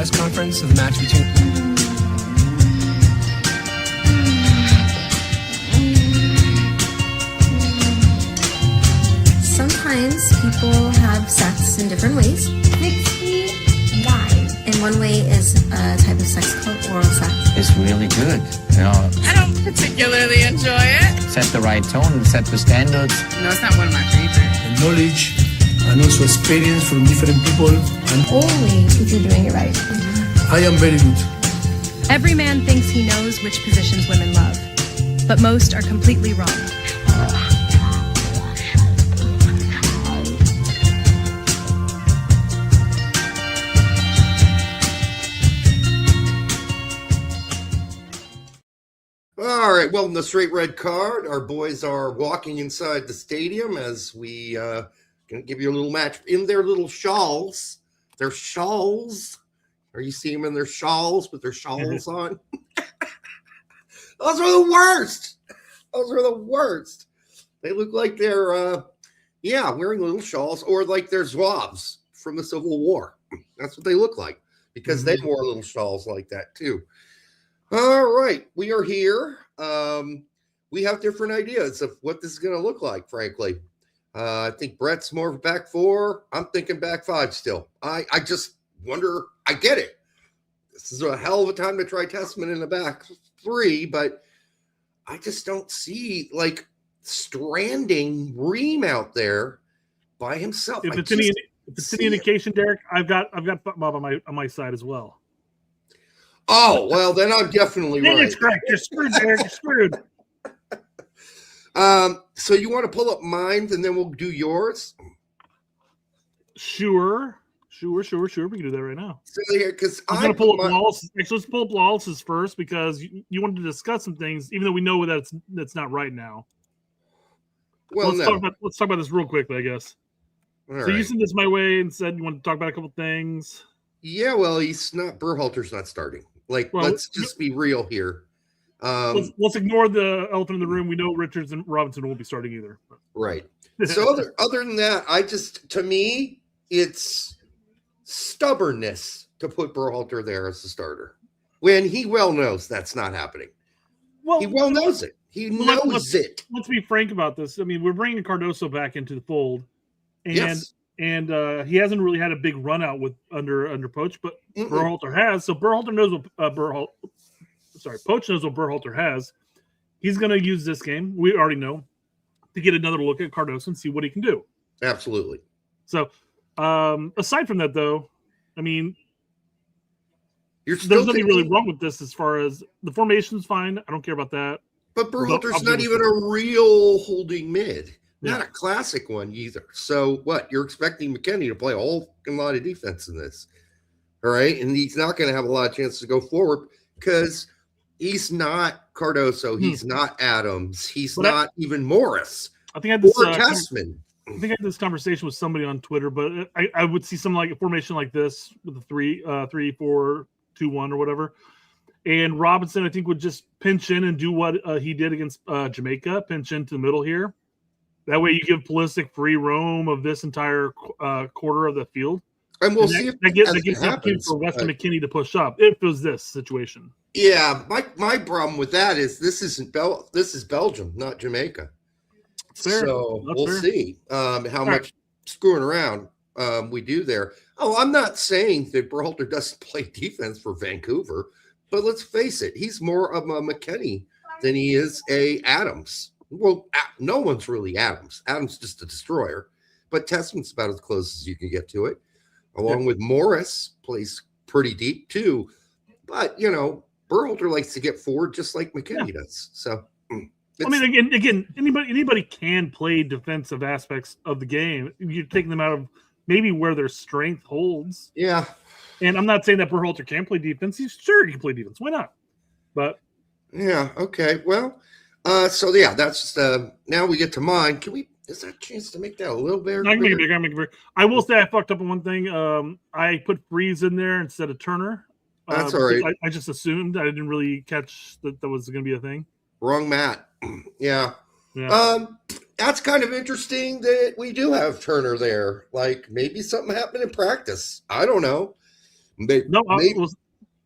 press conference of the match between... Sometimes people have sex in different ways. 69. And one way is a type of sex called oral sex. It's really good. You know, I don't particularly enjoy it. set the right tone, set the standards. No, it's not one of my favorites. And knowledge and also experience from different people. And Only if you're doing it right. I am very good. Every man thinks he knows which positions women love, but most are completely wrong. All right, well, in the straight red card, our boys are walking inside the stadium as we can give you a little match in their little shawls. Their shawls. Are you seeing them in their shawls with their shawls on? Those are the worst. Those are the worst. They look like they're, wearing little shawls, or like they're Zouaves from the Civil War. That's what they look like, because they wore little shawls like that too. All right, we are here. We have different ideas of what this is going to look like, frankly. I think Brett's more of a back four. I'm thinking back five still. I just wonder, I get it. This is a hell of a time to try Testament in the back three, but I just don't see, like, stranding Ream out there by himself. If it's any indication, Derek, I've got Bob on my side as well. Oh, well, then I'm definitely right. It's correct. You're screwed, Derek. You're screwed. So you want to pull up mine, and then we'll do yours? Sure. We can do that right now. So because I'm going to pull up Lawless. Actually, let's pull up Lawless's first, because you wanted to discuss some things, even though we know that that's not right now. Well, let's talk about this real quickly, I guess. All so right. you sent this my way and said you want to talk about a couple things. Yeah, well, Berhalter's not starting. Like, Well, let's just be real here. Let's ignore the elephant in the room. We know Richards and Robinson won't be starting either. Right. So other than that, to me, it's stubbornness to put Berhalter there as the starter when he well knows that's not happening. Well, he well knows it. He knows it. Let's be frank about this. I mean, we're bringing Cardoso back into the fold, and Yes. and he hasn't really had a big run out with under Poach, but Berhalter has. So Berhalter knows what Poach knows what Berhalter has. He's going to use this game, we already know, to get another look at Cardoso and see what he can do. Absolutely. So, aside from that, though, I mean, there's nothing really wrong with this as far as the formation's fine. I don't care about that. But Berhalter's not even a real holding mid. Not a classic one either. So what? You're expecting McKennie to play a whole lot of defense in this. All right. And he's not going to have a lot of chances to go forward because he's not Cardoso. He's not Adams. He's not even Morris. I think I had this Testman. I think I had this conversation with somebody on Twitter, but I would see something like a formation like this with the 3-4-2-1 or whatever. And Robinson, I think, would just pinch in and do what he did against Jamaica, pinch into the middle here. That way you give Pulisic free roam of this entire quarter of the field. And we'll see if that gives the opportunity for Weston McKennie to push up if it was this situation. Yeah, my problem with that is this is Belgium, not Jamaica. Fair. So That's we'll fair. see how much screwing around we do there. Oh, I'm not saying that Berhalter doesn't play defense for Vancouver, but let's face it, he's more of a McKennie than he is a Adams. Well, no one's really Adams. Adams is just a destroyer, but Testman's about as close as you can get to it. Along with Morris, plays pretty deep too. But, Berhalter likes to get forward just like McKennie does. So, I mean, again, anybody can play defensive aspects of the game. You're taking them out of maybe where their strength holds. Yeah. And I'm not saying that Berhalter can't play defense. He's sure he can play defense. Why not? But yeah, okay. Well, that's just now we get to mine. Is there a chance to make that a little bigger? I can make it bigger. I will say I fucked up on one thing. I put Freeze in there instead of Turner. That's all right. I just assumed. I didn't really catch that was going to be a thing. Wrong Matt. Yeah. That's kind of interesting that we do have Turner there. Like maybe something happened in practice. I don't know. Maybe, No,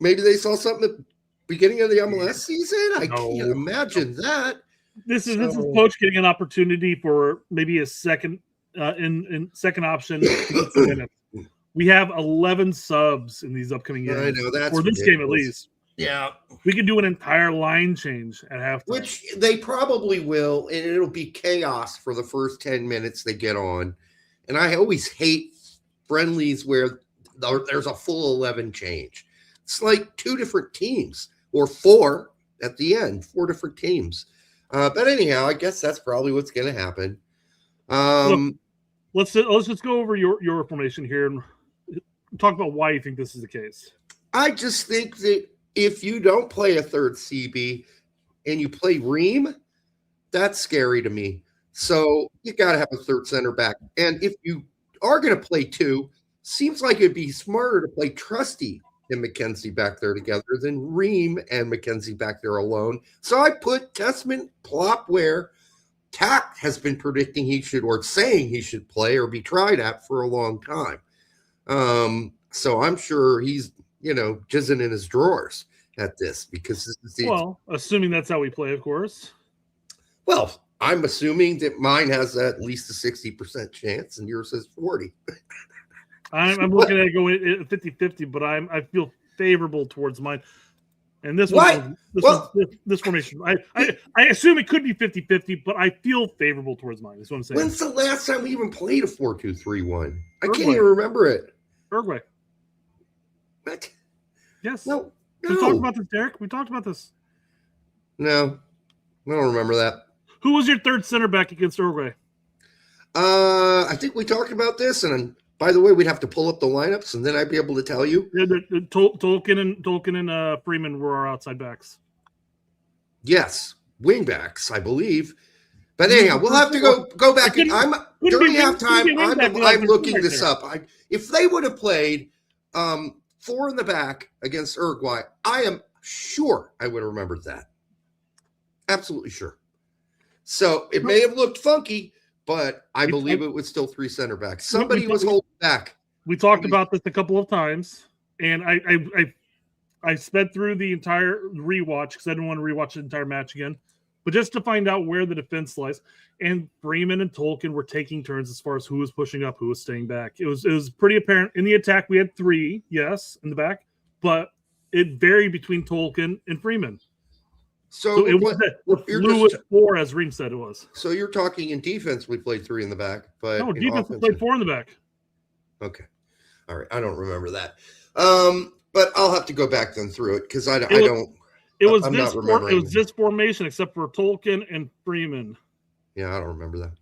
maybe they saw something at the beginning of the MLS season. I No. can't imagine that. this is coach getting an opportunity for maybe a second in second option to get some minutes. We have 11 subs in these upcoming games. I know that's or this ridiculous. game at least. Yeah, We could do an entire line change at halftime. which they probably will, and it'll be chaos for the first 10 minutes they get on. And I always hate friendlies where there's a full 11 change. It's like 2 different teams or 4 at the end, 4 different teams. But anyhow, I guess that's probably what's going to happen. Let's just go over your formation here and talk about why you think this is the case. I just think that if you don't play a third CB and you play Ream, that's scary to me. So you got to have a third center back. And if you are going to play 2, seems like it'd be smarter to play Trusty and McKenzie back there together than Ream and McKenzie back there alone. So I put Testament Plop where Tack has been predicting he should or saying he should play or be tried at for a long time. So I'm sure he's, jizzing in his drawers at this because this is Well, assuming that's how we play, of course. Well, I'm assuming that mine has at least a 60% chance and yours has 40. I'm looking at it going at 50-50, but I feel favorable towards mine. And this this formation, I assume it could be 50-50, but I feel favorable towards mine. That's what I'm saying. When's the last time we even played a 4-2-3-1? I can't Uruguay. even remember it. Uruguay. What? Yes. No. We talked about this, Derek. We talked about this. No. I don't remember that. Who was your third center back against Uruguay? I think we talked about this, and by the way, we'd have to pull up the lineups, and then I'd be able to tell you. Yeah, Tolkien and Freeman were our outside backs. Yes, wing backs, I believe. But anyhow, we'll have to go back. During halftime, I'm looking this up. If they would have played 4 in the back against Uruguay, I am sure I would have remembered that. Absolutely sure. So it may have looked funky, but I believe it was still 3 center backs. Somebody was holding back. We talked about this a couple of times, and I sped through the entire rewatch because I didn't want to rewatch the entire match again, but just to find out where the defense lies. And Freeman and Tolkien were taking turns as far as who was pushing up, who was staying back. It was pretty apparent in the attack. We had 3, yes, in the back, but it varied between Tolkien and Freeman. So it was a fluid 4, as Reem said it was. So you're talking in defense, we played 3 in the back, but no, defense we played 4 in the back. Okay, all right, I don't remember that. But I'll have to go back then through it because I don't. It was this formation except for Tolkien and Freeman. Yeah, I don't remember that.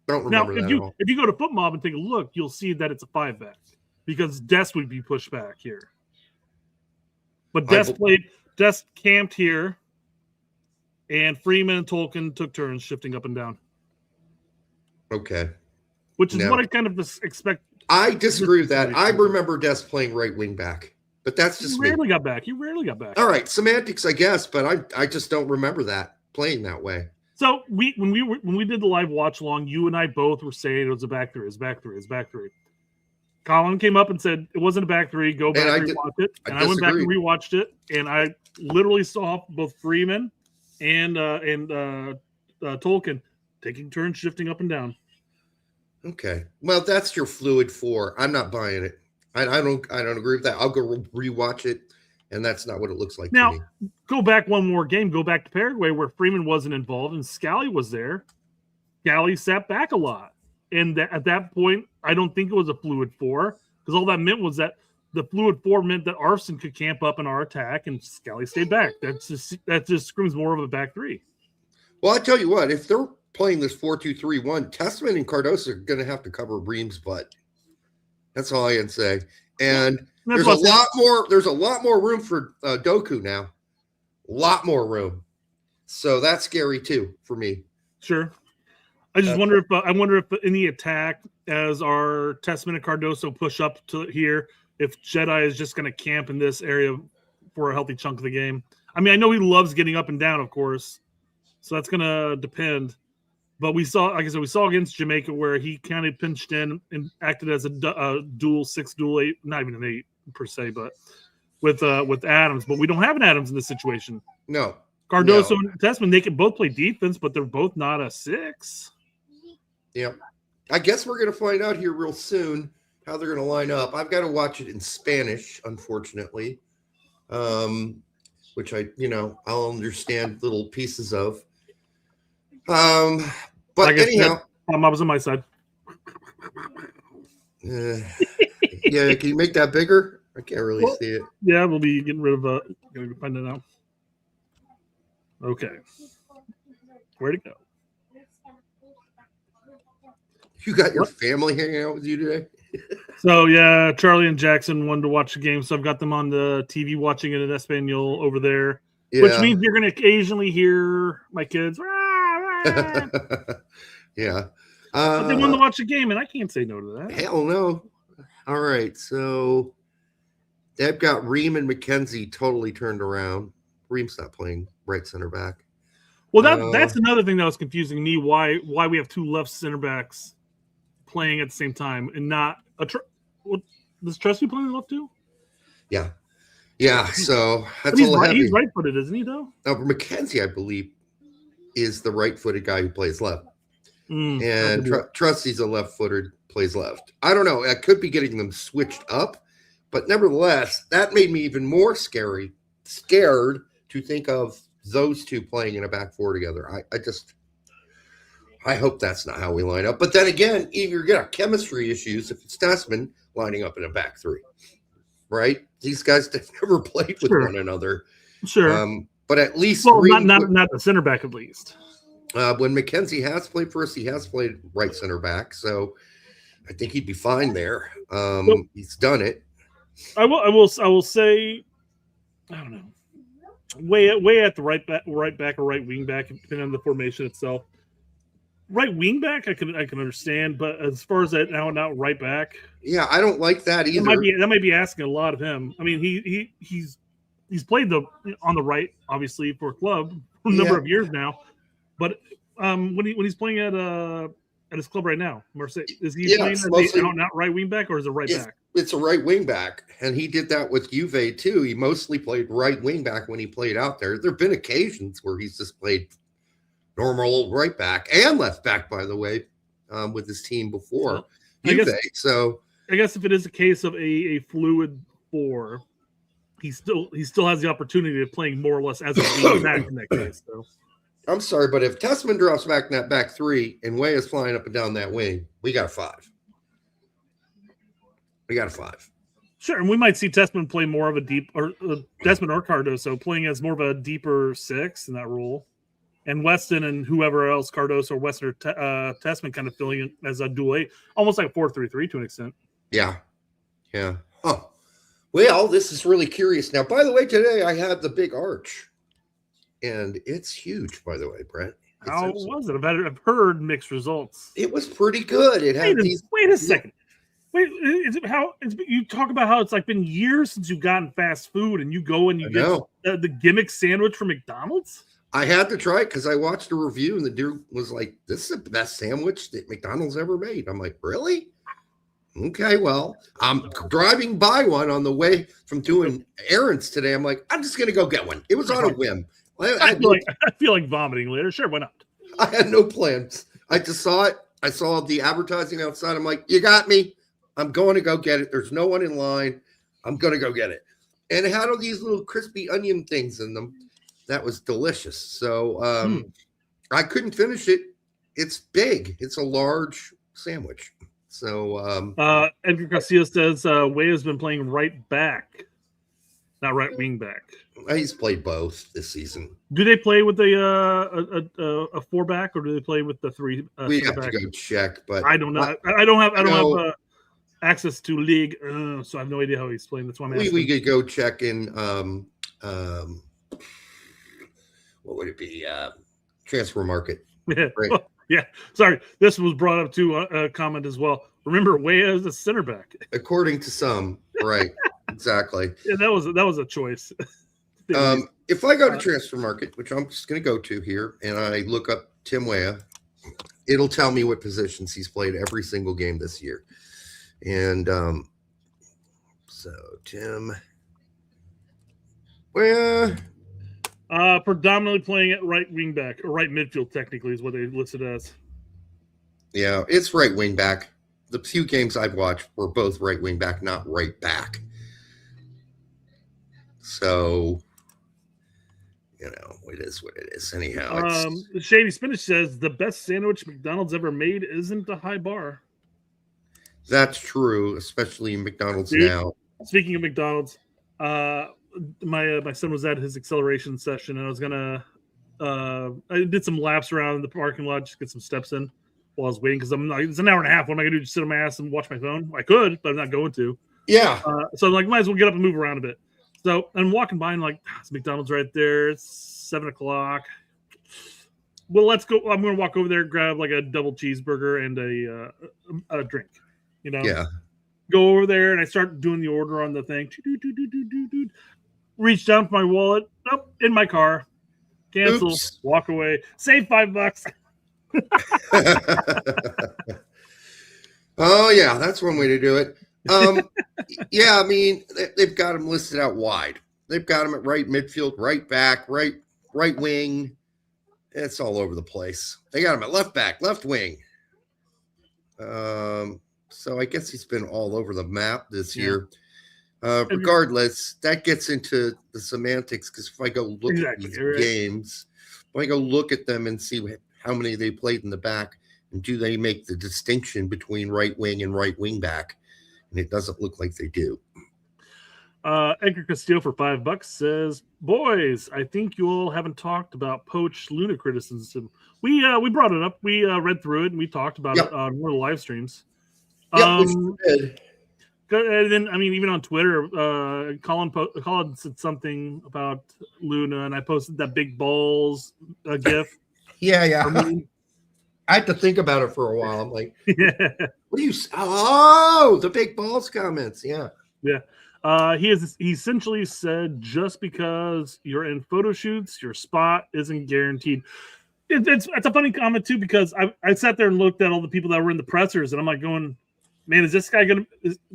Don't remember that at all. If you go to Foot Mob and take a look, you'll see that it's a 5-back because Dest would be pushed back here. But Dest camped here, and Freeman and Tolkien took turns shifting up and down. Okay. Which is what I kind of expect. I disagree with that. I remember Dest playing right wing back, but that's just You rarely got back. All right, semantics, I guess, but I just don't remember that playing that way. So when we did the live watch along, you and I both were saying it was a back 3, it's back 3, it's back 3. Colin came up and said it wasn't a back 3. Go back and rewatch it. And I went back and rewatched it, and I literally saw both Freeman and Tolkien taking turns shifting up and down. Okay, well, that's your fluid 4. I'm not buying it. I don't agree with that. I'll go rewatch it, and that's not what it looks like now, to me. Go back one more game. Go back to Paraguay where Freeman wasn't involved and Scally was there. Scally sat back a lot. And at that point, I don't think it was a fluid 4 because all that meant was that the fluid 4 meant that Arson could camp up in our attack and Scally stayed back. That just screams more of a back 3. Well, I tell you what, if they're playing this 4-2-3-1, Testament and Cardoso are going to have to cover Ream's butt. That's all I can say. And there's a lot more room for Doku now. A lot more room. So that's scary too for me. Sure. I just wonder if in the attack, as our Testament and Cardoso push up to here, if Jedi is just going to camp in this area for a healthy chunk of the game. I mean, I know he loves getting up and down, of course, so that's going to depend. But we saw, like I said, against Jamaica where he kind of pinched in and acted as a dual 6, dual 8, not even an 8, per se, but with Adams, but we don't have an Adams in this situation. No. Cardoso and Tessman, they can both play defense, but they're both not a 6. Yeah. I guess we're going to find out here real soon how they're going to line up. I've got to watch it in Spanish, unfortunately, which I'll understand little pieces of. But like anyhow. I was on my side. Yeah, can you make that bigger? I can't really see it. Yeah, we'll be getting rid of gonna find it now. Okay. Where'd it go? You got your family hanging out with you today? So yeah, Charlie and Jackson wanted to watch the game, so I've got them on the TV watching it in Espanol over there. Yeah. Which means you're gonna occasionally hear my kids. Rah, rah. Yeah. But they wanted to watch the game, and I can't say no to that. Hell no. All right, so they've got Ream and McKenzie totally turned around. Ream's not playing right center back. Well, that's another thing that was confusing me. Why we have 2 left center backs playing at the same time and not does Trusty play left too? Yeah. So that's he's right-footed, isn't he? Though. No, but McKenzie, I believe, is the right-footed guy who plays left. And Trusty's a left-footed, plays left. I don't know. I could be getting them switched up, but nevertheless, that made me even more scared to think of those 2 playing in a back 4 together. I hope that's not how we line up. But then again, you're going to have chemistry issues if it's Tessman lining up in a back 3, right? These guys have never played with one another. Sure. But at least not the center back at least. When McKenzie has played for us, he has played right center back, so I think he'd be fine there. He's done it. I will say, I don't know, way at the right back or right wing back, depending on the formation itself. Right wing back, I can understand, but as far as that now right back, yeah, I don't like that either. That might be asking a lot of him. I mean, he's played on the right, obviously, for a club for a number of years now. But when he's playing at his club right now, Marseille, is he playing as an out right wing back or is it right back? It's a right wing back, and he did that with Juve too. He mostly played right wing back when he played out there. There have been occasions where he's just played normal right back and left back, by the way, with his team before Juve. I guess if it is a case of a fluid 4, he still has the opportunity of playing more or less as a wing back in that case. So. I'm sorry, but if Tessman drops back in that back 3 and Way is flying up and down that wing, we got a 5. Sure, and we might see Tessman play more of a deep, or Tessman or Cardoso playing as more of a deeper 6 in that role, and Weston and whoever else, Cardoso or Weston or Tessman, kind of filling it as a dual 8, almost like a 4-3-3 to an extent. Yeah. Huh. Well, this is really curious. Now, by the way, today I had the big arch. And it's huge, by the way, Brent. How was it? I've heard mixed results. It was pretty good. It had wait a second. Wait, you talk about how it's like been years since you've gotten fast food and you go and you get the gimmick sandwich from McDonald's? I had to try it because I watched a review and the dude was like, "This is the best sandwich that McDonald's ever made." I'm like, "Really?" Okay, well, I'm driving by one on the way from doing errands today. I'm like, I'm just going to go get one. It was on a whim. I feel like vomiting later. Sure, why not? I had no plans. I just saw it. I saw the advertising outside. I'm like, you got me. I'm going to go get it. There's no one in line. I'm going to go get it. And it had all these little crispy onion things in them. That was delicious. So I couldn't finish it. It's big. It's a large sandwich. So Edgar Castillo says Way has been playing right back, not right wing back. He's played both this season. Do they play with a 4-back or do they play with the 3? We have to go check, but I don't know. I don't have access to league, so I have no idea how he's playing. That's why I'm asking. We could go check in. What would it be? Transfer market. Yeah. Right. Yeah. Sorry, this was brought up to a comment as well. Remember, Way as a center back. According to some, right? Exactly. Yeah, that was a choice. If I go to transfer market, which I'm just going to go to here, and I look up Tim Weah, it'll tell me what positions he's played every single game this year. And So, Tim. Well, Predominantly playing at right wing back, or right midfield, technically, is what they listed as. yeah, it's right wing back. The few games I've watched were both right wing back, not right back. So, it is what it is. Anyhow, The Shady Spinach says the best sandwich McDonald's ever made isn't a high bar. that's true, especially in McDonald's Dude, now. Speaking of McDonald's, my son was at his acceleration session, and I was gonna I did some laps around the parking lot, just get some steps in while I was waiting because it's an hour and a half. What am I gonna do? Just sit on my ass and watch my phone? I could, but I'm not going to. Yeah. So I'm like, might as well get up and move around a bit. So I'm walking by and like, it's McDonald's right there. It's 7:00. Well, let's go. I'm gonna walk over there, grab like a double cheeseburger and a drink. Yeah. Go over there and I start doing the order on the thing. Reach down for my wallet. Nope, in my car. Cancel. Oops. Walk away. Save $5. Oh, yeah, that's one way to do it. Yeah, I mean, they've got them listed out wide. They've got them at right midfield, right back, right wing. It's all over the place. They got him at left back, left wing. So I guess he's been all over the map this year. Regardless, that gets into the semantics because if I go look at these games, if I go look at them and see how many they played in the back, and do they make the distinction between right wing and right wing back? And it doesn't look like they do. Edgar Castillo for $5 says, "Boys, I think you all haven't talked about Poach Luna criticism. We brought it up. We read through it and we talked about it on one of the live streams. Yeah, we did. And then, I mean, even on Twitter, Colin said something about Luna, and I posted that big balls gif. Yeah. I had to think about it for a while. I'm like, yeah. What do you? Oh, the big balls comments. Yeah. He essentially said just because you're in photo shoots, your spot isn't guaranteed. It's a funny comment too because I sat there and looked at all the people that were in the pressers, and I'm like going, man, is this guy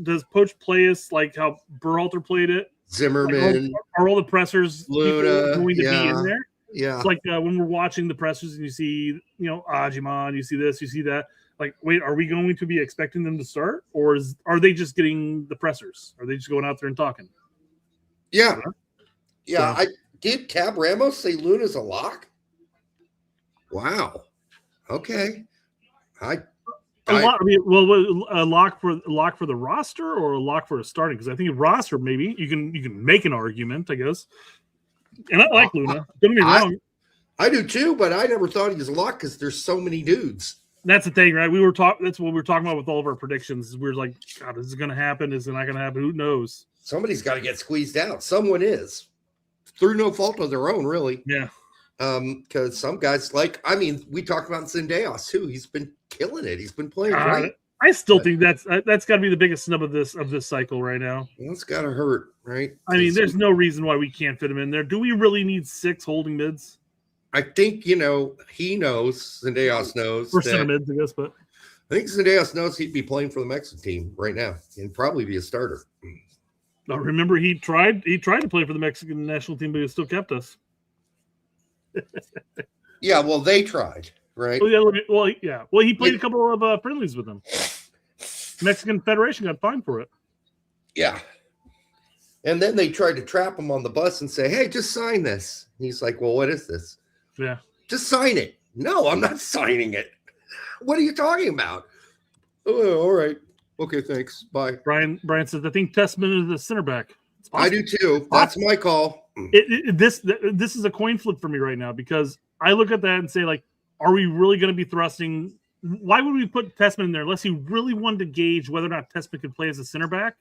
does Poach play us like how Berhalter played it? Zimmerman. Like, are all the pressers Luna, going to be in there? Yeah. It's like when we're watching the pressers and you see, Ajiman, you see this, you see that. Like, wait, are we going to be expecting them to start? Or are they just getting the pressers? Are they just going out there and talking? Yeah. Yeah. I did Cab Ramos say Luna's a lock? Wow. Okay. A lock for the roster or a lock for a starting? Because I think roster maybe you can make an argument, I guess. And I like Luna. Don't get me wrong. I do too, but I never thought he was a lock because there's so many dudes. That's the thing, right? That's what we were talking about with all of our predictions. We were like, God, is it going to happen? Is it not going to happen? Who knows? Somebody's got to get squeezed out. Someone is, through no fault of their own, really. Yeah. Because some guys we talked about Zendejas too. He's been killing it. He's been playing great. I still think that's got to be the biggest snub of this cycle right now. That's got to hurt, right? I mean, there's no reason why we can't fit him in there. Do we really need 6 holding mids? I think he knows. Zendejas knows. Or center mids, I guess. But I think Zendejas knows he'd be playing for the Mexican team right now and probably be a starter. Now, remember, he tried to play for the Mexican national team, but he still kept us. Yeah, well, they tried, right? Well, he played a couple of friendlies with them. Mexican Federation got fined for it. Yeah. And then they tried to trap him on the bus and say, hey, just sign this. And he's like, well, what is this? Yeah. Just sign it. No, I'm not signing it. What are you talking about? Oh, all right. Okay, thanks. Bye. Brian says, I think Testament is the center back. I do too. That's my call. This is a coin flip for me right now because I look at that and say, like, are we really going to be thrusting? Why would we put Testament in there unless he really wanted to gauge whether or not Testament could play as a center back?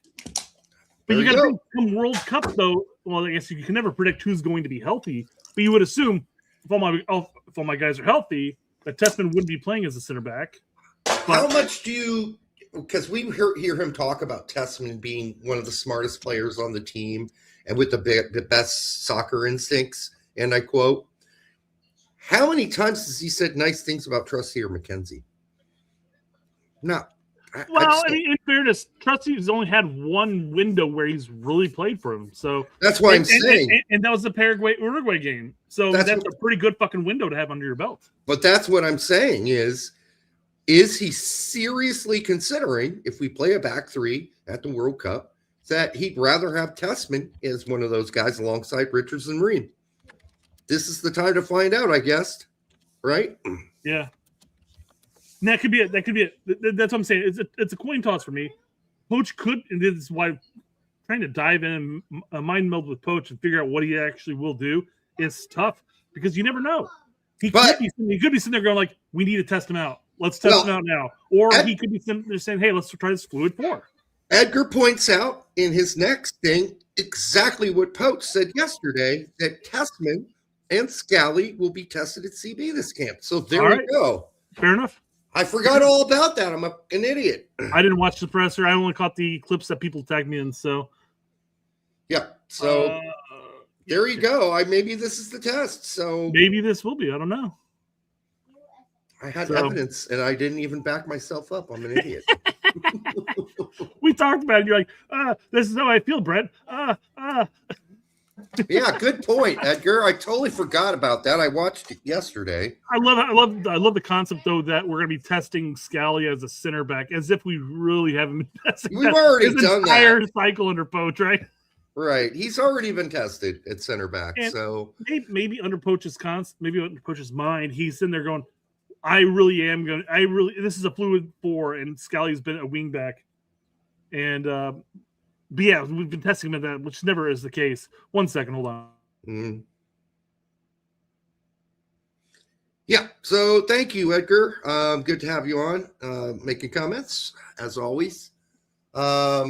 But you got to think come World Cup, though. Well, I guess you can never predict who's going to be healthy, but you would assume if all my guys are healthy, that Testament would be playing as a center back. How much do you? Because we hear him talk about Testament being one of the smartest players on the team and with the best soccer instincts, and I quote, how many times has he said nice things about Trustee or McKenzie? No. Well, I mean, in fairness, Trusty's only had one window where he's really played for him. So that's why I'm saying. And that was the Paraguay-Uruguay game. So that's a pretty good fucking window to have under your belt. But that's what I'm saying is he seriously considering, if we play a back three at the World Cup, that he'd rather have Tessman as one of those guys alongside Richards and Marine? This is the time to find out, I guess. Right? Yeah. And that could be it. That's what I'm saying. It's a coin toss for me. Poach could, and this is why trying to dive in a mind meld with Poach and figure out what he actually will do is tough because you never know. He could be sitting there going like, "We need to test him out. Let's test him out now." Or he could be sitting there saying, "Hey, let's try this fluid 4." Edgar points out in his next thing exactly what Poach said yesterday, that Tessman and Scally will be tested at CB this camp. So there we go. Fair enough. I forgot all about that. I'm an idiot. I didn't watch the presser. I only caught the clips that people tagged me in. So, yeah. So there you go. Maybe this is the test. So maybe this will be. I don't know. I had evidence, and I didn't even back myself up. I'm an idiot. We talked about it. You're like, this is how I feel, Brett. Yeah, good point, Edgar. I totally forgot about that. I watched it yesterday. I love the concept though that we're going to be testing Scally as a center back, as if we really haven't been testing. We've already done that entire cycle under Poach, right? Right. He's already been tested at center back. And so maybe under Poach's maybe under Poach's mind, he's in there going, this is a fluid 4, and Scally's been a wing back, and. But yeah, we've been testing him at that, which never is the case. 1 second, hold on. Mm-hmm. Yeah, so thank you, Edgar. Good to have you on, making comments, as always. I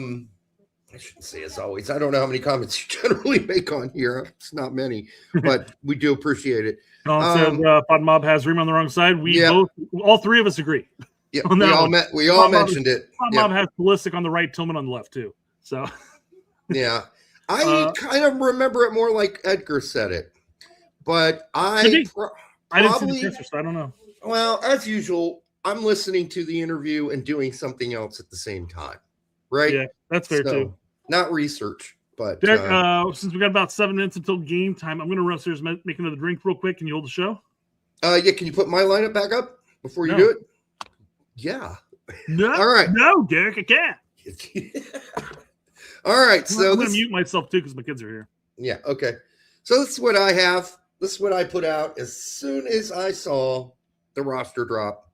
shouldn't say as always. I don't know how many comments you generally make on here. It's not many, but we do appreciate it. Pod Mob has Reem on the wrong side. All three of us agree. Yeah, we all mentioned it. Pod Mob has Ballistic on the right, Tillman on the left, too. So, yeah, I kind of remember it more like Edgar said it, but I didn't see the picture, so I don't know. Well, as usual, I'm listening to the interview and doing something else at the same time, right? Yeah, that's fair too. Not research, but Derek, since we got about 7 minutes until game time, I'm going to run upstairs and make another drink real quick. Can you hold the show? Yeah, can you put my lineup back up before you do it? Yeah. No. All right. No, Derek, I can't. All right, so I'm going to mute myself too because my kids are here. Yeah, okay. So this is what I have. This is what I put out as soon as I saw the roster drop.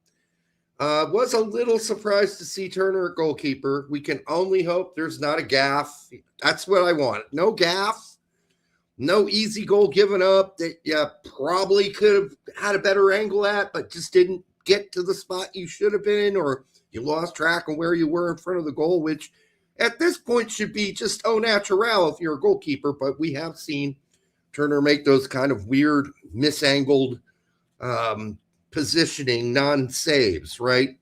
Was a little surprised to see Turner at goalkeeper. We can only hope there's not a gaff. That's what I want. No gaff. No easy goal given up that you probably could have had a better angle at, but just didn't get to the spot you should have been, or you lost track of where you were in front of the goal, which at this point should be just au naturel if you're a goalkeeper. But we have seen Turner make those kind of weird, misangled positioning non-saves, right?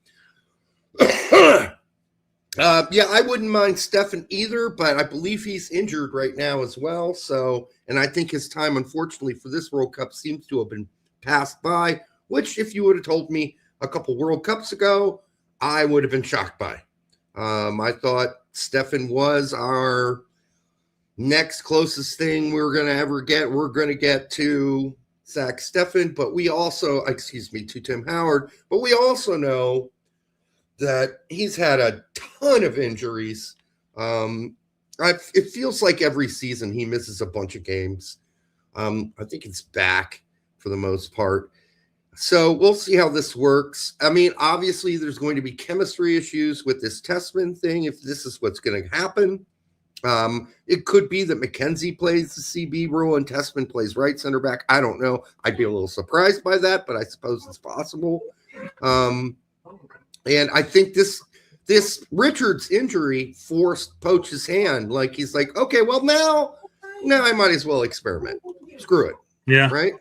Yeah, I wouldn't mind Stefan either, but I believe he's injured right now as well. So, and I think his time, unfortunately, for this World Cup seems to have been passed by, which if you would have told me a couple World Cups ago, I would have been shocked by. I thought Stefan was our next closest thing we're going to ever get. We're going to get to Zach Steffen, but we also, to Tim Howard, but we also know that he's had a ton of injuries. It feels like every season he misses a bunch of games. I think it's back for the most part. So we'll see how this works. I mean, obviously there's going to be chemistry issues with this Tessman thing if this is what's going to happen. It could be that McKenzie plays the CB role and Tessman plays right center back. I don't know. I'd be a little surprised by that, but I suppose it's possible. And I think this Richards injury forced Poach's hand. Like he's like, okay, well now I might as well experiment. Screw it. Yeah. Right.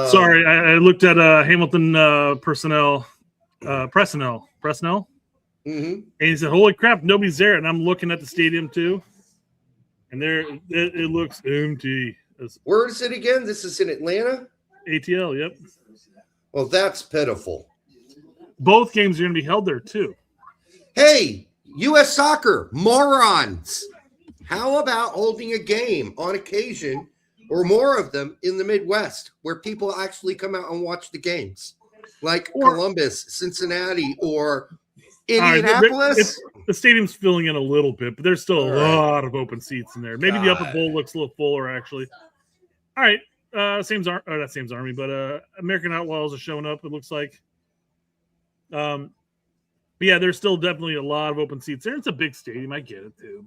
Sorry, I looked at Hamilton Presnell. Mm-hmm. And he said, "Holy crap, nobody's there!" And I'm looking at the stadium too, and it looks empty. Where is it again? This is in Atlanta. ATL, yep. Well, that's pitiful. Both games are going to be held there too. Hey, U.S. soccer, morons. How about holding a game on occasion or more of them in the Midwest where people actually come out and watch the games? Like Columbus, Cincinnati, or Indianapolis? The stadium's filling in a little bit, but there's still a lot of open seats in there. Maybe the upper bowl looks a little fuller, actually. All right. Not Sam's Army, but American Outlaws are showing up, it looks like. But yeah, there's still definitely a lot of open seats there. It's a big stadium. I get it, too.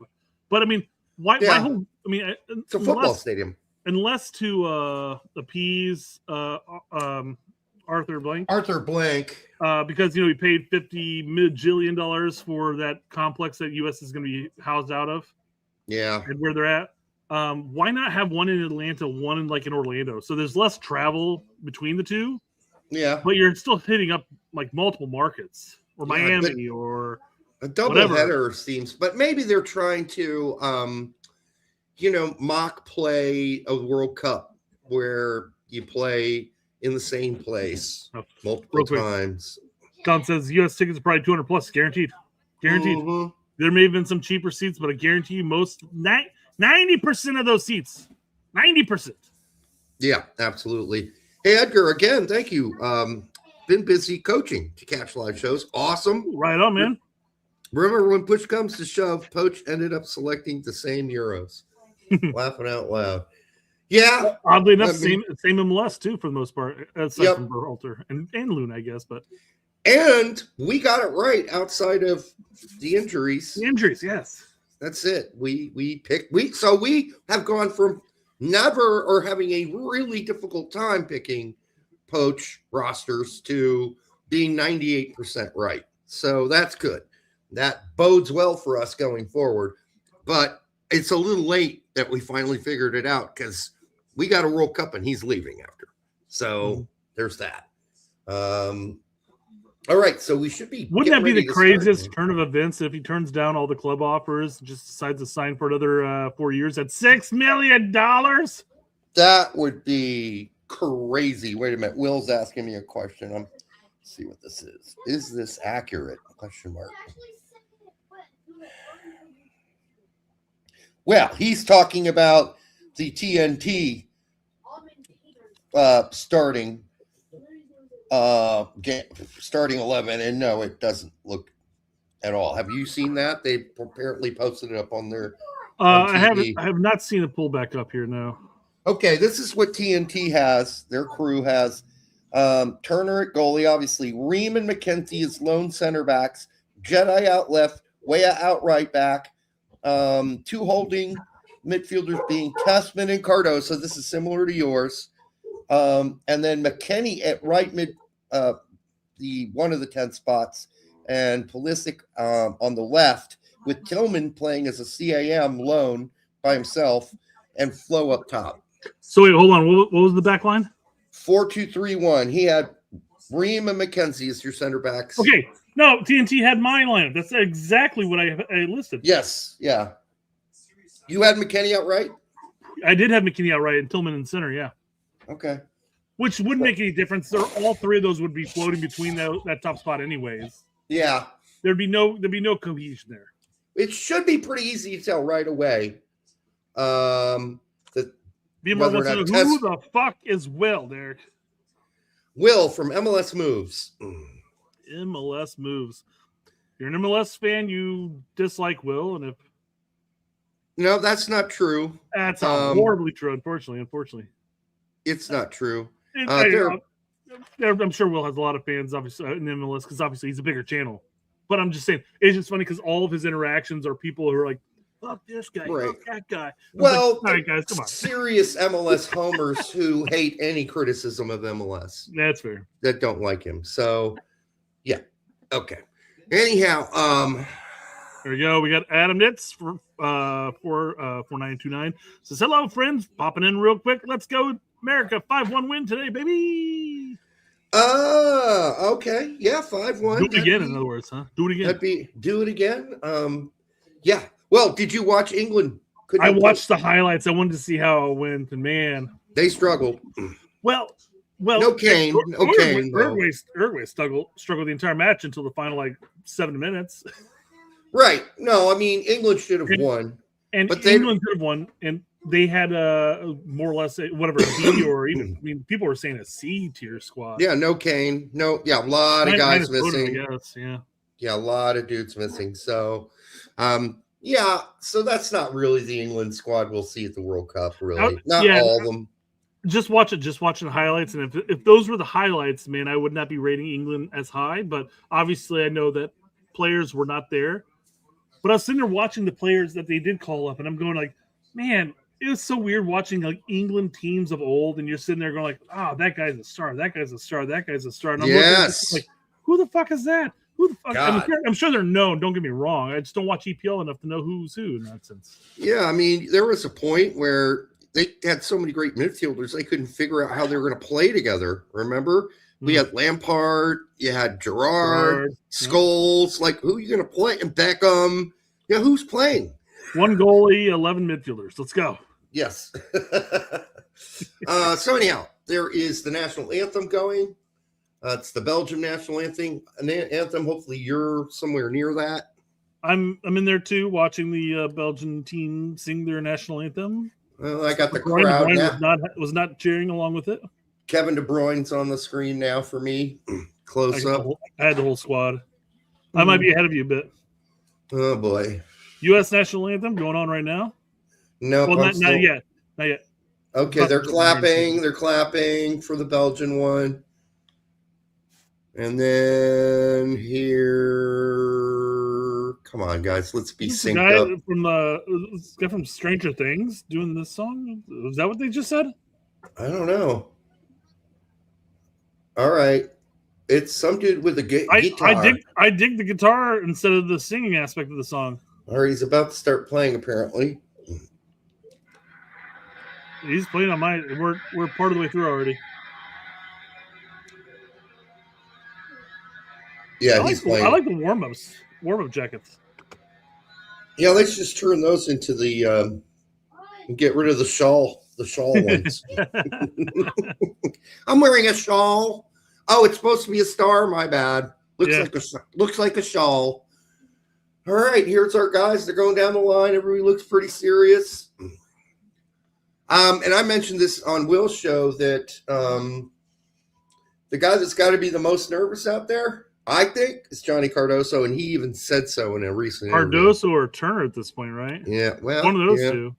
But I mean, why hold, I mean, it's a football stadium. Unless to appease Arthur Blank. Because, he paid $50 million for that complex that U.S. is going to be housed out of. Yeah. And where they're at. Why not have one in Atlanta, one in Orlando? So there's less travel between the two. Yeah. But you're still hitting up multiple markets or Miami or a double header seems, but maybe they're trying to, mock play a World Cup where you play in the same place multiple times. Don says U.S. tickets are probably 200 plus, guaranteed. Mm-hmm. There may have been some cheaper seats, but I guarantee you 90% of those seats, 90%. Yeah, absolutely. Hey, Edgar, again, thank you. Been busy coaching to catch live shows. Awesome. Right on, man. Remember when push comes to shove, Poach ended up selecting the same Euros. Laughing out loud. Yeah. Oddly enough, same MLS too for the most part. Aside from Berhalter and Luna, I guess. And we got it right outside of the injuries. The injuries, yes. That's it. We have gone from never or having a really difficult time picking Poach rosters to being 98% right. So that's good. That bodes well for us going forward. But it's a little late that we finally figured it out because we got a World Cup and he's leaving after. So there's that. All right, so we should be. Wouldn't that be the craziest turn of events if he turns down all the club offers and just decides to sign for another 4 years at $6 million? That would be crazy. Wait a minute. Will's asking me a question. Let's see what this is. Is this accurate? Question mark. Well, he's talking about the TNT starting 11, and no, it doesn't look at all. Have you seen that? They apparently posted it up on their. I have not seen it pull back up here. No. Okay, this is what TNT has. Their crew has Turner at goalie, obviously. Ream and McKenzie as lone center backs. Jedi out left. Weah out right back. Two holding midfielders being Tessman and Cardoso. This is similar to yours. And then McKennie at right mid, the one of the 10 spots, and Pulisic on the left, with Tillman playing as a CAM lone by himself, and Flo up top. So wait, hold on. What was the back line? 4-2-3-1. He had Ream and McKenzie as your center backs. Okay. No, TNT had my lineup. That's exactly what I listed. Yes. Yeah. You had McKennie out right? I did have McKennie out right and Tillman in center, yeah. Okay. Which wouldn't make any difference. All three of those would be floating between that top spot anyways. Yeah. There'd be no cohesion there. It should be pretty easy to tell right away. Who the fuck is Will, Derek? Will from MLS Moves. MLS Moves. If you're an MLS fan, you dislike Will, and if no, that's not true. That's horribly true. Unfortunately, it's not true. I'm sure Will has a lot of fans, obviously, in MLS because obviously he's a bigger channel. But I'm just saying, it's just funny because all of his interactions are people who are like, "Fuck this guy, fuck that guy." Well, all right, guys, come on. Serious MLS homers who hate any criticism of MLS. That's fair. That don't like him. So, yeah, okay. Anyhow, there we go. We got Adam Nitz for 4929. Says, hello, friends. Popping in real quick. Let's go, America. 5-1 win today, baby. Okay. Yeah, 5-1. Do it again, in other words, huh? Do it again. Do it again. Yeah. Well, did you watch England? I watched the highlights. I wanted to see how it went, and man, they struggled. Well, no Kane. Uruguay struggled the entire match until the final 7 minutes. Right. No, I mean, England should have And- won. And But they- England could have won, and they had more or less whatever a B or even. I mean, people were saying a C tier squad. Yeah, no Kane. No, yeah, a lot of guys missing. Yes, yeah. Yeah, a lot of dudes missing. So, yeah, so that's not really the England squad we'll see at the World Cup, really. Not all of them. Just watch it. Just watching the highlights, and if those were the highlights, man, I would not be rating England as high. But obviously, I know that players were not there. But I was sitting there watching the players that they did call up, and I'm going like, man, it was so weird watching like England teams of old, and you're sitting there going like, oh, that guy's a star, that guy's a star, that guy's a star. And I'm looking like, who the fuck is that? Who the fuck? I'm sure they're known. Don't get me wrong. I just don't watch EPL enough to know who's who in that sense. Yeah, I mean, there was a point where they had so many great midfielders, they couldn't figure out how they were going to play together. Remember? We had Lampard, you had Gerrard, Scholes. Like, who are you going to play? And Beckham. Yeah, who's playing? One goalie, 11 midfielders. Let's go. Yes. So anyhow, there is the national anthem going. It's the Belgium national anthem. Hopefully, you're somewhere near that. I'm in there too, watching the Belgian team sing their national anthem. Well, I got the crowd now. Was not cheering along with it. Kevin De Bruyne's on the screen now for me. Close up. I had the whole squad. I might be ahead of you a bit. Oh, boy. U.S. national anthem going on right now? No, well, not yet. Not yet. Okay, they're clapping. They're clapping for the Belgian one. And then here, come on, guys, let's be synced up. This guy from Stranger Things doing this song? Is that what they just said? I don't know. All right, it's some dude with a guitar. I dig the guitar instead of the singing aspect of the song. All right, he's about to start playing. Apparently, he's playing on my. We're part of the way through already. Yeah, he's playing. I like the warm-up jackets. Yeah, let's just turn those into the and get rid of the shawl ones. I'm wearing a shawl. Oh, it's supposed to be a star. My bad. Looks like a shawl. All right, here's our guys. They're going down the line. Everybody looks pretty serious. And I mentioned this on Will's show that the guy that's got to be the most nervous out there, I think, is Johnny Cardoso, and he even said so in a recent Cardoso interview. Or Turner at this point, right? Yeah, well, one of those two.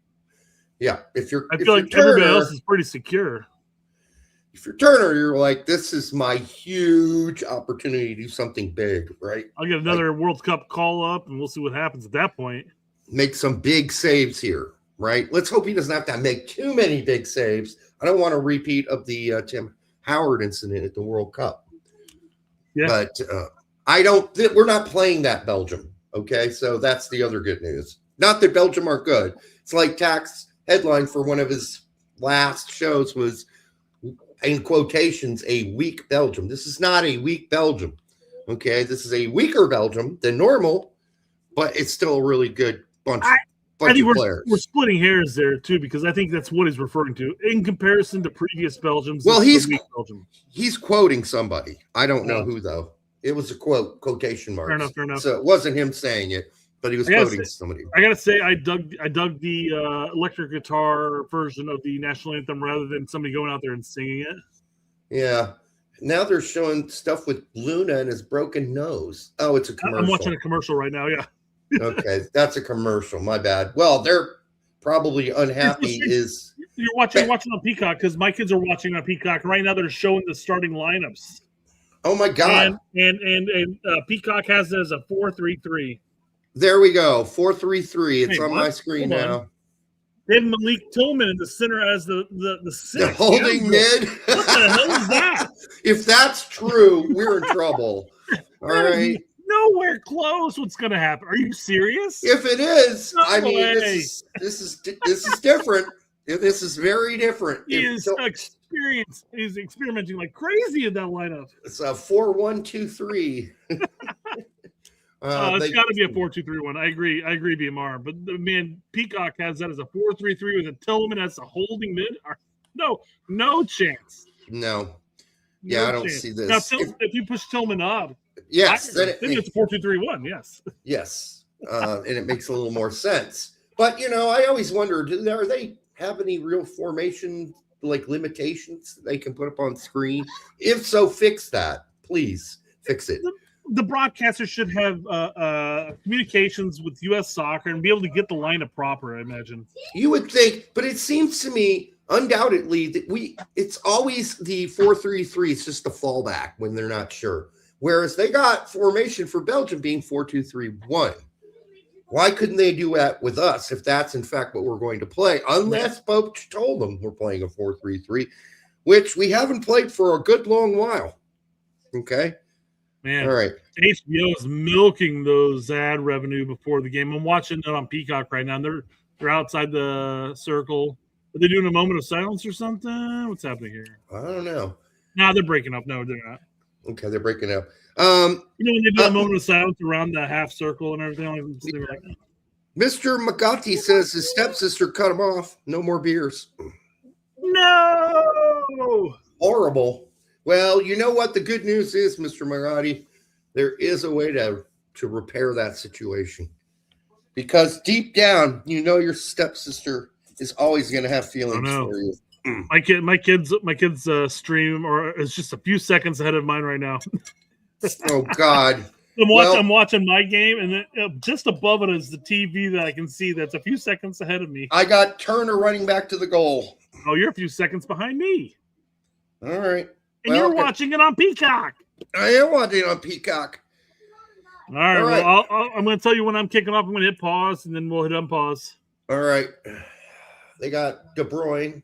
Yeah, I feel like everybody else is pretty secure. If you're Turner, you're like, this is my huge opportunity to do something big, right? I'll get another World Cup call up, and we'll see what happens at that point. Make some big saves here, right? Let's hope he doesn't have to make too many big saves. I don't want a repeat of the Tim Howard incident at the World Cup. Yeah, but we're not playing that Belgium. Okay, so that's the other good news. Not that Belgium aren't good. It's like Tack's headline for one of his last shows was, in quotations, a weak Belgium. This is not a weak Belgium. Okay, this is a weaker Belgium than normal, but it's still a really good bunch I think of players. We're splitting hairs there too, because I think that's what he's referring to in comparison to previous Belgiums. Well, he's Belgium. He's quoting somebody. I don't know who though. It was a quotation mark. Fair enough. So it wasn't him saying it, but he was quoting somebody. I gotta say, I dug the electric guitar version of the national anthem rather than somebody going out there and singing it. Yeah. Now they're showing stuff with Luna and his broken nose. Oh, it's a commercial. I'm watching a commercial right now. Yeah. Okay, that's a commercial. My bad. Well, they're probably unhappy. You're watching on Peacock because my kids are watching on Peacock right now. They're showing the starting lineups. Oh my God! And Peacock has it as a 4-3-3. There we go, 4-3-3. It's on my screen now. They have Malik Tillman in the center as the six. The holding mid. What the hell is that? If that's true, we're in trouble. All right. Nowhere close. What's going to happen? Are you serious? If it is, no I mean, way. this is different. This is very different. He's experimenting like crazy in that lineup. It's a 4-1-2-3. It's got to be a 4-2-3-1. I agree, BMR. But man, Peacock has that as a 4-3-3 with a Tillman as a holding mid. No chance. No. Yeah, I don't see this. Now, if you push Tillman up, yes, then it's a 4-2-3-1. Yes. Yes. and it makes a little more sense. But I always wondered, are they have any real formation like limitations they can put up on screen? If so, fix that, please. Fix it. The broadcaster should have communications with U.S. Soccer and be able to get the lineup proper, I imagine. You would think, but it seems to me undoubtedly that it's always the 4-3-3. It's just the fallback when they're not sure. Whereas they got formation for Belgium being 4-2-3-1. Why couldn't they do that with us if that's in fact what we're going to play? Unless Pope told them we're playing a 4-3-3, which we haven't played for a good long while. Okay. Man, all right. HBO is milking those ad revenue before the game. I'm watching it on Peacock right now. And they're outside the circle. Are they doing a moment of silence or something? What's happening here? I don't know. No, they're breaking up. No, they're not. Okay, they're breaking up. When they do a moment of silence around the half circle and everything, Mr. Magatti says his stepsister cut him off. No more beers. No! Horrible. Well, you know what the good news is, Mr. Magatti? There is a way to repair that situation. Because deep down, your stepsister is always going to have feelings for you. My kids stream is just a few seconds ahead of mine right now. Oh God! I'm watching my game, and then just above it is the TV that I can see. That's a few seconds ahead of me. I got Turner running back to the goal. Oh, you're a few seconds behind me. All right, and you're watching it on Peacock. I am watching it on Peacock. All right. Well, I'm going to tell you when I'm kicking off. I'm going to hit pause, and then we'll hit unpause. All right. They got De Bruyne.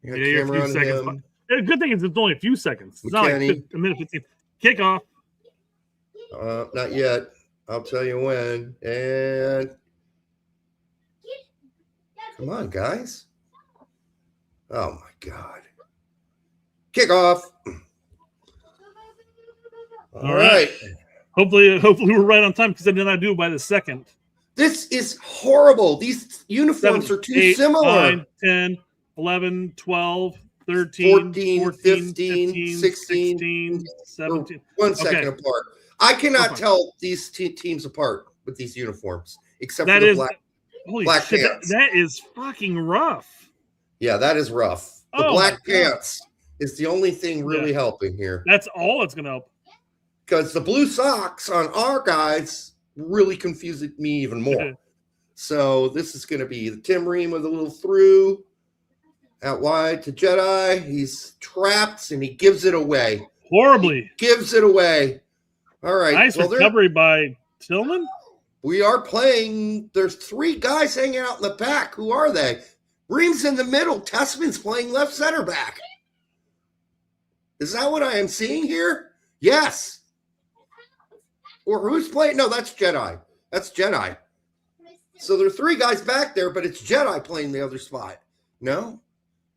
You're a few seconds. The good thing is it's only a few seconds. It's not like a minute 15. Kickoff. Not yet. I'll tell you when. And come on, guys. Oh my God. Kickoff. All right. Hopefully we're right on time because then I do it by the second. This is horrible. These uniforms are too similar. 9, 10, 11, 12, 13, 14, 15, 16, 17. 1 second apart. I cannot tell these teams apart with these uniforms, except for the black pants. That is fucking rough. Yeah, that is rough. The black pants is the only thing really helping here. That's all that's going to help. Because the blue socks on our guys really confused me even more. So this is going to be the Tim Ream with a little through. Out wide to Jedi. He's trapped and he gives it away. Horribly. Gives it away. All right. Nice recovery by Tillman. We are playing. There's 3 guys hanging out in the back. Who are they? Ream's in the middle. Tessman's playing left center back. Is that what I am seeing here? Yes. Or who's playing? No, that's Jedi. That's Jedi. So there are 3 guys back there, but it's Jedi playing the other spot. No?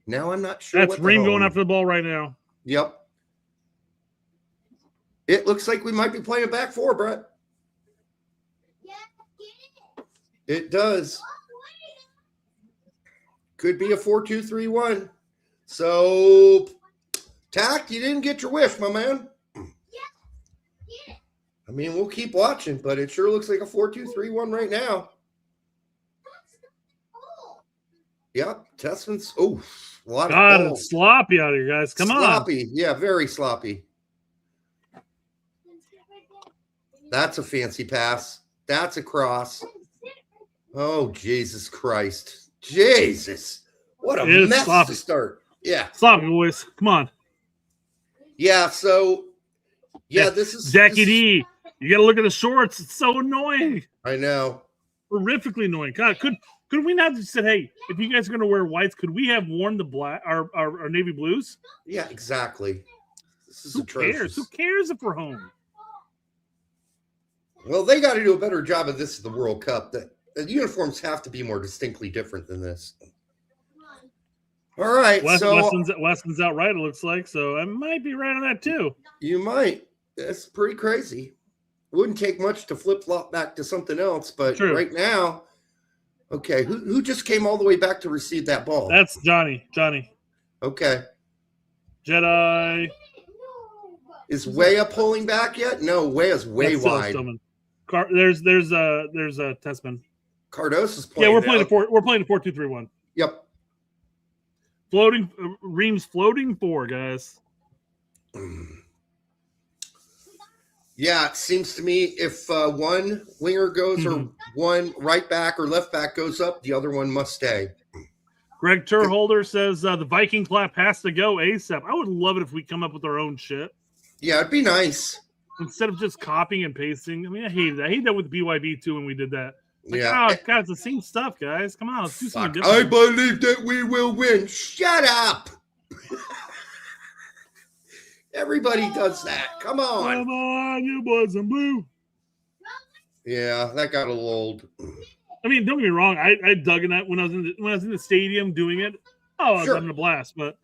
Now I'm not sure. That's Ream going after the ball right now. Yep. It looks like we might be playing a back 4, Brett. It does. Could be a 4-2-3-1. So, Tact, you didn't get your wish, my man. I mean, we'll keep watching, but it sure looks like a 4-2-3-1 right now. Yep, Tessman's. Oh, a lot of balls. It's sloppy out here, guys. Come on. Sloppy. Yeah, very sloppy. That's a fancy pass. That's a cross. Oh, Jesus Christ. Jesus. What a mess to start. Yeah. Sloppy, boys. Come on. Yeah, so, this is... Jackie D, you got to look at the shorts. It's so annoying. I know. Horrifically annoying. God, could we not just said, hey, if you guys are going to wear whites, could we have worn the black, our navy blues? Yeah, exactly. This is atrocious. Who cares if we're home? Well, they got to do a better job of this at the World Cup. The uniforms have to be more distinctly different than this. All right. Weston's out right, it looks like. So I might be right on that, too. You might. That's pretty crazy. It wouldn't take much to flip-flop back to something else. But right now, okay, who just came all the way back to receive that ball? That's Johnny. Okay. Jedi. Is Weah pulling back yet? No, Weah's way wide. There's a Testman. Cardoso's playing. Yeah, we're now. playing a 4-2-3-1. Yep. Floating Reams floating 4, guys. Yeah, it seems to me if one winger goes or one right back or left back goes up, the other one must stay. Greg Turholder says the Viking clap has to go ASAP. I would love it if we come up with our own shit Yeah, it'd be nice. instead of just copying and pasting. I mean, I hate that. I hate that with BYB too when we did that. Like, Yeah. oh, God, it's the same stuff, guys. Come on, let's do something Fuck, I different. believe that we will win. Shut up. Everybody does that. Come on. Come on, you boys in blue. Yeah, that got a little old. I mean, don't get me wrong. I dug in that when I was in the stadium doing it. Oh, I was Sure. having a blast. But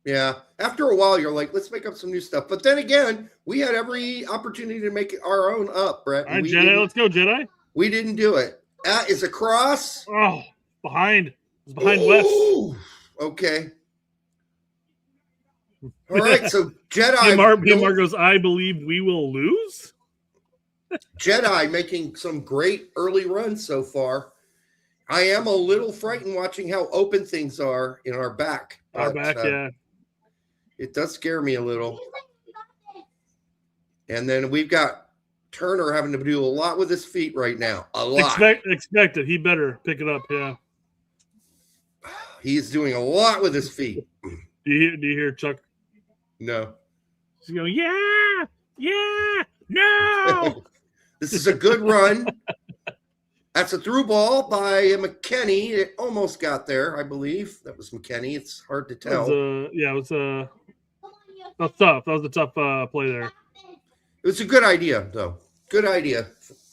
Yeah. After a while, you're like, let's make up some new stuff. But then again, we had every opportunity to make our own up, Brett. all right, We Jedi, didn't- let's go, Jedi. We didn't do it. That is a cross. Oh, behind. It's behind West. Ooh, okay. All right, so Jedi. PMR goes, I believe we will lose. Jedi making some great early runs so far. I am a little frightened watching how open things are in our back. Our but, back, yeah. It does scare me a little. And then we've got Turner having to do a lot with his feet right now. A lot. Expect it. He better pick it up, yeah. He's doing a lot with his feet. Do you hear Chuck? No. He's going, yeah, no. This is a good run. That's a through ball by McKenny. It almost got there, I believe. That was McKenny. It's hard to tell. That was tough. That was a tough play there. It was a good idea, though. Good idea.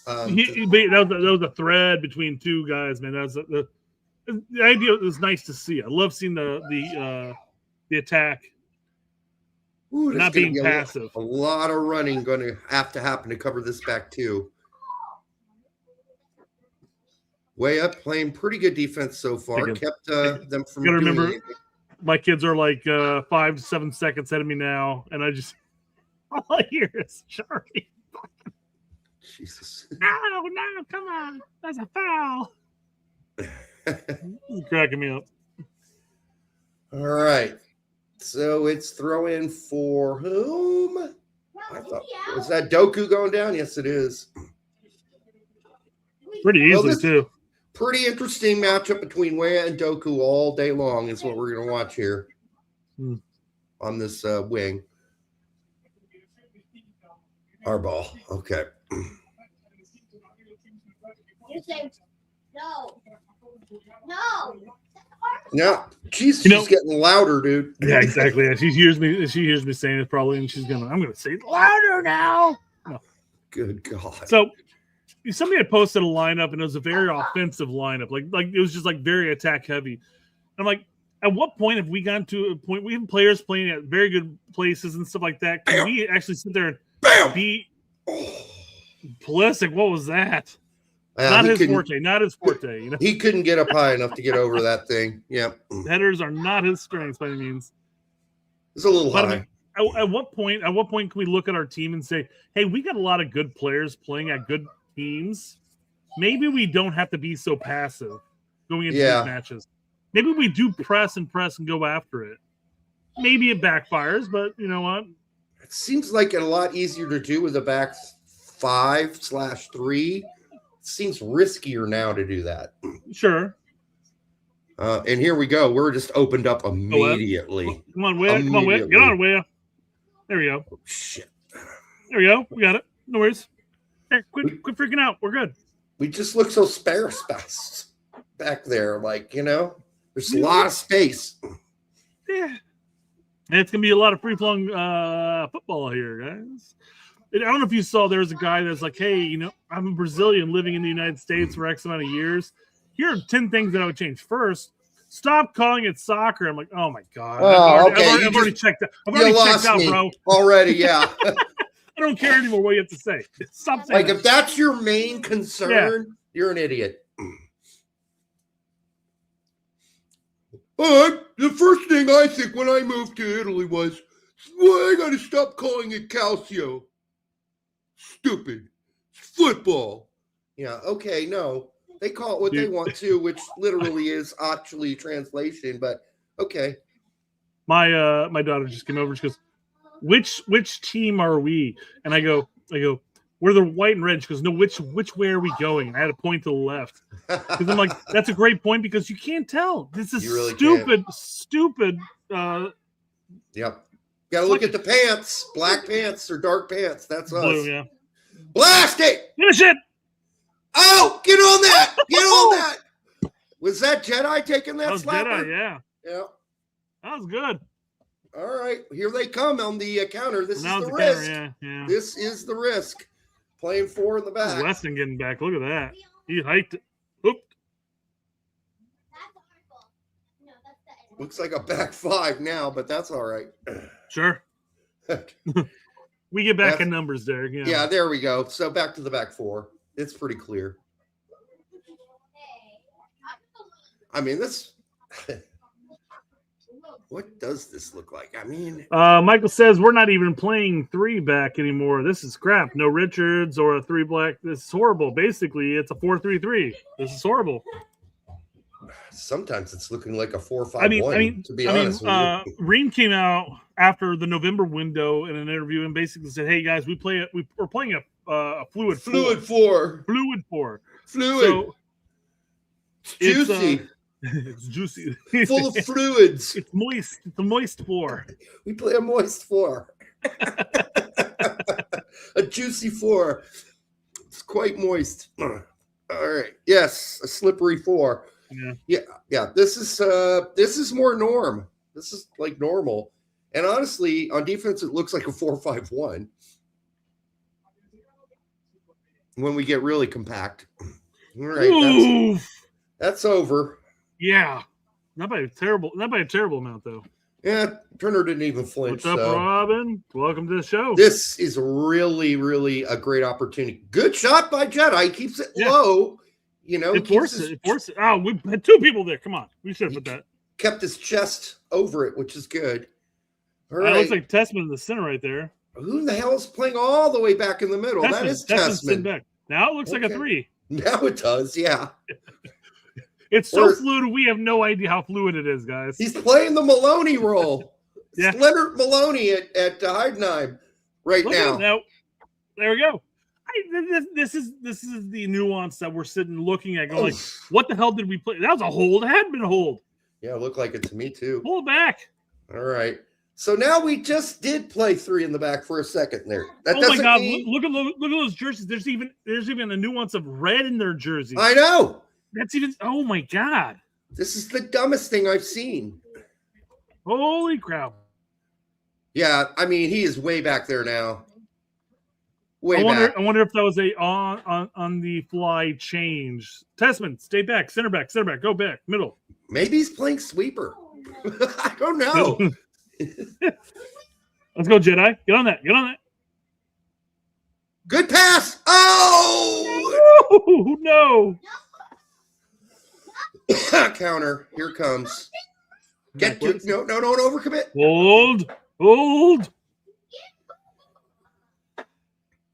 That was a thread between two guys, man. That was the idea was nice to see. I love seeing the attack. Ooh, there's not gonna being be passive. A lot of running going to have to happen to cover this back, too. Way up, playing pretty good defense so far. Kept them from You gotta doing remember, anything. my kids are like 5 to 7 seconds ahead of me now, and I just all I hear is Charlie. Jesus. No, come on, that's a foul. It's cracking me up. All right. So it's throw in for whom? I thought, was that Doku going down? Yes, it is. Pretty easily, too. Pretty interesting matchup between Wea and Doku all day long is what we're going to watch here on this wing. Our ball. Okay. You say no. No. Yeah. She's getting louder, dude. Yeah, exactly. Yeah, she hears me saying it probably, and I'm gonna say it louder now. No. Good God. So somebody had posted a lineup, and it was a very offensive lineup. Like it was just like very attack heavy. And I'm like, at what point have we gotten to a point we have players playing at very good places and stuff like that? Can we actually sit there and be Pulisic? What was that? Not his forte. Not his forte. You know? He couldn't get up high enough to get over that thing. Yeah. Headers are not his strengths by any means. It's a little high. I mean, at what point can we look at our team and say, hey, we got a lot of good players playing at good teams. Maybe we don't have to be so passive going into these matches. Maybe we do press and go after it. Maybe it backfires, but you know what? It seems like a lot easier to do with a back 5/3. Seems riskier now to do that. Sure. And here we go. We're just opened up immediately. Come on, Wea. Come on, Wea. Get on, Wea. There we go. Oh, shit. There we go. We got it. No worries. Hey, quit freaking out. We're good. We just look so sparse back there. Like, there's a lot of space. Yeah. And it's going to be a lot of free-flowing football here, guys. I don't know if you saw there was a guy that's like, hey, I'm a Brazilian living in the United States for X amount of years. Here are 10 things that I would change. First, stop calling it soccer. I'm like, oh, my God. I've already checked out. I've already checked out, bro. Already, yeah. I don't care anymore what you have to say. Stop saying like, that. if that's your main concern, you're an idiot. The first thing I think when I moved to Italy was, well, I got to stop calling it Calcio. Stupid. football. Yeah, okay, no. They call it what they want to, which literally is actually translation, but okay. My daughter just came over. She goes, which team are we? And I go, we're the white and red. She goes, no, which way are we going? And I had to point to the left. Because I'm like, that's a great point because you can't tell. This is really stupid. Yep. Got to look at the pants. Black pants or dark pants. That's us. Blue, yeah. Blast it! Finish it! Oh, get on that! Get on that! Was that Jedi taking that slapper? Jedi, yeah. Yeah. That was good. All right. Here they come on the counter. This is the risk. Yeah. This is the risk. Playing 4 in the back. Weston getting back. Look at that. He hiked it. Oop. Looks like a back 5 now, but that's all right. Sure. We get back in numbers there. Yeah, there we go. So back to the back 4. It's pretty clear. I mean, this... What does this look like? I mean... Michael says, we're not even playing 3 back anymore. This is crap. No Richards or a 3 black. This is horrible. Basically, it's a 4-3-3. This is horrible. Sometimes it's looking like a 4-5-1, I mean, to be honest with you. Ream came out after the November window in an interview and basically said, hey, guys, we're playing a fluid 4. Fluid 4. So, juicy. It's juicy. Full of fluids. It's moist. It's a moist 4. We play a moist 4. A juicy 4. It's quite moist. All right. Yes, a slippery 4. Yeah. This is more norm. This is like normal. And honestly, on defense, it looks like a 4-5-1. When we get really compact. All right. That's over. Yeah, not by a terrible amount though. Yeah, Turner didn't even flinch. What's up, Robin? Welcome to the show. This is really, really a great opportunity. Good shot by Jedi. He keeps it low. You know, it forces it. Oh, we had 2 people there. Come on, we should have put that. Kept his chest over it, which is good. All right, looks like Tessman in the center right there. Who the hell is playing all the way back in the middle? That is Tessman. Back. Now it looks like a 3. Now it does. Yeah. It's so fluid, we have no idea how fluid it is, guys. He's playing the Maloney role. Yeah. Leonard Maloney at Heidenheim now. There we go. This is the nuance that we're sitting looking at, going like, what the hell did we play? That was a hold. It had been a hold. Yeah, it looked like it to me too. Pull it back. All right. So now we just did play 3 in the back for a second there. That my God! Look at those jerseys. There's even a nuance of red in their jerseys. I know. That's even. Oh my God! This is the dumbest thing I've seen. Holy crap! Yeah, I mean he is way back there now. I wonder if that was a on the fly change. Tessman, stay back, center back, go back, middle. Maybe he's playing sweeper. I don't know. Let's go, Jedi. Get on that. Good pass. Oh no! Counter. Here comes. Get to no, don't overcommit. Hold.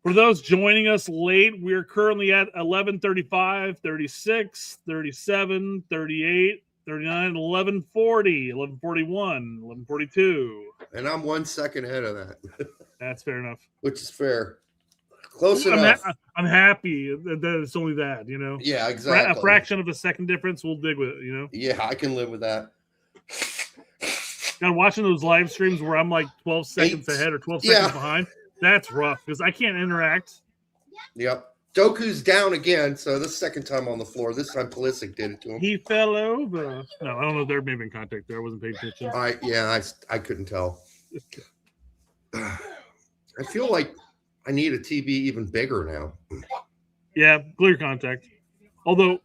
For those joining us late, we're currently at 11:35, 36, 37, 38, 39, 11:40, 11:41, 11:42. And I'm 1 second ahead of that. That's fair enough. Which is fair. Close enough. I'm happy that it's only that, you know. Yeah, exactly. A fraction of a second difference, we'll dig with it, you know. Yeah, I can live with that. Now, watching those live streams where I'm like 12 seconds ahead or 12 seconds behind, that's rough because I can't interact. Yep. Doku's down again, so this second time on the floor. This time Pulisic did it to him. He fell over. No, I don't know if there may have been contact there. I wasn't paying attention. I couldn't tell. I feel like I need a TV even bigger now. Yeah, clear contact. Although,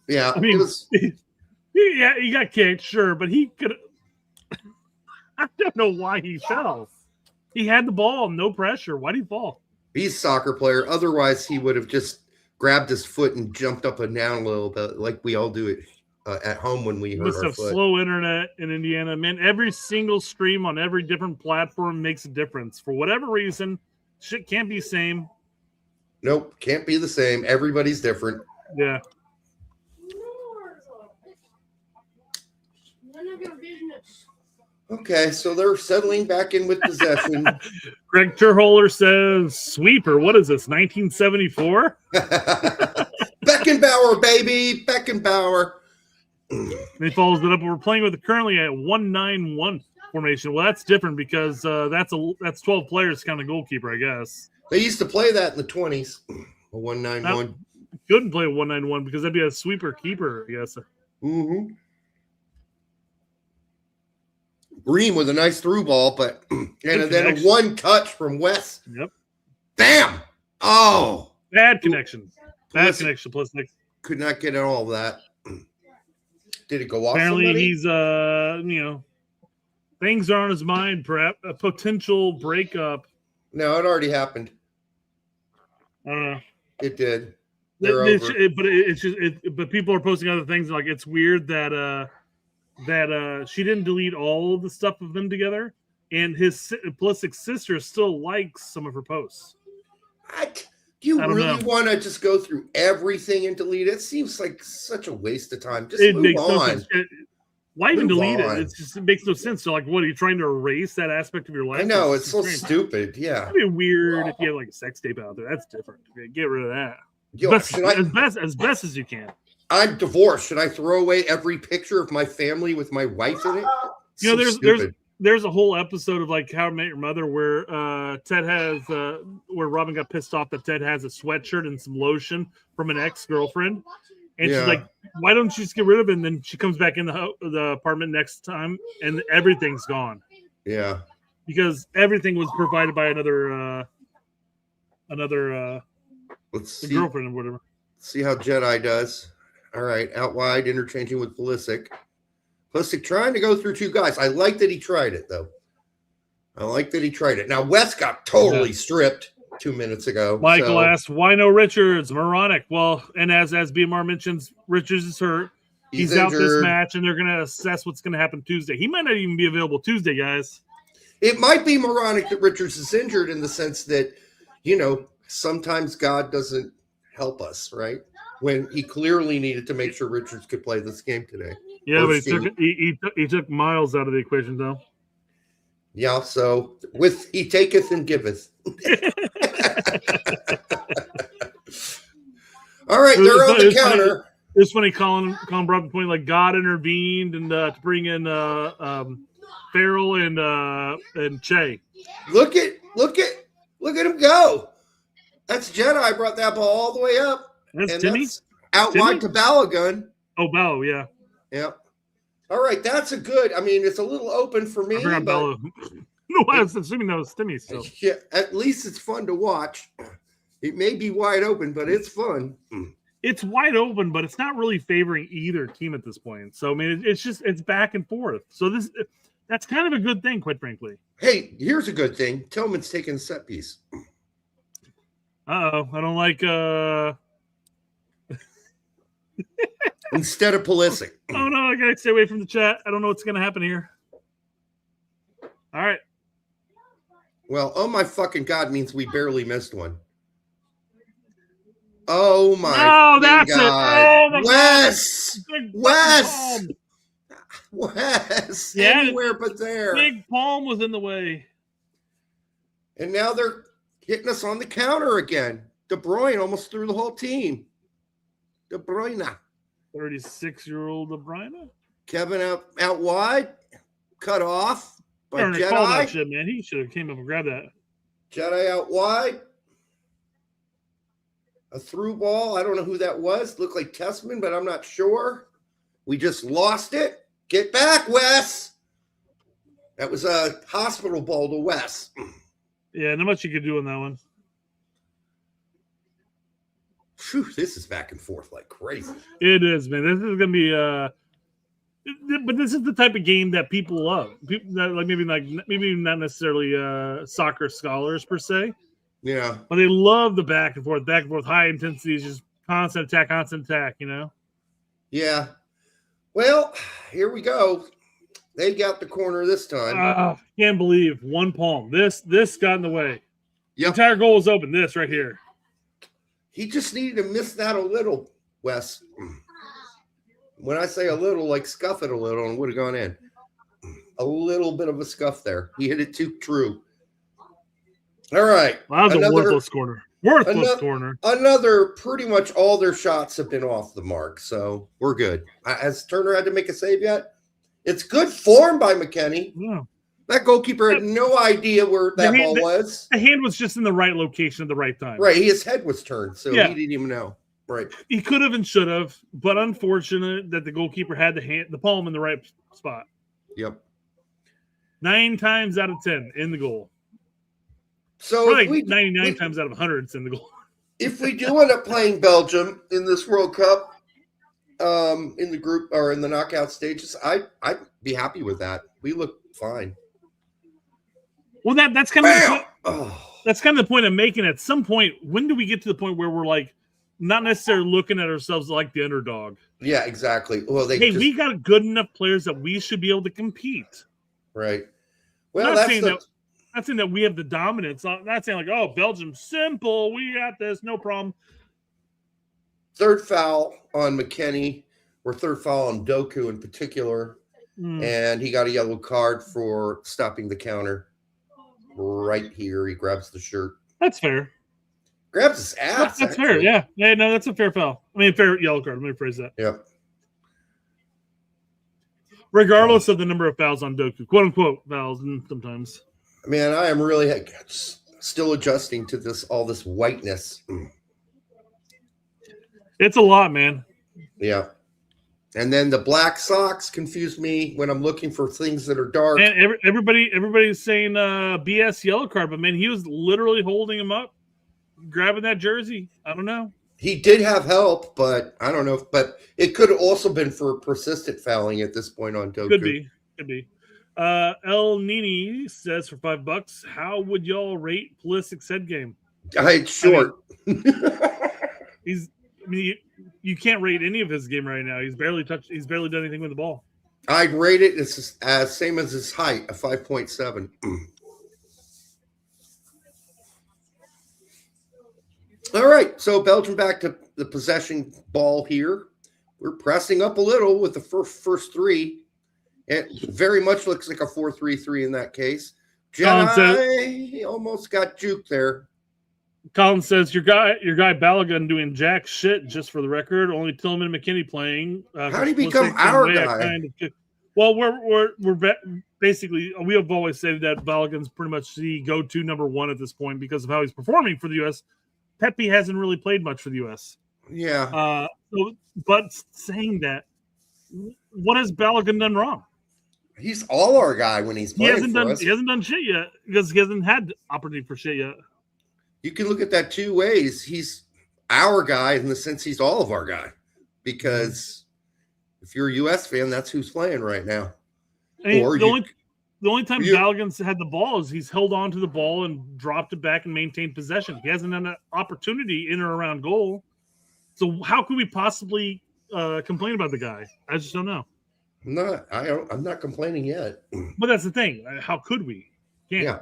yeah, I mean, he got kicked, sure, but he could. I don't know why he fell. He had the ball, no pressure. Why did he fall? He's a soccer player. Otherwise, he would have just grabbed his foot and jumped up and down a little bit, like we all do it at home when we hurt must our have foot. Slow internet in Indiana. Man, every single stream on every different platform makes a difference. For whatever reason, shit can't be same. Nope, can't be the same. Everybody's different. Yeah. None of your business. Okay, so they're settling back in with possession. Greg Turholer says, sweeper. What is this, 1974? Beckenbauer, baby. Beckenbauer. And he follows it up. We're playing with currently a 1-9-1 formation. Well, that's different because that's 12 players kind of goalkeeper, I guess. They used to play that in the 20s. A 1-9-1. Couldn't play a 1-9-1 because that'd be a sweeper keeper, I guess. Mm-hmm. Bream with a nice through ball, but and then a one touch from West. Yep. Bam! Oh, bad connection. Bad connection. Plus, could not get all that. Did it go off? Apparently, somebody? he's things are on his mind. Perhaps a potential breakup. No, it already happened. I don't know. It did. They're over. But people are posting other things like it's weird that she didn't delete all of the stuff of them together, and his Pulisic sister still likes some of her posts. Do you really want to just go through everything and delete it? It seems like such a waste of time. Just move on. No sense. Why even delete it? It makes no sense. So, like, what are you trying to erase that aspect of your life? I know it's so stupid. Yeah, it'd be weird if you have like a sex tape out there. That's different. Get rid of that. Yo, as best as you can. I'm divorced. Should I throw away every picture of my family with my wife in it? There's a whole episode of like How I Met Your Mother where Ted has where Robin got pissed off that Ted has a sweatshirt and some lotion from an ex-girlfriend, and she's like, "Why don't you just get rid of it?" And then she comes back in the apartment next time, and everything's gone. Yeah, because everything was provided by another let's see, girlfriend or whatever. See how Jedi does. All right, out wide, interchanging with Pulisic. Pulisic trying to go through two guys. I like that he tried it, though. Now, West got totally stripped 2 minutes ago. Michael asked, why no Richards? Moronic. Well, and as BMR mentions, Richards is hurt. He's out this match, and they're going to assess what's going to happen Tuesday. He might not even be available Tuesday, guys. It might be moronic that Richards is injured in the sense that, sometimes God doesn't help us, right? When he clearly needed to make sure Richards could play this game today. Yeah, but he took Miles out of the equation, though. Yeah, so he taketh and giveth. All right, they're on the counter. It's funny, Colin brought up the point like God intervened and to bring in Farrell and Che. Look at him go. That's Jedi brought that ball all the way up. That's Timmy? That's out wide to Balogun. Oh, Ballo, yeah. Yep. All right, that's a good. I mean, it's a little open for me. I forgot Ballo. No, I was assuming that was Timmy. So. Yeah, at least it's fun to watch. It may be wide open, but it's fun. It's wide open, but it's not really favoring either team at this point. So, I mean, it's back and forth. So that's kind of a good thing, quite frankly. Hey, here's a good thing. Tillman's taking the set piece. Uh-oh, I don't like instead of Pulisic. Oh no, I gotta stay away from the chat. I don't know what's gonna happen here. All right. Well, oh my fucking God means we barely missed one. Oh my God. That's God. It. Oh, Wes. Yeah, anywhere but there. Big Palm was in the way. And now they're hitting us on the counter again. De Bruyne almost threw the whole team. De Bruyne. 36-year-old De Bruyne. Kevin out wide. Cut off by Jedi. Call that shit, man. He should have came up and grabbed that. Jedi out wide. A through ball. I don't know who that was. Looked like Tessman, but I'm not sure. We just lost it. Get back, Wes. That was a hospital ball to Wes. Yeah, not much you could do on that one. Whew, this is back and forth like crazy. It is, man. This is going to be but this is the type of game that people love. People that maybe not necessarily soccer scholars per se. Yeah. But they love the back and forth, high intensity, just constant attack, Yeah. Well, here we go. They got the corner this time. Can't believe one palm. This got in the way. Yep. The entire goal is open. This right here. He just needed to miss that a little, Wes. When I say a little, like scuff it a little and would have gone in. A little bit of a scuff there. He hit it too true. All right. Well, that was a worthless corner. Corner. Another, pretty much all their shots have been off the mark, so we're good. Has Turner had to make a save yet? It's good form by McKinney. Yeah. That goalkeeper had no idea where that ball was. The hand was just in the right location at the right time. Right. His head was turned, so he didn't even know. Right. He could have and should have, but unfortunate that the goalkeeper had the palm in the right spot. Yep. 9 times out of 10 in the goal. So 99 times out of 100 it's in the goal. If we do end up playing Belgium in this World Cup, in the group or in the knockout stages, I'd be happy with that. We look fine. Well, that's kind of that's kind of the point I'm making. At some point, when do we get to the point where we're like not necessarily looking at ourselves like the underdog? Yeah, exactly. Well, we got good enough players that we should be able to compete. Right. Well, I'm not saying that we have the dominance. I'm not saying like, oh, Belgium's simple. We got this, no problem. Third foul on McKinney, or third foul on Doku in particular, and he got a yellow card for stopping the counter. Right here, he grabs the shirt. That's fair. Grabs his ass. That's fair. Yeah. No, that's a fair foul. I mean, fair yellow card. Let me rephrase that. Yep. Regardless of the number of fouls on Doku, quote unquote fouls, and sometimes. Man, I am really still adjusting to all this whiteness. It's a lot, man. Yeah. And then the black socks confuse me when I'm looking for things that are dark. And everybody's saying BS yellow card, but man, he was literally holding him up, grabbing that jersey. I don't know. He did have help, but I don't know. But it could have also been for persistent fouling at this point on Doku. Could be. El Nini says for $5, how would y'all rate Pulisic's head game? It's short. You can't rate any of his game right now. He's barely done anything with the ball. I'd rate it as same as his height, a 5.7. All right, so Belgium back to the possession ball here. We're pressing up a little with the first three. It very much looks like a 4-3-3 in that case. Jedi almost got juked there. Colin says your guy Balogun doing jack shit. Just for the record, only Tillman and McKinney playing. How did he become our guy? Well, we're basically we have always said that Balogun's pretty much the go-to number one at this point because of how he's performing for the U.S. Pepe hasn't really played much for the U.S. Yeah. But saying that, what has Balogun done wrong? He's all our guy when he's playing He hasn't done shit yet because he hasn't had opportunity for shit yet. You can look at that two ways. He's our guy in the sense he's all of our guy. Because if you're a U.S. fan, that's who's playing right now. I mean, the only time Balogun's had the ball is he's held on to the ball and dropped it back and maintained possession. He hasn't had an opportunity in or around goal. So how could we possibly complain about the guy? I just don't know. I'm not complaining yet. But that's the thing. How could we? Can't.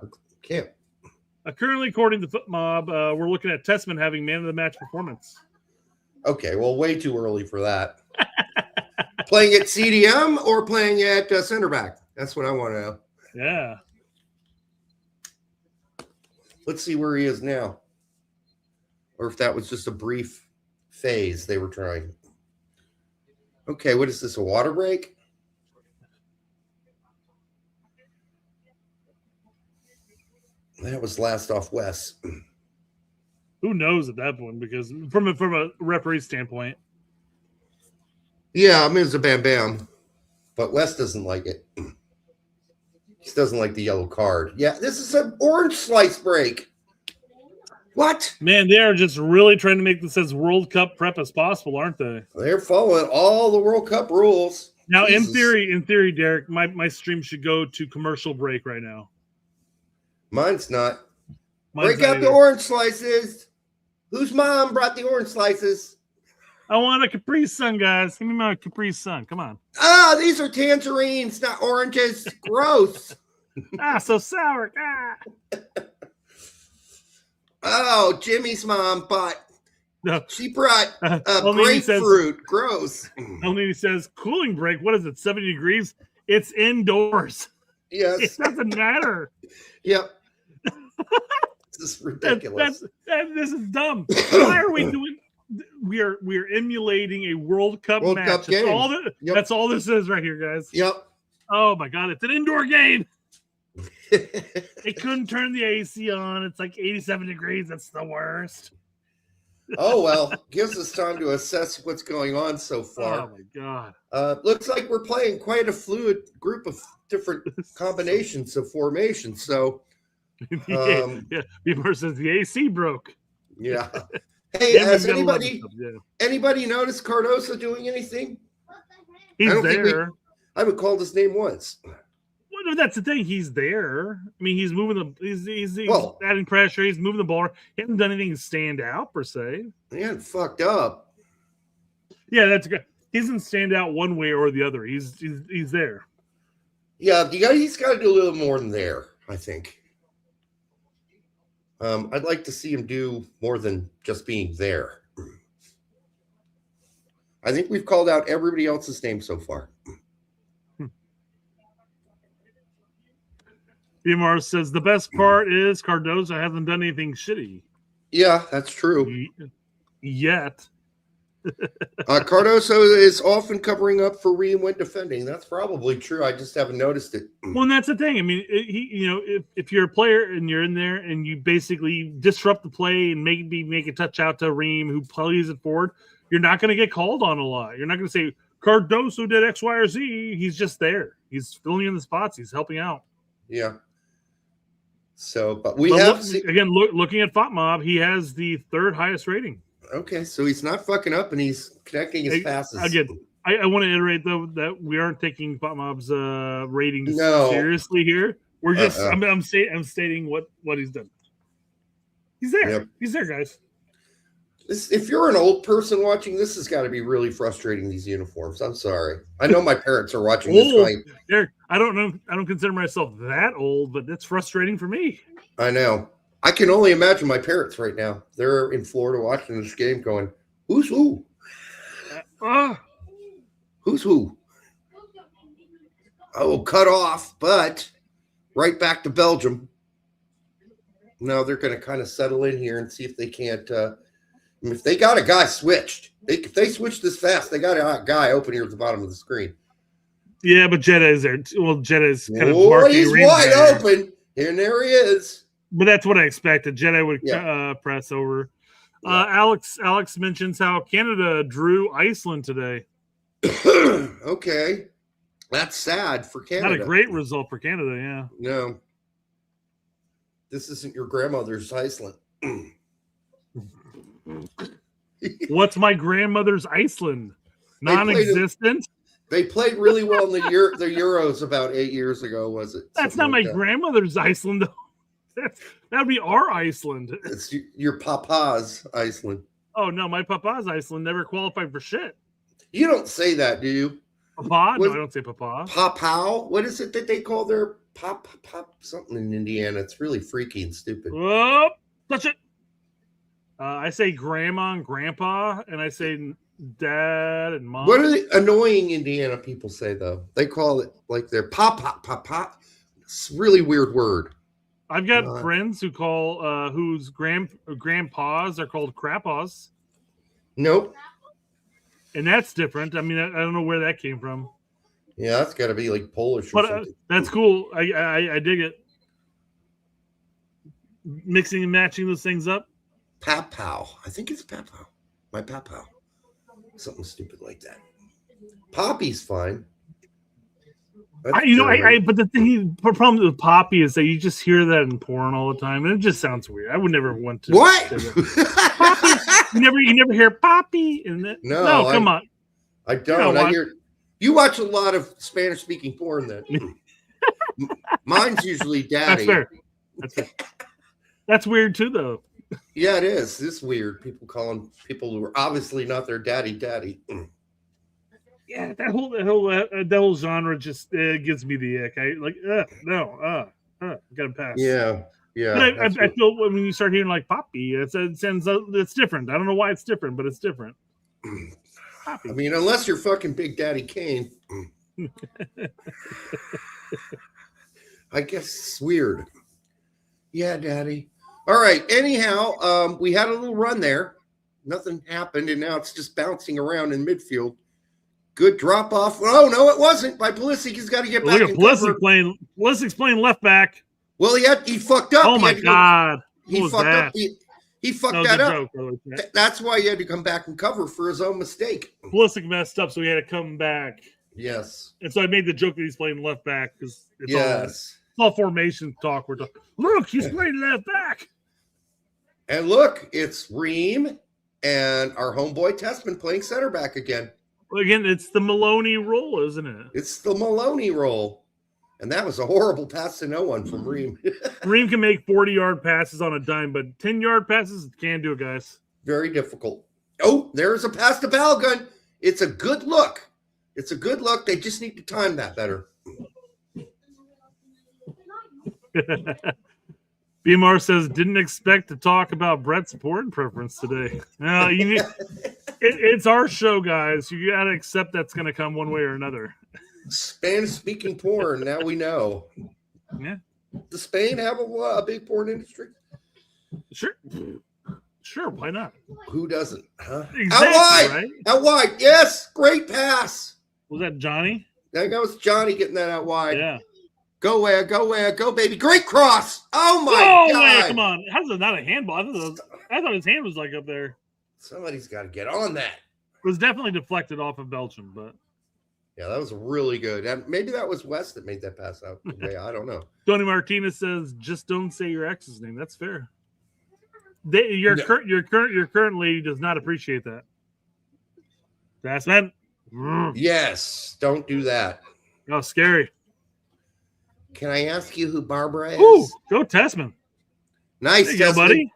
Currently, according to Foot Mob, we're looking at Tessman having man of the match performance. Okay, well, way too early for that. Playing at CDM or playing at center back? That's what I want to know. Yeah. Let's see where he is now. Or if that was just a brief phase they were trying. Okay, what is this, a water break? That was last off Wes. Who knows at that point? Because from a referee standpoint. Yeah, I mean, it's a bam bam. But Wes doesn't like it. He doesn't like the yellow card. Yeah, this is an orange slice break. What? Man, they are just really trying to make this as World Cup prep as possible, aren't they? They're following all the World Cup rules. Now, Jesus. in theory, Derek, my stream should go to commercial break right now. Mine's not. Break out the orange slices. Whose mom brought the orange slices? I want a Capri Sun, guys. Give me my Capri Sun. Come on. These are tangerines, not oranges. Gross. So sour. Oh, Jimmy's mom bought No. She brought only he says- grapefruit. Gross. Only he says cooling break. What is it? 70 degrees. It's indoors. It Yes. doesn't matter. Yep. This is ridiculous. This is dumb. Why are we doing? We are emulating a World Cup World match. Cup game. That's all this is right here, guys. Yep. Oh my god, it's an indoor game. They couldn't turn the AC on. It's like 87 degrees. That's the worst. Oh well, gives us time to assess what's going on so Oh far. my god. Looks like we're playing quite a fluid group of different combinations of formations. So, Yeah. Before says the AC broke. yeah. Hey, has Got a lot of anybody stuff, yeah. noticed Cardoso doing anything? He's don't think there. I haven't called his name once. Well, no, that's the thing. He's there. I mean, he's moving he's Well- adding pressure. He's moving the ball. He hasn't done anything to stand out per se. He hadn't fucked up. Yeah, that's good. He doesn't stand out one way or the other. He's there. Yeah, he's got to do a little more than there, I think. I'd like to see him do more than just being there. I think we've called out everybody else's name so far. BMR says the best part is Cardoso hasn't done anything shitty Yeah, that's true. yet. Cardoso is often covering up for Reem when defending. That's probably true. I just haven't noticed it. Well, and that's the thing. I mean, if you're a player and you're in there and you basically disrupt the play and maybe make a touch out to Reem who plays it forward, you're not going to get called on a lot. You're not going to say Cardoso did X, Y, or Z. He's just there. He's filling in the spots. He's helping out. Yeah. So, but looking at FOTMob, he has the third highest rating. Okay, so he's not fucking up and he's connecting as fast as. Again, I want to iterate though that we aren't taking FOTMob's ratings No. seriously here. We're just I'm stating what he's done. He's there. Yep. He's there, guys. If you're an old person watching, this has got to be really frustrating. These uniforms. I'm sorry. I know my parents are watching this. Going, Eric, I don't know. I don't consider myself that old, but that's frustrating for me. I know. I can only imagine my parents right now. They're in Florida watching this game, going, "Who's who? Who's who?" Oh, cut off, but right back to Belgium. Now they're going to kind of settle in here and see if they can't. If they got a guy switched, if they switch this fast, they got a guy open here at the bottom of the screen. Yeah, but Jetta is there. Well, Jetta is kind of he's wide open, and there he is. But that's what I expected. Jetta would press over. Yeah. Alex mentions how Canada drew Iceland today. Okay, that's sad for Canada. Not a great result for Canada, yeah. No, this isn't your grandmother's Iceland. What's my grandmother's Iceland? Non-existent. They played really well in the Euros about 8 years ago. Was it? That's Something not like my that. grandmother's Iceland, though. That would be our Iceland. It's your papa's Iceland. Oh no, my papa's Iceland never qualified for shit. You don't say that, do you? Papa? No, I don't say papa. Papow? What is it that they call their pop something in Indiana? It's really freaky and stupid. Oh, touch it. I say grandma and grandpa, and I say dad and mom. What are the annoying Indiana people say though? They call it like their pop. It's a really weird word. I've got friends who call whose grandpas are called crapaws. Nope. And that's different. I mean, I don't know where that came from. Yeah, that's got to be like Polish or But something. that's cool. I dig it. Mixing and matching those things up. Papow. I think it's papow. My papow. Something stupid like that. Poppy's fine. But the problem with Poppy is that you just hear that in porn all the time, and it just sounds weird. I would never want to. What? Poppy. You never hear Poppy in it. No, come on. I don't. I hear you watch a lot of Spanish speaking porn then. Mine's usually daddy. That's fair. That's weird too, though. Yeah, it is. It's weird. People calling people who are obviously not their daddy. Yeah, that whole genre just gives me the ick. I like, gotta pass. Yeah. Yeah, But I that's I feel when you start hearing like Poppy, it's different. I don't know why it's different, but it's different. Poppy. I mean, unless you're fucking Big Daddy Kane. I guess it's weird. Yeah, Daddy. All right. Anyhow, we had a little run there. Nothing happened, and now it's just bouncing around in midfield. Good drop off. Oh no, it wasn't. By Pulisic, he's got to get back. Look at Pulisic playing. Pulisic's playing left back. Well, he fucked up. Oh my God! He What was fucked that? up. He fucked That was that a up. joke. That's why he had to come back and cover for his own mistake. Pulisic messed up, so he had to come back. Yes. And so I made the joke that he's playing left back because Yes. it's all formation talk. We're talking. Look, he's playing left back. And look, it's Ream and our homeboy Testman playing center back again. Well, again, it's the Maloney role, isn't it? It's the Maloney role. And that was a horrible pass to no one from Ream. Ream can make 40-yard passes on a dime, but 10-yard passes can't do it, guys. Very difficult. Oh, there's a pass to Balogun. It's a good look. It's a good look. They just need to time that better. BMR says, didn't expect to talk about Brett's porn preference today. No, it's our show, guys. You got to accept that's going to come one way or another. Spanish-speaking porn, now we know. Yeah. Does Spain have a big porn industry? Sure, why not? Who doesn't? Huh? Exactly, Out wide! right? Out wide! Yes! Great pass! Was that Johnny? That was Johnny getting that out wide. Yeah. Go where, go, baby. Great cross! Oh, my Oh, God! wait, come on. How's it not a handball? I thought his hand was like up there. Somebody's got to get on that. It was definitely deflected off of Belgium, but... Yeah, that was really good. And maybe that was West that made that pass out. I don't know. Tony Martinez says, just don't say your ex's name. That's fair. Your current lady does not appreciate that. That's man. Yes, don't do that. Oh, scary. Can I ask you who Barbara is? Ooh, go Tessman. Nice, There you go, Tessman. buddy.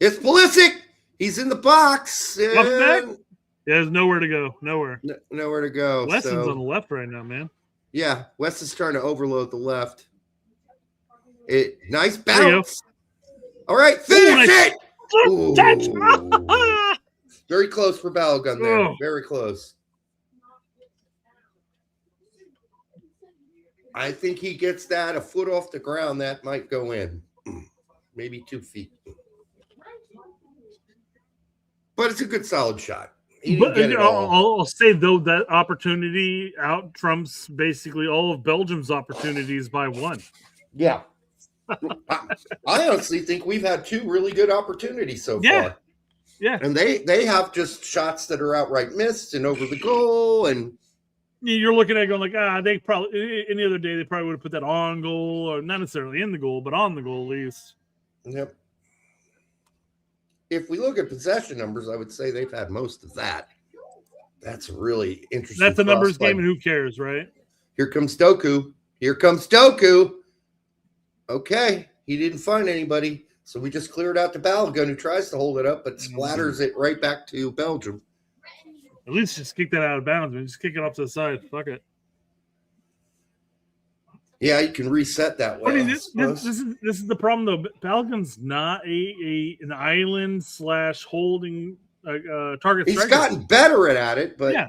It's Pulisic. He's in the box. Left back? And Yeah, there's nowhere to go. Nowhere. nowhere to go. Weston's on the left right now, man. Yeah, West is trying to overload the left. Nice There you go. bounce. All right, finish nice. it. Good touch. Ooh. Very close for Balogun there. Oh. Very close. I think he gets that a foot off the ground. That might go in. Maybe 2 feet. But it's a good solid shot. He didn't But get it all. I'll say, though, that opportunity out trumps basically all of Belgium's opportunities by one. Yeah. I honestly think we've had 2 really good opportunities so far. Yeah. And they have just shots that are outright missed and over the goal. And You're looking at it going like, they probably, any other day, they probably would have put that on goal, or not necessarily in the goal, but on the goal at least. yep. If we look at possession numbers, I would say they've had most of that. That's really interesting. That's a numbers cross-play. game, and who cares, right? Here comes Doku. Here comes Doku. Okay. He didn't find anybody. So we just cleared out the Balogun, who tries to hold it up, but splatters it right back to Belgium. At least just kick that out of bounds, man. Just kick it off to the side. Fuck it. Yeah, you can reset that way. I mean, I this suppose. is the problem, though. Balogun's not an island / holding target He's striker. gotten better at it, but Yeah.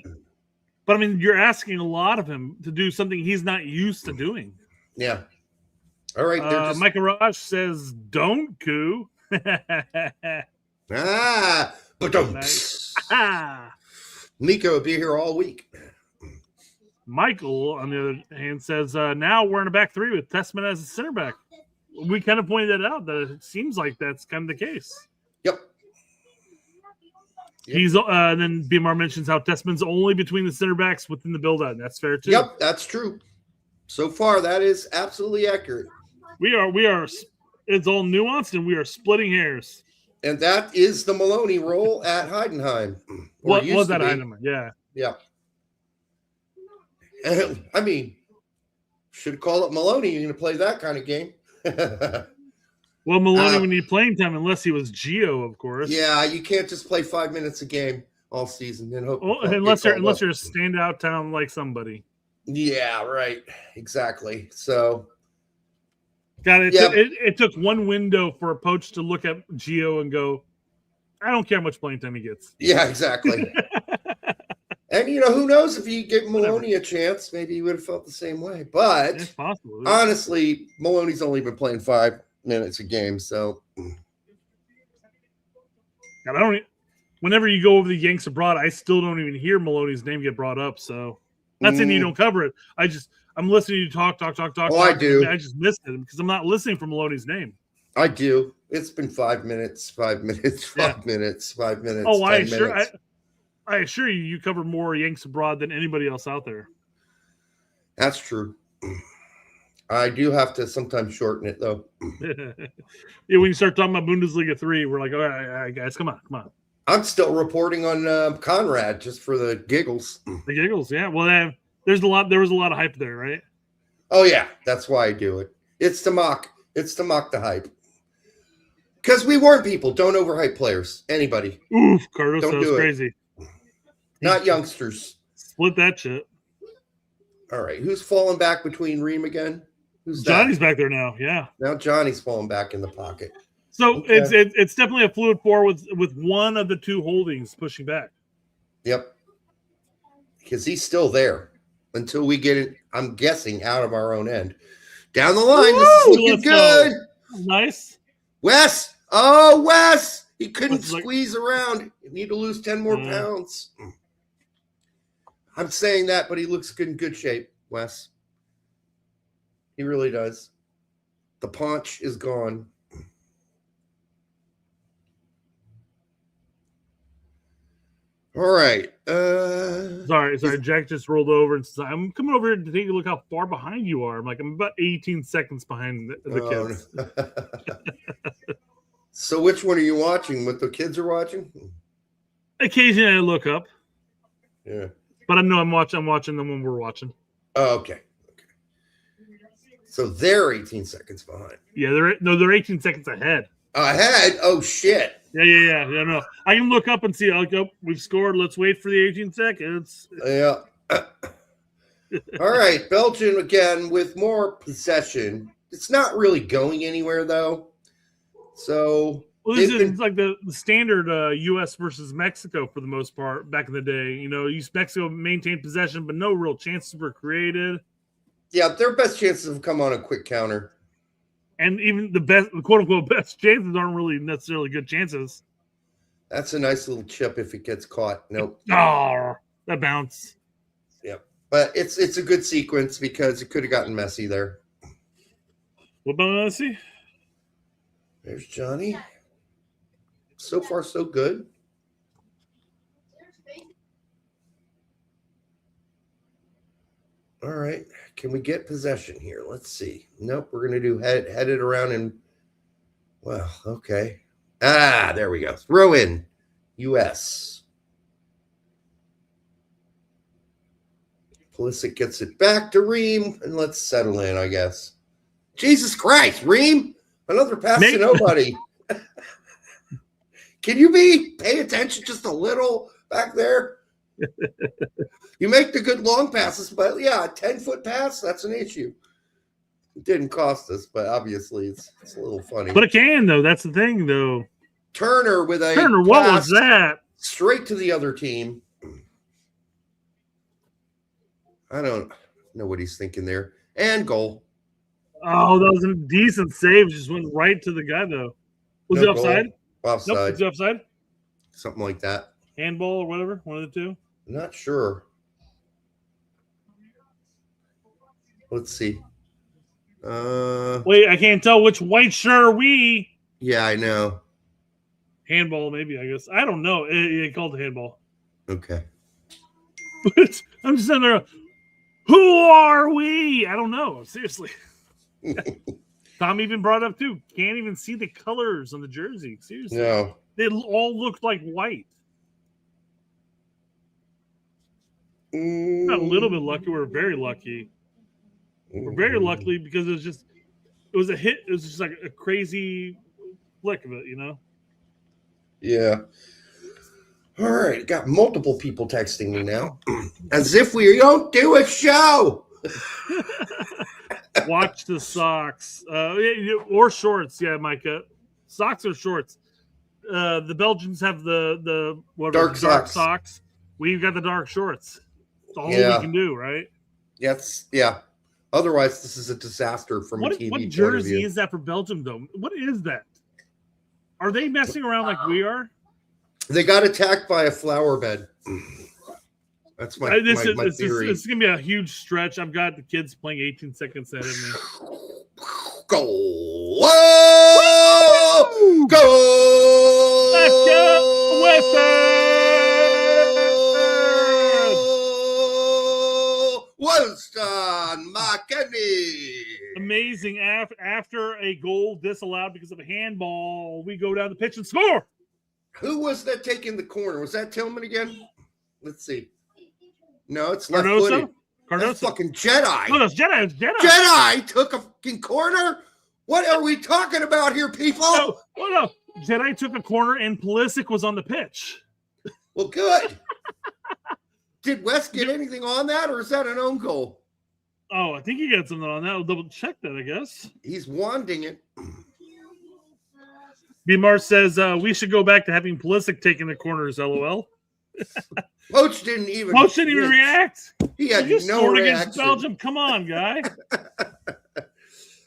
But, I mean, you're asking a lot of him to do something he's not used to doing. yeah. All right. They're just, Micah Raj says, don't coo. but don't. Nice. Ah. Nico will be here all week. Michael, on the other hand, says, now we're in a back 3 with Testman as a center back. We kind of pointed that out, that it seems like that's kind of the case. Yep. He's then BMR mentions how Testman's only between the center backs within the build-out. That's fair, too. Yep, that's true. So far, that is absolutely accurate. We are, it's all nuanced, and we are splitting hairs. And that is the Maloney role at Heidenheim. What was that item? Yeah. Yeah. And, I mean, should call it Maloney. You're going to play that kind of game. Well, Maloney would need playing time unless he was Gio, of course. Yeah, you can't just play 5 minutes a game all season and hope. Well, unless you're a standout town like somebody. Yeah, right. Exactly. So God, Yeah. it took one window for a Poach to look at Gio and go, I don't care how much playing time he gets. Yeah, exactly. And who knows if you give Maloney a chance, maybe he would have felt the same way. But It's possible. honestly, Maloney's only been playing 5 minutes a game, so God, whenever you go over the Yanks abroad, I still don't even hear Maloney's name get brought up. So that's saying you don't cover it. I'm listening to you talk. Oh, I do. I just missed it because I'm not listening for Maloney's name. I do. It's been 5 minutes, 5 minutes, 5 minutes, 5 minutes. Oh, 10 minutes. I assure you, you cover more Yanks abroad than anybody else out there. That's true. I do have to sometimes shorten it, though. Yeah, when you start talking about Bundesliga 3, we're like, all right, guys, come on. I'm still reporting on Conrad just for the giggles. The giggles, yeah. Well, there was a lot of hype there, right? Oh yeah, that's why I do it. It's to mock the hype. Because we warn people, don't overhype players. Anybody. Oof, Carlos, Don't that was do it. crazy. Not youngsters. Split that shit. All right. Who's falling back between Reem again? Who's that? Johnny's back there now, yeah. Now Johnny's falling back in the pocket. So Okay. it's definitely a fluid four with one of the two holdings pushing back. Yep. Because he's still there until we get it, I'm guessing, out of our own end. Down the line, this is looking let's good. go. Nice. Wes. Oh, Wes. He couldn't Looks like- squeeze around. You need to lose 10 more pounds. I'm saying that, but he looks in good shape, Wes. He really does. The paunch is gone. All right. Sorry. Jack just rolled over and said, I'm coming over here to take a look how far behind you are. I'm like, I'm about 18 seconds behind the kids. No. So which one are you watching? What the kids are watching? Occasionally I look up, Yeah. but I'm watching them when we're watching. Oh, okay. So they're 18 seconds behind. Yeah, they're 18 seconds ahead. Ahead? Oh, shit. Yeah. No. I can look up and see. I'll go. We've scored. Let's wait for the 18 seconds. Yeah. All right. Belgium again with more possession. It's not really going anywhere, though. So Well, it's like the standard U.S. versus Mexico for the most part back in the day. Mexico maintained possession, but no real chances were created. yeah, their best chances have come on a quick counter. And even the quote unquote best chances aren't really necessarily good chances. That's a nice little chip if it gets caught. Nope. Oh, that bounce. Yep. But it's a good sequence because it could have gotten messy there. What about Messi? There's Johnny. So far, so good. All right. Can we get possession here? Let's see. Nope. We're going to do head it around and, well, okay. There we go. Throw in U.S. Pulisic gets it back to Reem, and let's settle in, I guess. Jesus Christ, Reem. Another pass to nobody. Can you pay attention just a little back there? You make the good long passes, but yeah, a 10-foot pass, that's an issue. It didn't cost us, but obviously it's a little funny. But it can, though. That's the thing, though. Turner with a what was that? Straight to the other team. I don't know what he's thinking there. And goal. Oh, that was a decent save. Just went right to the guy, though. Was it offside? Offside. Nope, it's offside. Something like that. Handball or whatever, one of the two. Not sure. Let's see. Wait, I can't tell which white shirt are we. Yeah, I know. Handball, maybe, I guess. I don't know. It called it handball. Okay. I'm just sitting there. Who are we? I don't know. Seriously. Tom even brought it up, too. Can't even see the colors on the jersey. Seriously. No. They all looked like white. Not a little bit lucky. We're very lucky. We're very lucky because it was a hit. It was just like a crazy flick of it, Yeah. All right. Got multiple people texting me now. As if we don't do a show. Watch the socks. Or shorts. Yeah, Micah. Socks or shorts. The Belgians have the Dark socks. We've got the dark shorts. It's all we can do, right? Yes, yeah. Otherwise, this is a disaster from a TV What point of jersey view. is that for Belgium, though? What is that? Are they messing around like we are? They got attacked by a flower bed. That's my theory. This is going to be a huge stretch. I've got the kids playing 18 seconds ahead of me. Go! Whoa! Go! Let's go! Winston McKinney. Amazing. After a goal disallowed because of a handball, we go down the pitch and score. Who was that taking the corner? Was that Tillman again? Let's see. No, it's left Cardoso? footed. That's Cardoso. fucking Jedi. No, it's Jedi. It's Jedi. Jedi took a fucking corner? What are we talking about here, people? No. Jedi took a corner and Pulisic was on the pitch. Well, good. Did West get anything on that, or is that an own goal? Oh, I think he got something on that. I'll double check that, I guess. He's wanding it. Bmar says we should go back to having Pulisic taking the corners, LOL. Poach didn't even react. He had You no scored reaction. against Belgium. Come on, guy.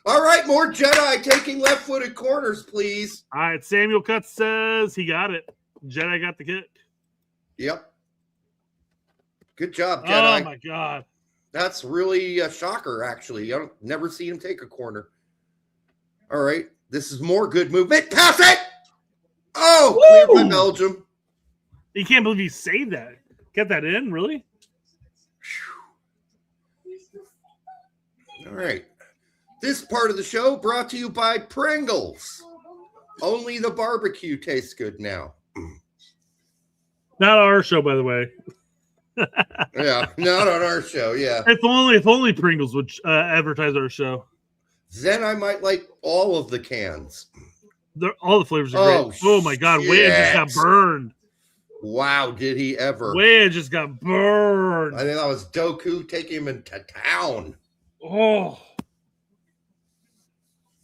All right, more Jedi taking left-footed corners, please. All right, Samuel Cutts says he got it. Jedi got the kick. Yep. Good job, Jedi. Oh, my God. That's really a shocker, actually. I've never seen him take a corner. All right. This is more good movement. Pass it! Oh, cleared by Belgium. You can't believe he saved that. Get that in, really? All right. This part of the show brought to you by Pringles. Only the barbecue tastes good now. Not our show, by the way. Yeah, not on our show. Yeah. If only Pringles would advertise our show. Then I might like all of the cans. All the flavors are great. Oh my God, Wade just got burned. Wow, did he ever? Wade just got burned. I think that was Doku taking him into town. Oh.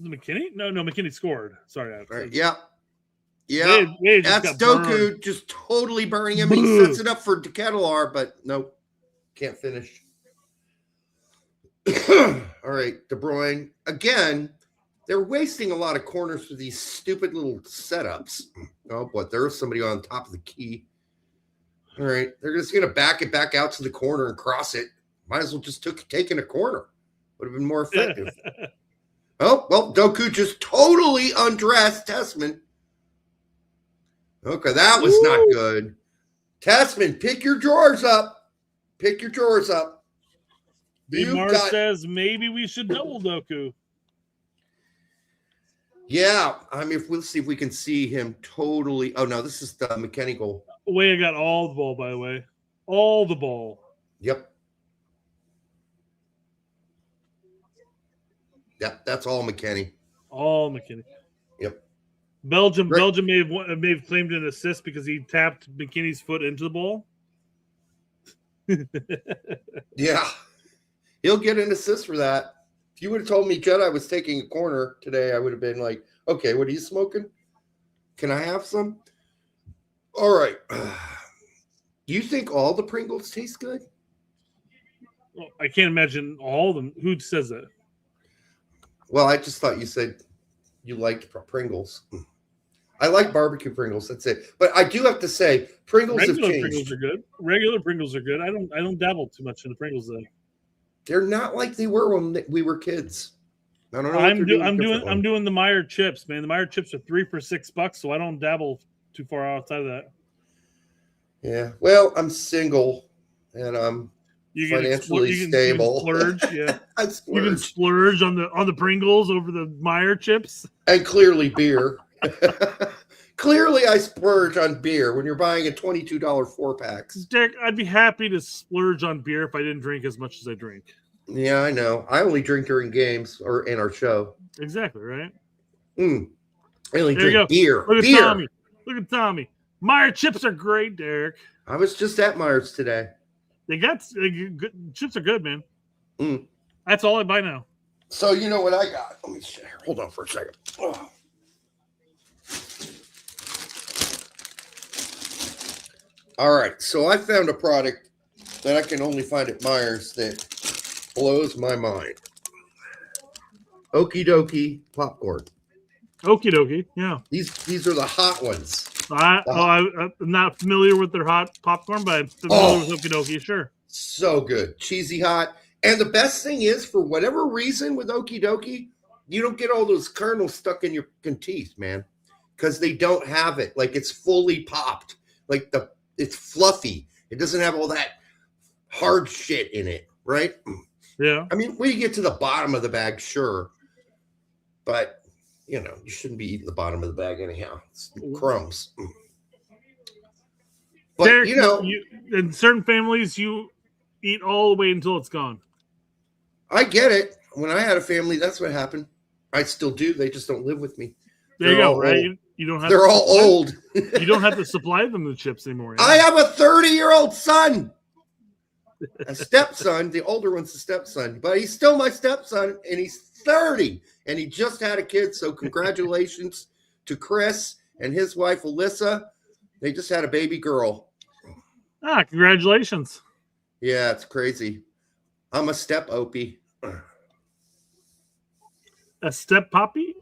Was it McKinney? No, McKinney scored. Sorry. Right, yeah. Yeah. Wade that's Doku burned. just totally burning him. He sets it up for Deketelar, but nope. Can't finish. All right, De Bruyne. Again, they're wasting a lot of corners for these stupid little setups. Oh, but there's somebody on top of the key. All right, they're just going to back it back out to the corner and cross it. Might as well just taken a corner. Would have been more effective. Oh, well, Doku just totally undressed Tessman. Okay, that was not good. Tessman, pick your drawers up. Pick your drawers up. Mars says maybe we should double Doku. Yeah, I mean, we'll see if we can see him totally. Oh, no, this is the McKinney goal. Wade got all the ball, by the way. All the ball. Yep. Yep, that's all McKinney. All McKinney. Yep. Belgium may have claimed an assist because he tapped McKinney's foot into the ball. Yeah. He'll get an assist for that. If you would have told me Jedi was taking a corner today, I would have been like, okay, what are you smoking? Can I have some? All right. Do you think all the Pringles taste good? Well, I can't imagine all of them. Who says that? Well, I just thought you said you liked Pringles. I like barbecue Pringles. That's it. But I do have to say, Pringles have changed. Pringles are good. Regular Pringles are good. I don't dabble too much in the Pringles though. They're not like they were when we were kids. I don't know. I'm doing the Meyer chips, man. The Meyer chips are 3 for $6, so I don't dabble too far outside of that. Yeah. Well, I'm single and I'm financially stable. You can splurge, yeah. You can splurge on the Pringles over the Meyer chips. And clearly beer. Clearly I splurge on beer when you're buying a $22 4-pack. Derek, I'd be happy to splurge on beer if I didn't drink as much as I drink. Yeah, I know. I only drink during games or in our show. Exactly, right? I only drink beer. Look at beer. Tommy. Look at Tommy. Meyer chips are great, Derek. I was just at Myers today. They got good chips are good, man. Mm. That's all I buy now. So you know what I got? Let me share. Hold on for a second. Oh. All right, so I found a product that I can only find at Myers that blows my mind. Okie dokie popcorn. Okie dokie. Yeah. These are the hot ones. I'm not familiar with their hot popcorn, but I'm familiar with Okie dokie. Sure. So good. Cheesy hot. And the best thing is, for whatever reason with Okie dokie, you don't get all those kernels stuck in your teeth, man, because they don't have it. Like, it's fully popped. Like, it's fluffy. It doesn't have all that hard shit in it, right? Yeah. I mean, when you get to the bottom of the bag, sure. But, you know, you shouldn't be eating the bottom of the bag anyhow. It's crumbs. But, Derek, you know, in certain families, you eat all the way until it's gone. I get it. When I had a family, that's what happened. I still do. They just don't live with me. There you go, right? You don't have. They're all old. You don't have to supply them the chips anymore. I have a 30-year-old son, a stepson. The older one's the stepson, but he's still my stepson, and he's 30, and he just had a kid. So congratulations to Chris and his wife Alyssa. They just had a baby girl. Ah, congratulations! Yeah, it's crazy. I'm a step opie. A step poppy?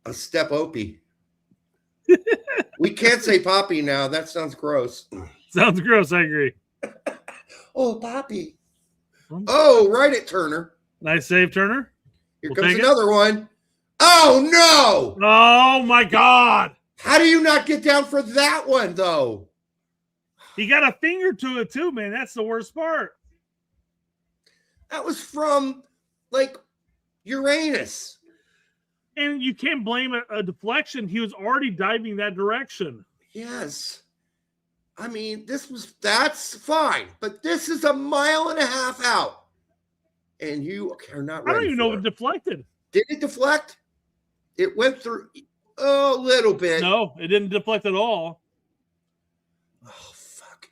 A step opie. We can't say poppy now. That sounds gross. Sounds gross. I agree. Oh, poppy. Oh, right it, Turner. Nice save, Turner. Here We'll comes take another one. Oh, no. Oh, my God. How do you not get down for that one, though? He got a finger to it, too, man. That's the worst part. That was from, like, Uranus. And you can't blame a deflection. He was already diving that direction. Yes. I mean, that's fine. But this is a mile and a half out. And you are not ready. I don't even know if it deflected. Did it deflect? It went through a little bit. No, it didn't deflect at all. Oh, fuck.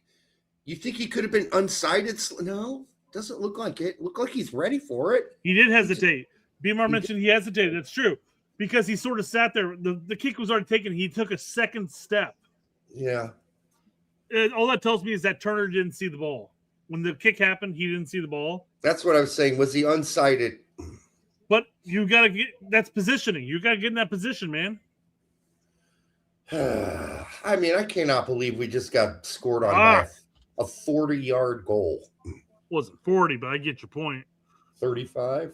You think he could have been unsighted? No, doesn't look like it. Look like he's ready for it. He did hesitate. Beamar mentioned he hesitated. That's true. Because he sort of sat there. The kick was already taken. He took a second step. Yeah. And all that tells me is that Turner didn't see the ball. When the kick happened, he didn't see the ball. That's what I was saying. Was he unsighted? But you got to get – that's positioning. You got to get in that position, man. I mean, I cannot believe we just got scored on by a 40-yard goal. Wasn't 40, but I get your point. 35?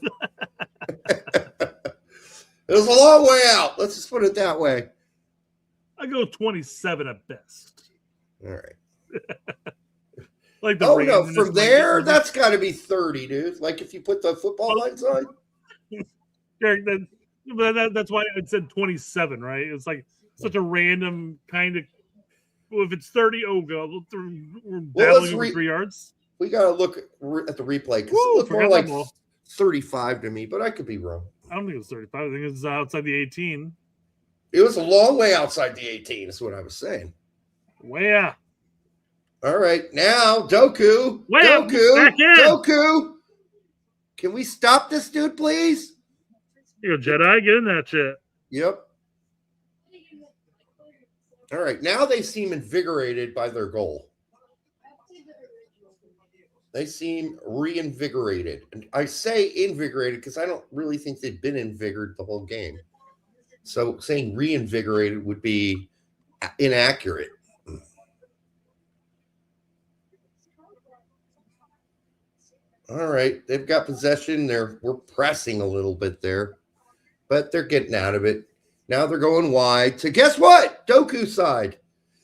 It was a long way out. Let's just put it that way. I go 27 at best. All right. Like the no, from there, that's got to be 30, dude. Like if you put the football lines on. Derek, that's why I said 27, right? It's like such a random kind of. Well, if it's 30, we're battling over 3 yards. We got to look at the replay because it looked more like 35 to me, but I could be wrong. I don't think it was 35. I think it was outside the 18. It was a long way outside the 18, is what I was saying. Where? All right, now Doku. Where? Doku. Can we stop this dude, please? You go, Jedi. Get in that shit. Yep. All right, now they seem invigorated by their goal. They seem reinvigorated. And I say invigorated because I don't really think they've been invigorated the whole game. So saying reinvigorated would be inaccurate. All right, they've got possession. We're pressing a little bit there, but they're getting out of it. Now they're going wide to guess what? Doku's side.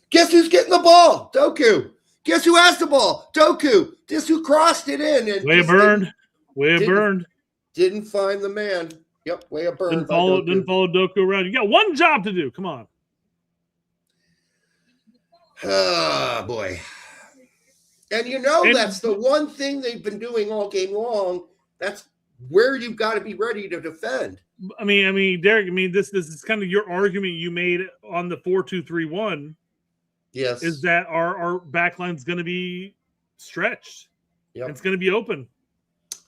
Guess who's getting the ball? Doku. Guess who has the ball? Doku. Guess who crossed it in? And way burned. Way burned. Didn't find the man. Yep, way burned. Didn't follow Doku around. You got one job to do. Come on. Oh, boy. And that's the one thing they've been doing all game long. That's where you've got to be ready to defend. I mean, Derek, this is kind of your argument you made on the 4-2-3-1. Yes. Is that our back line's going to be stretched. Yep. It's going to be open.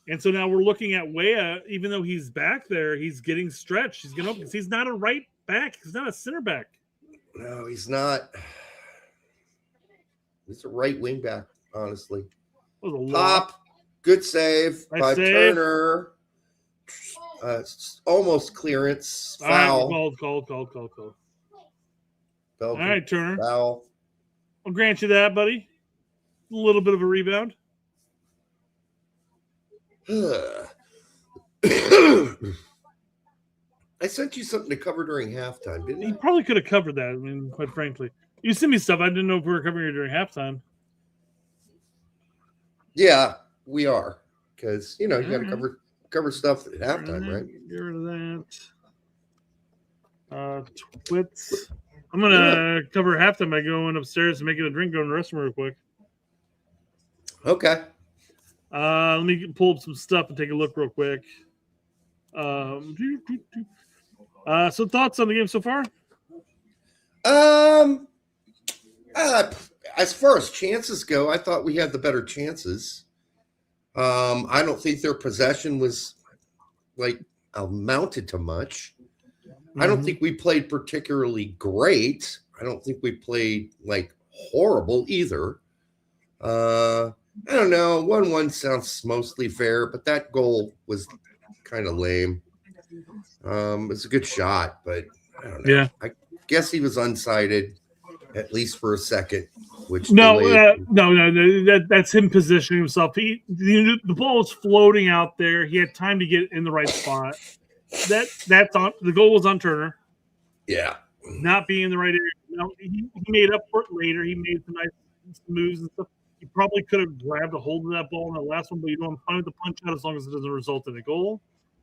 And so now we're looking at Weah, even though he's back there, he's getting stretched. He's getting open because he's not a right back. He's not a center back. No, he's not. He's a right wing back, honestly. That was a Pop, good save Nice by save. Turner. Almost clearance. All right, Foul. called. All Belgium, right, Turner. foul. I'll grant you that, buddy. A little bit of a rebound. I sent you something to cover during halftime, didn't You I? probably could have covered that. I mean, quite frankly, you sent me stuff. I didn't know if we were covering it during halftime. Yeah, we are. Because, you got to Alright. cover stuff at halftime, right? Get rid of that. Twits. I'm gonna cover halftime by going upstairs and making a drink, going to the restroom real quick. Okay. Let me pull up some stuff and take a look real quick. So thoughts on the game so far? As far as chances go, I thought we had the better chances. I don't think their possession was amounted to much. I don't think we played particularly great. I don't think we played horrible either. I don't know. 1-1 sounds mostly fair, but that goal was kind of lame. It's a good shot, but I don't know. Yeah. I guess he was unsighted, at least for a second. Which No, delayed- that's him positioning himself. The ball was floating out there. He had time to get in the right spot. That's on the goal was on Turner. Yeah. Not being in the right area. No, he made up for it later. He made some nice moves and stuff. He probably could have grabbed a hold of that ball in the last one, but I'm fine with the punch out as long as it doesn't result in a goal.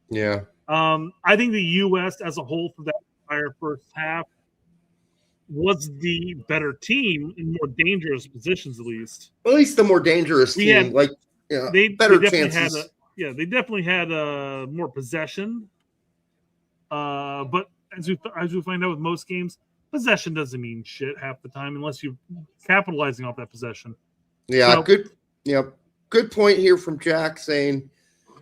Yeah. I think the U.S. as a whole for that entire first half was the better team in more dangerous positions, at least. At least the more dangerous team. Better chances. They definitely had more possession. But as we find out with most games, possession doesn't mean shit half the time unless you're capitalizing off that possession. Yeah, So- good. Yeah, good point here from Jack saying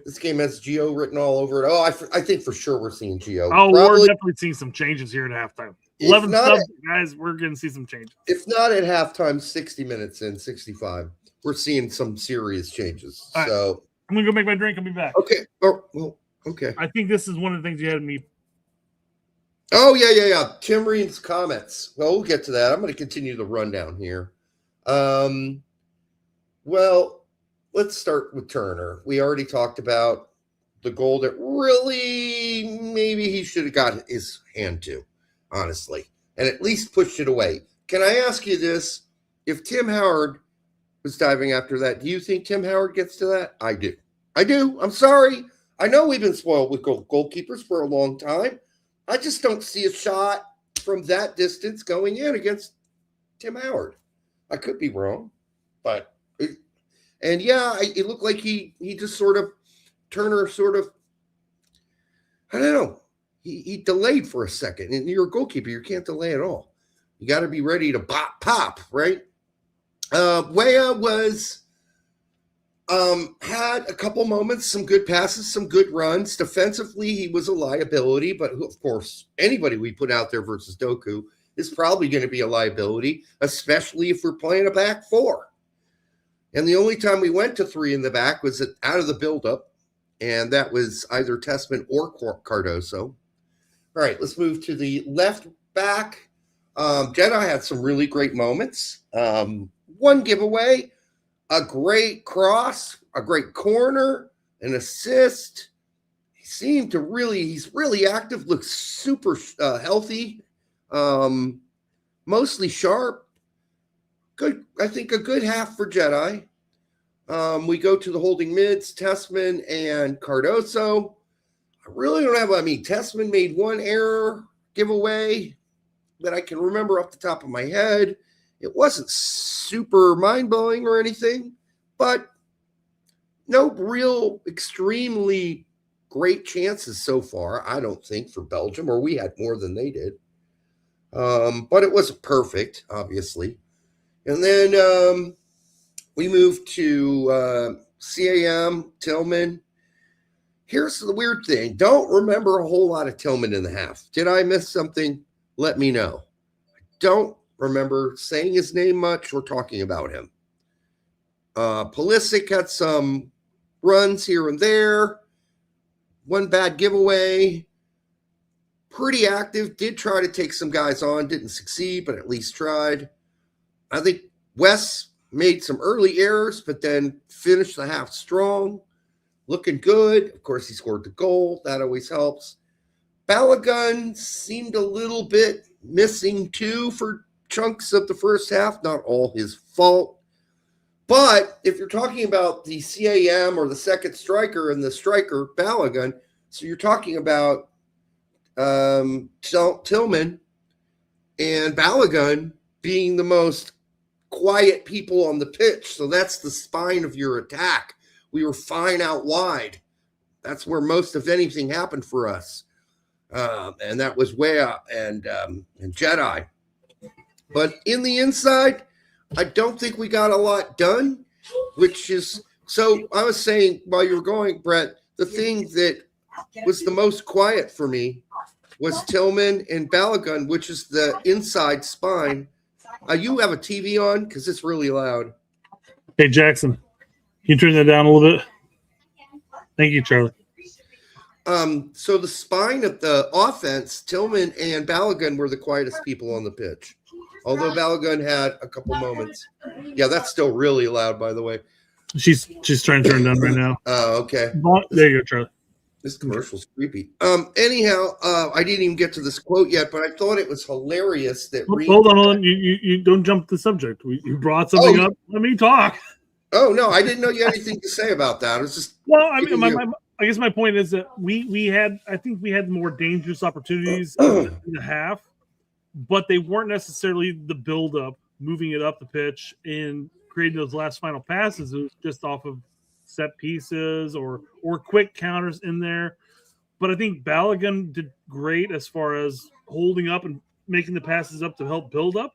this game has Geo written all over it. Oh, I think for sure we're seeing Geo. Oh, Probably, we're definitely seeing some changes here at halftime. If 11 not subs, guys. We're going to see some changes. if not at halftime, 60 minutes in, 65, we're seeing some serious changes. All right. So I'm going to go make my drink. I'll be back. okay. Oh, well, okay. I think this is one of the things you had me. Oh, yeah. Tim Ream's comments. Well, we'll get to that. I'm going to continue the rundown here. Well, let's start with Turner. We already talked about the goal that really maybe he should have got his hand to, honestly, and at least pushed it away. Can I ask you this? If Tim Howard was diving after that, do you think Tim Howard gets to that? I do. I'm sorry. I know we've been spoiled with goalkeepers for a long time. I just don't see a shot from that distance going in against Tim Howard. I could be wrong, but it looked like he just Turner I don't know. He delayed for a second, and you're a goalkeeper. You can't delay at all. You got to be ready to pop, right? Weah was had a couple moments, some good passes, some good runs. Defensively, he was a liability, but of course, anybody we put out there versus Doku is probably going to be a liability, especially if we're playing a back four. And the only time we went to three in the back was out of the buildup, and that was either Tessman or Cardoso. All right, let's move to the left back. Jedi had some really great moments. One giveaway, a great cross, a great corner, an assist. He's really active, looks super healthy, mostly sharp. Good, I think a good half for Jedi. We go to the holding mids, Tessman and Cardoso. I really don't have, Tessman made one error giveaway that I can remember off the top of my head. It wasn't super mind-blowing or anything, but no real extremely great chances so far, I don't think, for Belgium, or we had more than they did. But it wasn't perfect, obviously. And then we moved to CAM, Tillman. Here's the weird thing. Don't remember a whole lot of Tillman in the half. Did I miss something? Let me know. I don't remember saying his name much or talking about him. Pulisic had some runs here and there. One bad giveaway. Pretty active. Did try to take some guys on. Didn't succeed, but at least tried. I think Wes made some early errors, but then finished the half strong. Looking good. Of course, he scored the goal. That always helps. Balogun seemed a little bit missing too for chunks of the first half. Not all his fault. But if you're talking about the CAM or the second striker and the striker, Balogun, so you're talking about Tillman and Balogun being the most quiet people on the pitch. So that's the spine of your attack. We were fine out wide. That's where most of anything happened for us. And that was Wea and Jedi. But in the inside, I don't think we got a lot done, which is – so I was saying while you were going, Brett, the thing that was the most quiet for me was Tillman and Balogun, which is the inside spine. You have a TV on? Because it's really loud. Hey, Jackson. Can you turn that down a little bit? Thank you, Charlie. So the spine of the offense, Tillman and Balogun were the quietest people on the pitch. Although Balogun had a couple moments. Yeah, that's still really loud, by the way. She's trying to turn it down right now. Oh, okay. There you go, Charlie. This commercial's creepy. Anyhow, I didn't even get to this quote yet, but I thought it was hilarious that Hold on. You don't jump the subject. You brought something up. Let me talk. Oh, no, I didn't know you had anything to say about that. It was just I mean, I guess my point is that we had more dangerous opportunities in the half, but they weren't necessarily the build-up, moving it up the pitch and creating those last final passes. It was just off of set pieces or quick counters in there. But I think Balogun did great as far as holding up and making the passes up to help build up.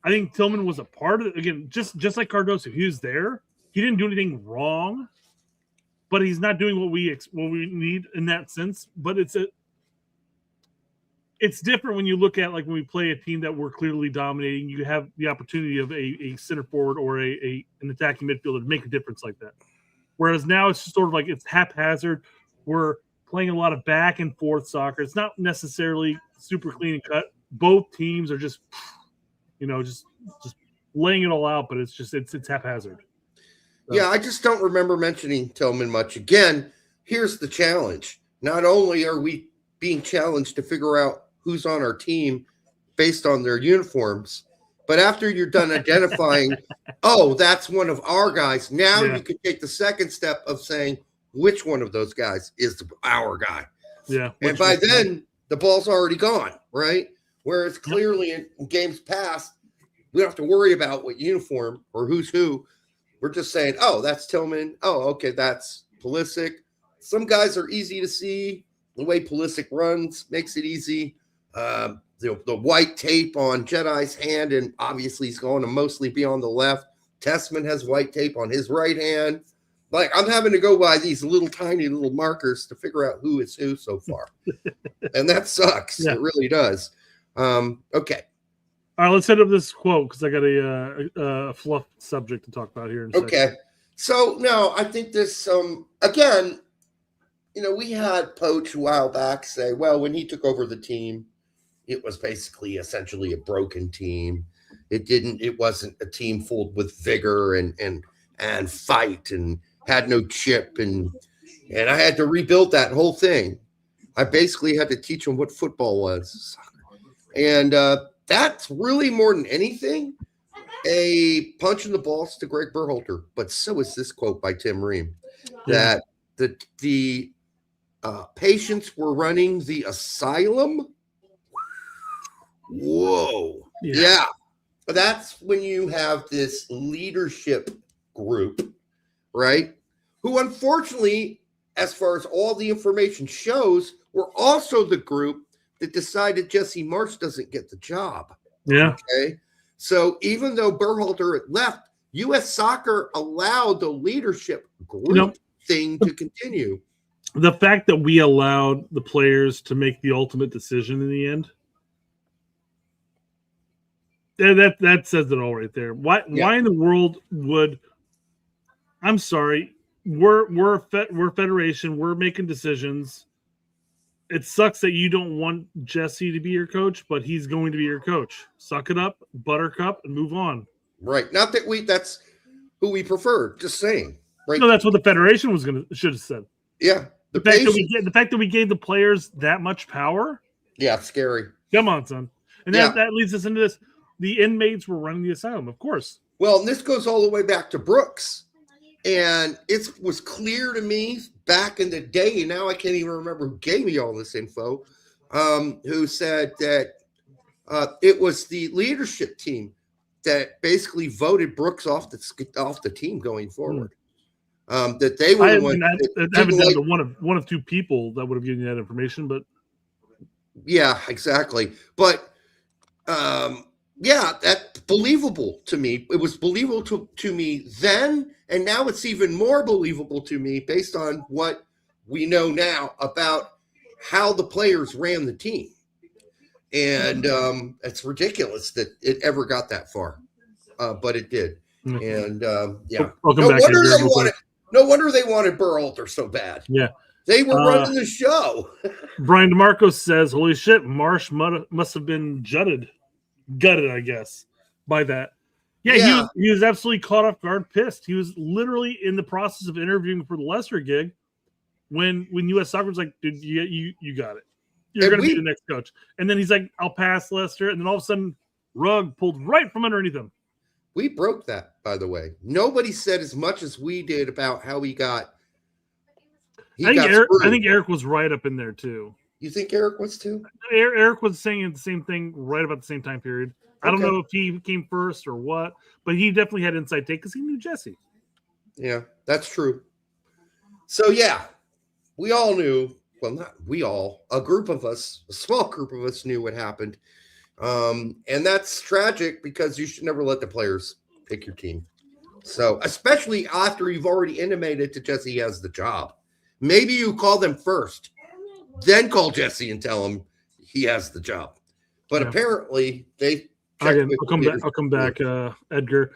I think Tillman was a part of it. Again, just like Cardoso, he was there. He didn't do anything wrong, but he's not doing what we need in that sense. But it's different when you look at, like, when we play a team that we're clearly dominating. You have the opportunity of a center forward or an attacking midfielder to make a difference like that. Whereas now it's sort of like it's haphazard. We're playing a lot of back and forth soccer. It's not necessarily super clean and cut. Both teams are just laying it all out, but it's haphazard. So. Yeah, I just don't remember mentioning Tillman much. Again, here's the challenge. Not only are we being challenged to figure out who's on our team based on their uniforms, but after you're done identifying, oh, that's one of our guys, now you can take the second step of saying which one of those guys is our guy. Yeah. And by then, the ball's already gone, right? Whereas clearly in games past, we don't have to worry about what uniform or who's who. We're just saying, oh, that's Tillman. Oh, okay, that's Pulisic. Some guys are easy to see. The way Pulisic runs makes it easy. The white tape on Jedi's hand, and obviously he's going to mostly be on the left. Tessman has white tape on his right hand. Like, I'm having to go by these little tiny little markers to figure out who is who so far. And that sucks. Yeah. It really does. Okay. All right, let's hit up this quote because I got a fluff subject to talk about here in a second. Okay. So, no, I think this, again, we had Poach a while back say, well, when he took over the team, it was basically essentially a broken team. It wasn't a team full with vigor and fight and had no chip. And I had to rebuild that whole thing. I basically had to teach them what football was. And that's really more than anything a punch in the balls to Greg Berhalter. But so is this quote by Tim Ream, that the patients were running the asylum. Whoa. Yeah. That's when you have this leadership group, right? Who, unfortunately, as far as all the information shows, were also the group that decided Jesse Marsch doesn't get the job. Yeah. Okay. So even though Berhalter had left, U.S. Soccer allowed the leadership group thing to continue. The fact that we allowed the players to make the ultimate decision in the end, that says it all right there. Why in the world would? I'm sorry, we're federation. We're making decisions. It sucks that you don't want Jesse to be your coach, but he's going to be your coach. Suck it up, buttercup, and move on. Right. Not that that's who we prefer. Just saying. Right. No, that's what the federation should have said. Yeah. The fact that we gave the players that much power. Yeah, it's scary. Come on, son. And that leads us into this. The inmates were running the asylum, of course. Well, and this goes all the way back to Brooks. And it was clear to me back in the day, and now I can't even remember who gave me all this info, who said that it was the leadership team that basically voted Brooks off the team going forward. That they were the ones. I haven't been to one of two people that would have given you that information, but yeah, exactly. But yeah, that's believable to me. It was believable to me then, and now it's even more believable to me based on what we know now about how the players ran the team. And it's ridiculous that it ever got that far, but it did. And yeah, no wonder they wanted Berhalter so bad. Yeah, they were running the show. Brian DeMarco says, "Holy shit, Marsh must have been gutted, I guess, by that." Yeah. He was absolutely caught off guard, pissed. He was literally in the process of interviewing for the Leicester gig when U.S. Soccer was like, "Dude, you got it. You're going to be the next coach." And then he's like, "I'll pass Leicester," and then all of a sudden, rug pulled right from underneath him. We broke that, by the way. Nobody said as much as we did about how he got. I think Eric was right up in there too. You think Eric was too? Eric was saying the same thing right about the same time period. I don't know if he came first or what, but he definitely had inside take because he knew Jesse. Yeah, that's true. So yeah, we all knew. Well, not we all. A group of us, a small group of us, knew what happened. And that's tragic because you should never let the players pick your team. So, especially after you've already intimated to Jesse he has the job. Maybe you call them first, then call Jesse and tell him he has the job. But apparently they I'll come back, Edgar.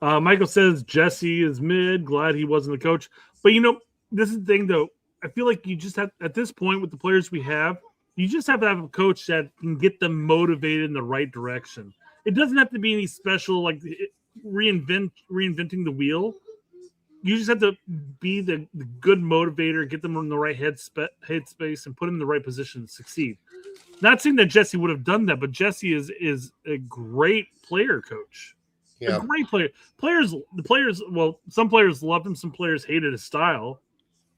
Michael says Jesse is mid, glad he wasn't the coach. But this is the thing though. I feel like you just have at this point with the players we have, you just have to have a coach that can get them motivated in the right direction. It doesn't have to be any special like reinventing the wheel. You just have to be the good motivator, get them in the right headspace, and put them in the right position to succeed. Not saying that Jesse would have done that, but Jesse is a great player coach. Yeah. A great player. The players. Well, some players loved him, some players hated his style,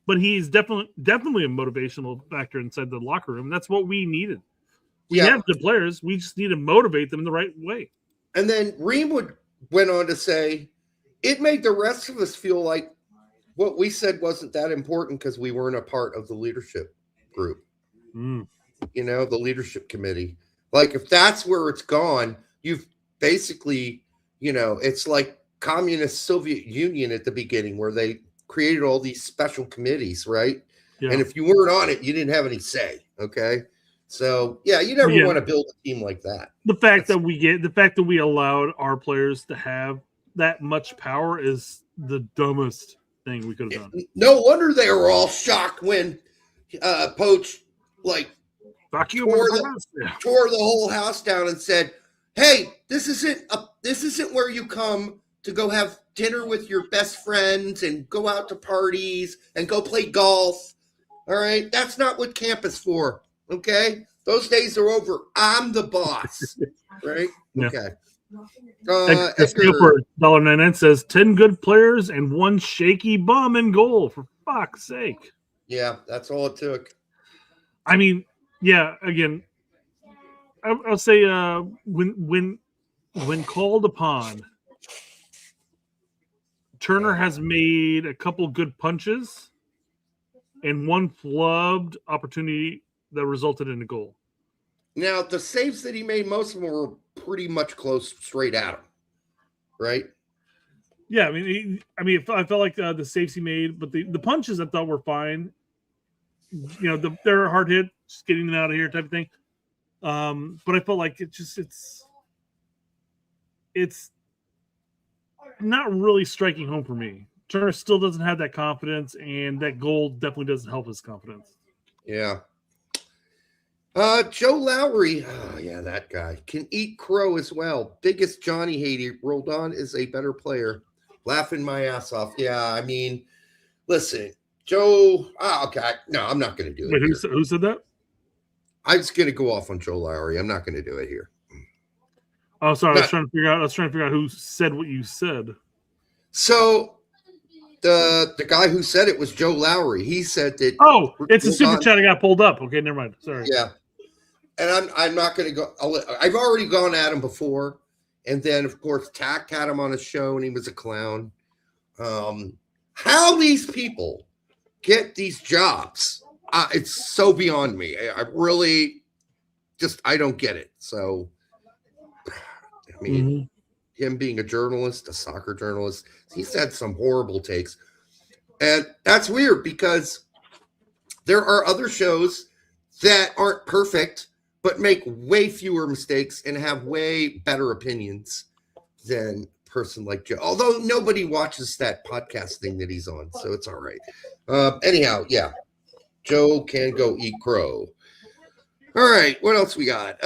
but he's definitely a motivational factor inside the locker room. That's what we needed. We have good players. We just need to motivate them in the right way. And then Ream went on to say, it made the rest of us feel like what we said wasn't that important because we weren't a part of the leadership group. The leadership committee. Like, if that's where it's gone, you've basically, it's like communist Soviet Union at the beginning where they created all these special committees, right? Yeah. And if you weren't on it, you didn't have any say. Okay. So yeah, you never want to build a team like that. The fact that we allowed our players to have that much power is the dumbest thing we could have done. No wonder they were all shocked when Poach tore the whole house down and said, "Hey, this isn't where you come to go have dinner with your best friends and go out to parties and go play golf. All right, that's not what camp is for. Okay, those days are over. I'm the boss." Right? Yeah. Okay. Edgar for $1.99 says 10 good players and one shaky bum in goal. For fuck's sake. Yeah, that's all it took. I mean, yeah. Again, I'll say when called upon, Turner has made a couple good punches and one flubbed opportunity that resulted in a goal. Now, the saves that he made, most of them were pretty much close straight at him, right? Yeah, I felt like the saves he made, but the punches I thought were fine. they're hard hit, just getting them out of here type of thing. But I felt like it's not really striking home for me. Turner still doesn't have that confidence, and that goal definitely doesn't help his confidence. Yeah. Joe Lowry, that guy can eat crow as well. Biggest Johnny hater. Roldan is a better player. Laughing my ass off. Yeah, I mean, listen, Joe. Okay, no, I'm not going to do it. Wait, who said that? I'm just going to go off on Joe Lowry. I'm not going to do it here. Oh, sorry. I was trying to figure out who said what you said. So the guy who said it was Joe Lowry. He said that. Oh, it's a super chat. I got pulled up. Okay, never mind. Sorry. Yeah, and I'm not going to go. I've already gone at him before, and then of course Tack had him on a show, and he was a clown. How these people get these jobs? It's so beyond me. I really I don't get it. So, I mean, him being a journalist, a soccer journalist, he's had some horrible takes. And that's weird because there are other shows that aren't perfect, but make way fewer mistakes and have way better opinions than a person like Joe. Although nobody watches that podcast thing that he's on, so it's all right. Anyhow, yeah. Joe can go eat crow. All right, what else we got?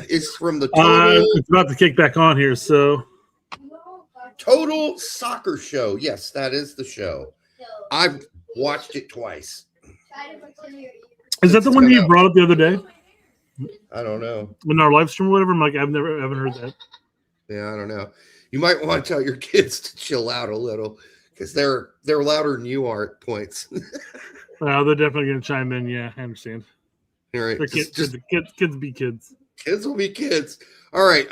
It's from the Total. It's about to kick back on here, so Total Soccer Show. Yes, that is the show. I've watched it twice. Is that the one you brought up the other day? I don't know. In our live stream or whatever? I'm like, haven't heard that. Yeah, I don't know. You might want to tell your kids to chill out a little because they're louder than you are at points. They're definitely going to chime in. Yeah, I understand. All right. Kids be kids. Kids will be kids. All right.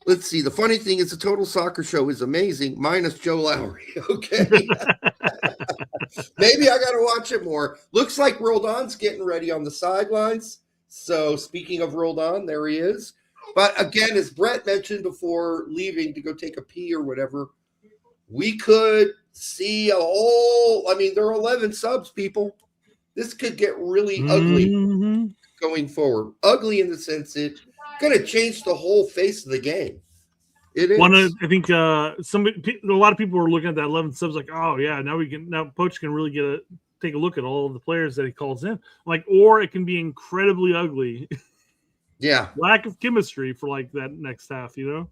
Let's see. The funny thing is the Total Soccer Show is amazing, minus Joe Lowry. Okay. Maybe I got to watch it more. Looks like Roldan's getting ready on the sidelines. So speaking of Roldan, there he is. But again, as Brett mentioned before leaving to go take a pee or whatever, we could see there are 11 subs, people. This could get really ugly going forward. Ugly in the sense it's going to change the whole face of the game. It is. I think a lot of people are looking at that 11 subs like, oh yeah, now Poach can really take a look at all of the players that he calls in. Like, or it can be incredibly ugly. Yeah. Lack of chemistry for like that next half, you know?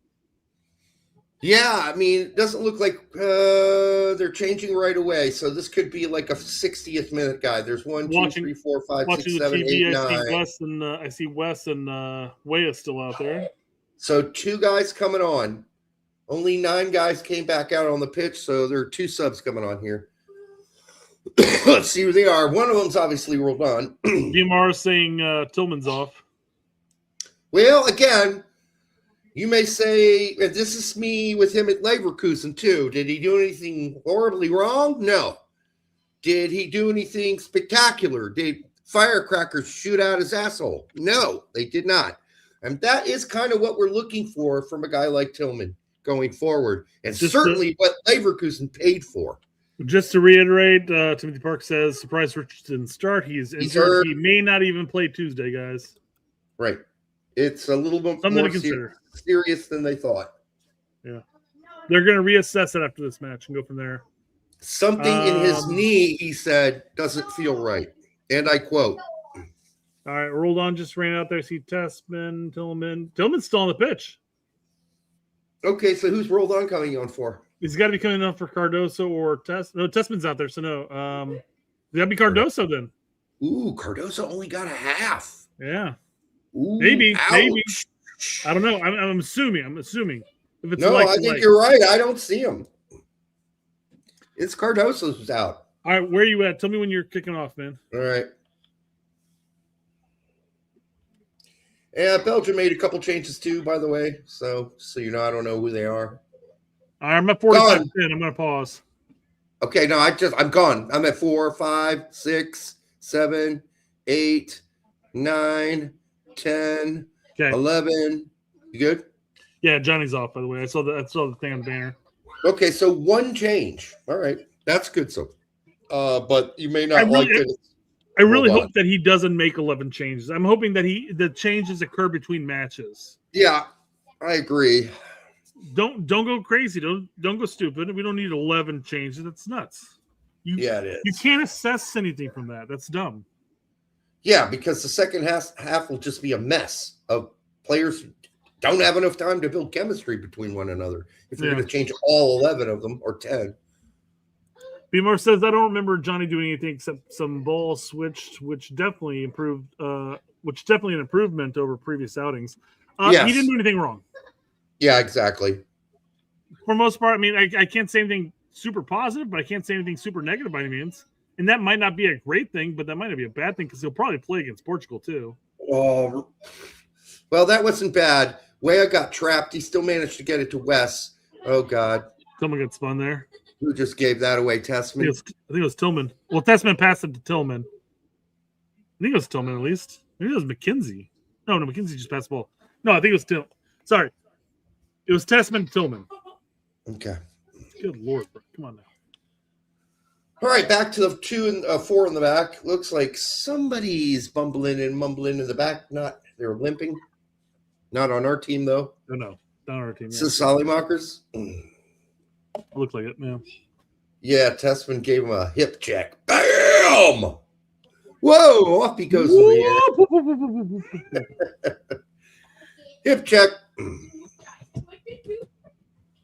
Yeah, I mean, it doesn't look like they're changing right away. So this could be like a 60th minute guy. There's 1, 2, 3, 4, 5, 6, 7, 8, 9. I see Wes and Waya still out there. So 2 guys coming on. Only 9 guys came back out on the pitch, so there are 2 subs coming on here. Let's see who they are. One of them's obviously Roldan. DMR is saying Tillman's off. Well, again, you may say, and this is me with him at Leverkusen too. Did he do anything horribly wrong? No. Did he do anything spectacular? Did firecrackers shoot out his asshole? No, they did not. And that is kind of what we're looking for from a guy like Tillman going forward. And certainly what Leverkusen paid for. Just to reiterate, Timothy Park says, surprise Richardson start. He's injured. He may not even play Tuesday, guys. Right. It's a little bit something more to consider. Serious than they thought. Yeah. They're going to reassess it after this match and go from there. Something in his knee, he said, doesn't feel right. And I quote. All right, Roldan just ran out there. See Tessman, Tillman. Tillman's still on the pitch. Okay, so who's Roldan coming on for? He's got to be coming on for Cardoso or Tess. No, Tessman's out there, so no. That'd be Cardoso then. Ooh, Cardoso only got a half. Yeah. Ooh, maybe. ouch. I don't know. I'm assuming. If it's I think you're right. I don't see him. It's Cardoso who's out. All right, where are you at? Tell me when you're kicking off, man. All right. Yeah, Belgium made a couple changes too, by the way. So you know, I don't know who they are. All right, I'm at 45-10. I'm going to pause. Okay, no, I'm gone. I'm at 4, 5, 6, 7, 8, 9, 10, okay. 11. You good? Yeah, Johnny's off, by the way. I saw the thing on the banner. Okay, so 1 change. All right. That's good. So but you may I not like really- it. I really Hold on. hope that he doesn't make 11 changes. I'm hoping that the changes occur between matches. Yeah, I agree. Don't go crazy. Don't go stupid. We don't need 11 changes. That's nuts. Yeah, it You is. can't assess anything from that. That's dumb. Yeah, because the second half will just be a mess of players who don't have enough time to build chemistry between one another. If you're Yeah. going to change all 11 of them or 10. Beamer says, I don't remember Johnny doing anything except some balls switched, which definitely improved, which definitely an improvement over previous outings. Yes. He didn't do anything wrong. Yeah, exactly. For the most part, I mean, I can't say anything super positive, but I can't say anything super negative by any means. And that might not be a great thing, but that might not be a bad thing because he'll probably play against Portugal too. Oh, well, that wasn't bad. Weah got trapped. He still managed to get it to Wes. Oh, God. Someone got spun there. Who just gave that away? I think Testament? it was Tillman. Well, Testman passed it to Tillman. I think it was Tillman at least. Maybe it was McKenzie. No, McKenzie just passed the ball. No, I think it was Tillman. Sorry. It was Testman to Tillman. Okay. Good Lord, bro. Come on now. All right, back to the 2 and 4 in the back. Looks like somebody's bumbling and mumbling in the back. They're limping. Not on our team, though. No. Not our team. This is Sollymakers. Looked like it, yeah. Yeah, Testman gave him a hip check. Bam! Whoa, off he goes in the air. Hip check.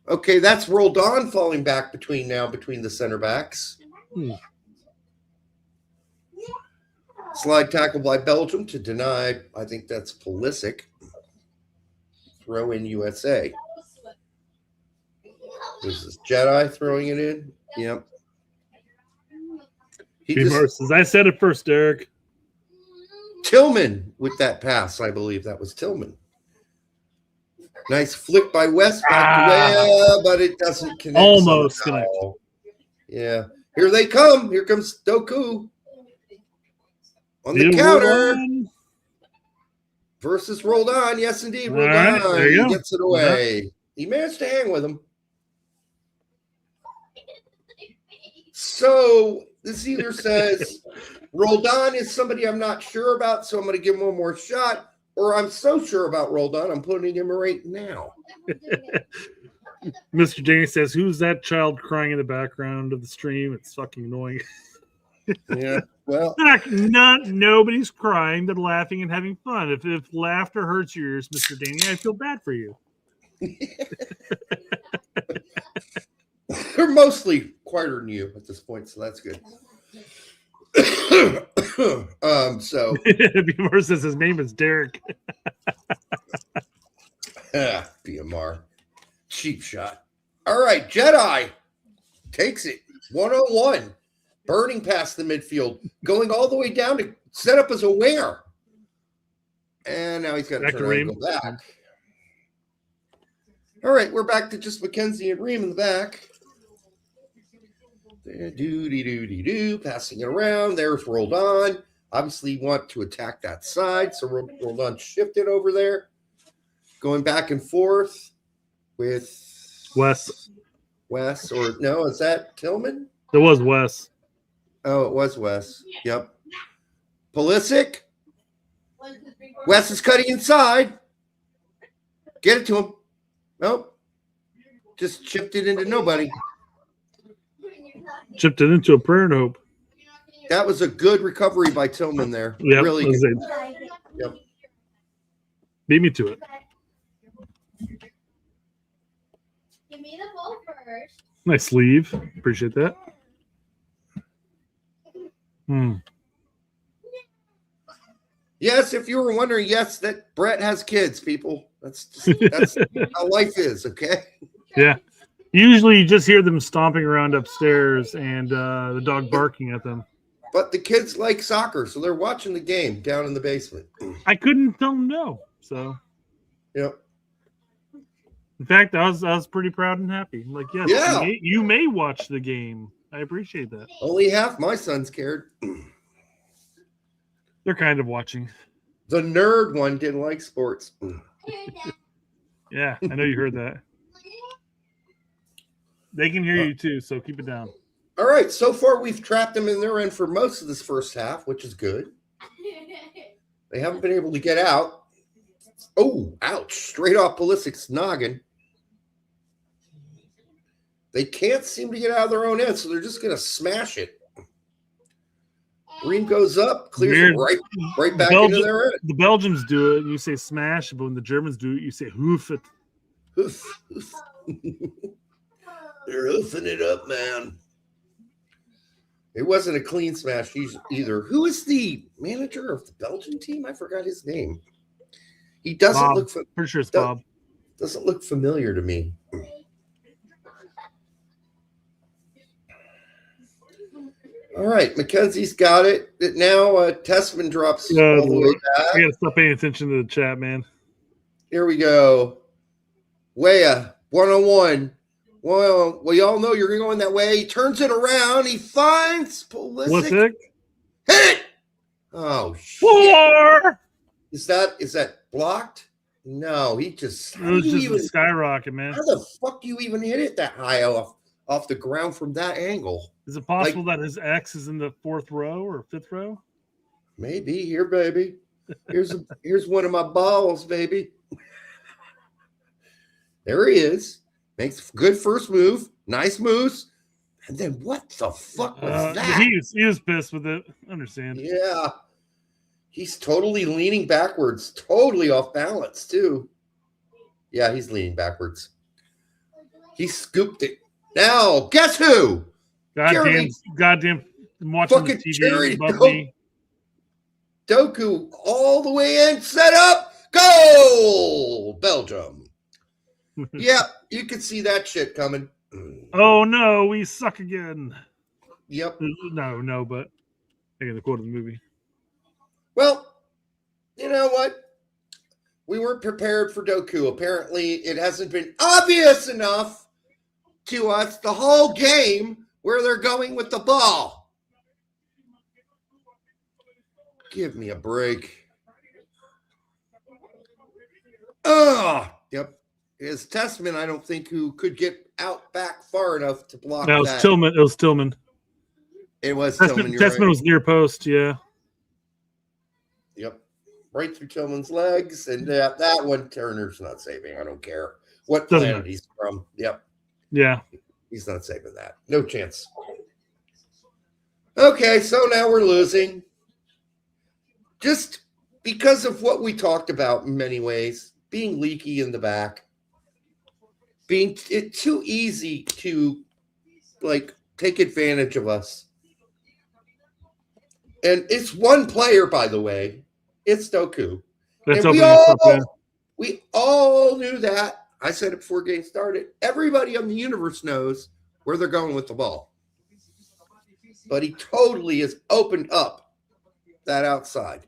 Okay, that's Roldan falling back between the center backs. Slide tackle by Belgium to deny. I think that's Pulisic. Throw in USA. This is Jedi throwing it in. Yep. Says, I said it first, Derek. Tillman with that pass, I believe that was Tillman. Nice flick by West back to Weah, but it doesn't connect. Almost somehow. connected. Yeah. Here they come. Here comes Doku. On the Deal counter. one. Versus Roldan. Yes, indeed. All right, Roldan there you go. gets it away. He managed to hang with him. So this either says Roldan is somebody I'm not sure about, so I'm going to give him one more shot, or I'm so sure about Roldan, I'm putting him right now. Mr. Danny says, who's that child crying in the background of the stream? It's fucking annoying. Yeah, well, Nobody's crying. They're laughing and having fun. If laughter hurts your ears, Mr. Danny, I feel bad for you. they're mostly quieter than you at this point, so that's good. So BMR says his name is Derek. BMR. Cheap shot. All right, Jedi takes it 101. Burning past the midfield, going all the way down to set up as a winger. And now he's got to turn around and go back. All right, we're back to just McKenzie and Ream in the back. Do, passing it around. There's Roldan. Obviously, you want to attack that side, so Roldan shifted over there. Going back and forth with Wes. Or no, is that Tillman? It was Wes. Oh, it was Wes. Yep. Pulisic. Wes is cutting inside. Get it to him. Nope. Just chipped it into nobody. Chipped it into a prayer and hope. That was a good recovery by Tillman there. Yep, Really that was good. it. Yep. Beat me to it. Give me the ball first. Nice sleeve. Appreciate that. Yes, if you were wondering, yes, that Brett has kids, people. That's how life is, okay? Yeah. Usually you just hear them stomping around upstairs and the dog barking at them. But the kids like soccer, so they're watching the game down in the basement. I couldn't tell them no. So, Yep. in fact, I was pretty proud and happy. I'm like, yes, Yeah. you may watch the game. I appreciate that. Only half my sons cared. They're kind of watching. The nerd one didn't like sports. Yeah, I know you heard that. They can hear you too, so keep it down. All right, so far we've trapped them in their end for most of this first half, which is good. They haven't been able to get out. Oh, ouch. Straight off Pulisic's noggin. They can't seem to get out of their own end, so they're just going to smash it. Green goes up, clears it right back into their end. The Belgians do it, and you say smash, but when the Germans do it, you say hoof it. Hoof. They're hoofing it up, man. It wasn't a clean smash either. Who is the manager of the Belgian team? I forgot his name. He doesn't Bob. look Pretty sure it's Bob. Doesn't look familiar to me. All right, Mackenzie's got it. Now Tessman drops all the way back. I got to stop paying attention to the chat, man. Here we go. Weah, 1-on-1. Well, we all know you're going that way. He turns it around. He finds Pulisic. Hit it! Oh, shit. 4! Is that blocked? No, he just... It was just a skyrocket, man. How the fuck do you even hit it that high off the ground from that angle? Is it possible that his ex is in the 4th row or 5th row? Maybe. Here, baby. Here's one of my balls, baby. There he is. Makes a good first move. Nice moves. And then what the fuck was that? He was pissed with it. I understand. Yeah. He's totally leaning backwards. Totally off balance, too. Yeah, he's leaning backwards. He scooped it. Now, guess who? Goddamn watching fucking the TV Jerry above me. Doku all the way in, set up, goal! Belgium. Yep, you can see that shit coming. Oh no, we suck again. Yep. No, but I got the quote of the movie. Well, you know what? We weren't prepared for Doku. Apparently, it hasn't been obvious enough to us the whole game where they're going with the ball. Give me a break. Yep. Is Tessman, I don't think, who could get out back far enough to block that. It was Tillman. It was Tillman. Tessman Right. was near post, yeah. Yep. Right through Tillman's legs. And that one, Turner's not saving. I don't care what planet he's from. Yep. Yeah. He's not saving that. No chance. Okay, so now we're losing. Just because of what we talked about in many ways, being leaky in the back, being too easy to take advantage of us. And it's one player, by the way. It's Doku. We all knew that. I said it before game started. Everybody on the universe knows where they're going with the ball. But he totally has opened up that outside.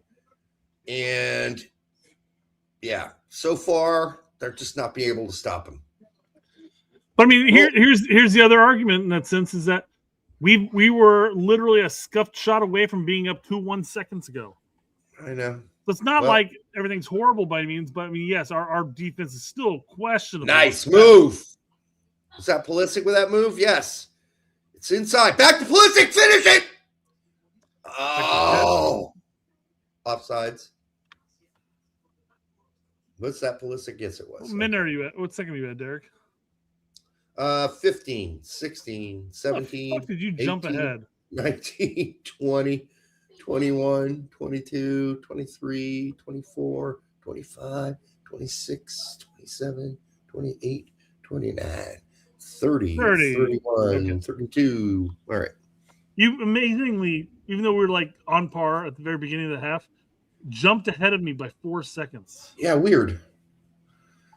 And yeah, so far they're just not being able to stop him. But I mean, here's the other argument in that sense is that we were literally a scuffed shot away from being up 2-1 seconds ago. I know. So it's not like everything's horrible by any means, but I mean, yes, our defense is still questionable. Nice move. Was that Pulisic with that move? Yes. It's inside. Back to Pulisic. Finish it. Oh. Offsides. What's that Pulisic? Yes, it was. What minute are you at? What second are you at, Derek? 15, 16, 17. What did you 18, jump ahead? 19, 20, 21, 22, 23, 24, 25, 26, 27, 28, 29, 30, 31, 32. All right. You amazingly, even though we were on par at the very beginning of the half, jumped ahead of me by 4 seconds. Yeah, weird.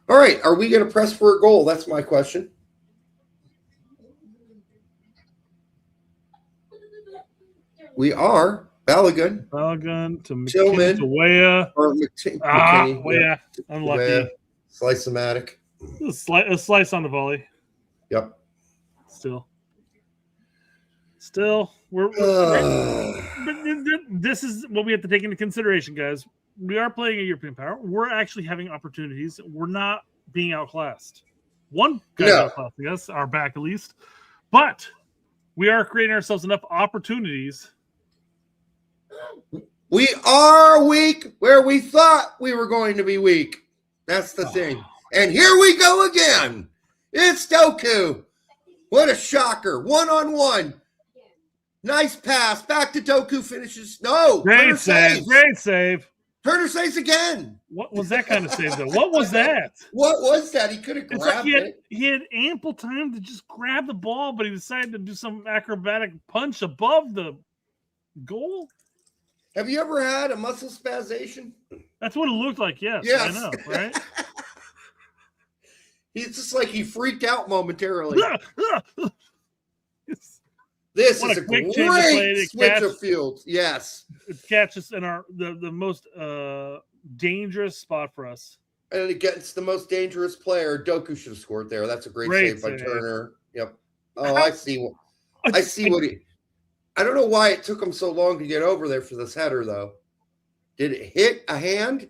All right. Are we going to press for a goal? That's my question. We are. Balogun to Tillman to Weah. Or McKinney. Weah. Unlucky. Slice-o-matic. A slice on the volley. Yep. Still, we're but this is what we have to take into consideration, guys. We are playing a European power. We're actually having opportunities. We're not being outclassed. One guy outclassing us, our back at least. But we are creating ourselves enough opportunities. We are weak where we thought we were going to be weak. That's the thing. And here we go again. It's Doku. What a shocker. 1-on-1. Nice pass. Back to Doku. Finishes. No. Great save. Great save. Turner saves again. What was that kind of save, though? What was that? What was that? He could have grabbed it. He had ample time to just grab the ball, but he decided to do some acrobatic punch above the goal. Have you ever had a muscle spasmation? That's what it looked like, yes. Yes. I know, right? He's just like he freaked out momentarily. This is a great switch of fields. Yes. It catches in the most dangerous spot for us. And against the most dangerous player, Doku should have scored there. That's a great save by Turner. Yep. Oh, I see. I see what he. I don't know why it took him so long to get over there for this header, though. Did it hit a hand?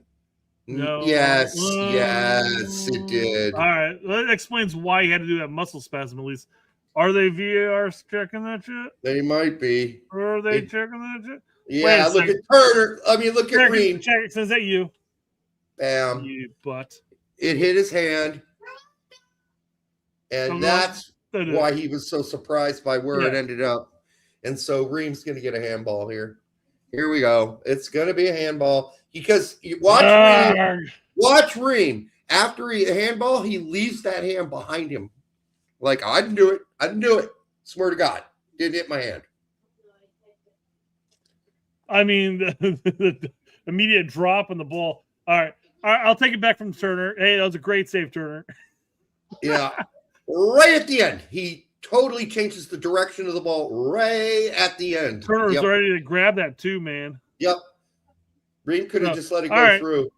No. Yes, yes, it did. All right. That explains why he had to do that muscle spasm, at least. Are they VAR checking that shit? They might be. Are they checking that shit? Yeah, look at Turner. I mean, look at Ream. Check it. Says that you. Bam. You butt. It hit his hand. And that's why he was so surprised by where it ended up. And so Ream's going to get a handball here. Here we go. It's going to be a handball. Because watch Ream. After a handball, he leaves that hand behind him. Like, I didn't do it. I didn't do it. Swear to God. Didn't hit my hand. I mean, the immediate drop on the ball. All right. I'll take it back from Turner. Hey, that was a great save, Turner. Yeah. Right at the end. He totally changes the direction of the ball right at the end. Turner was ready to grab that too, man. Yep. Ream could have just let it go through.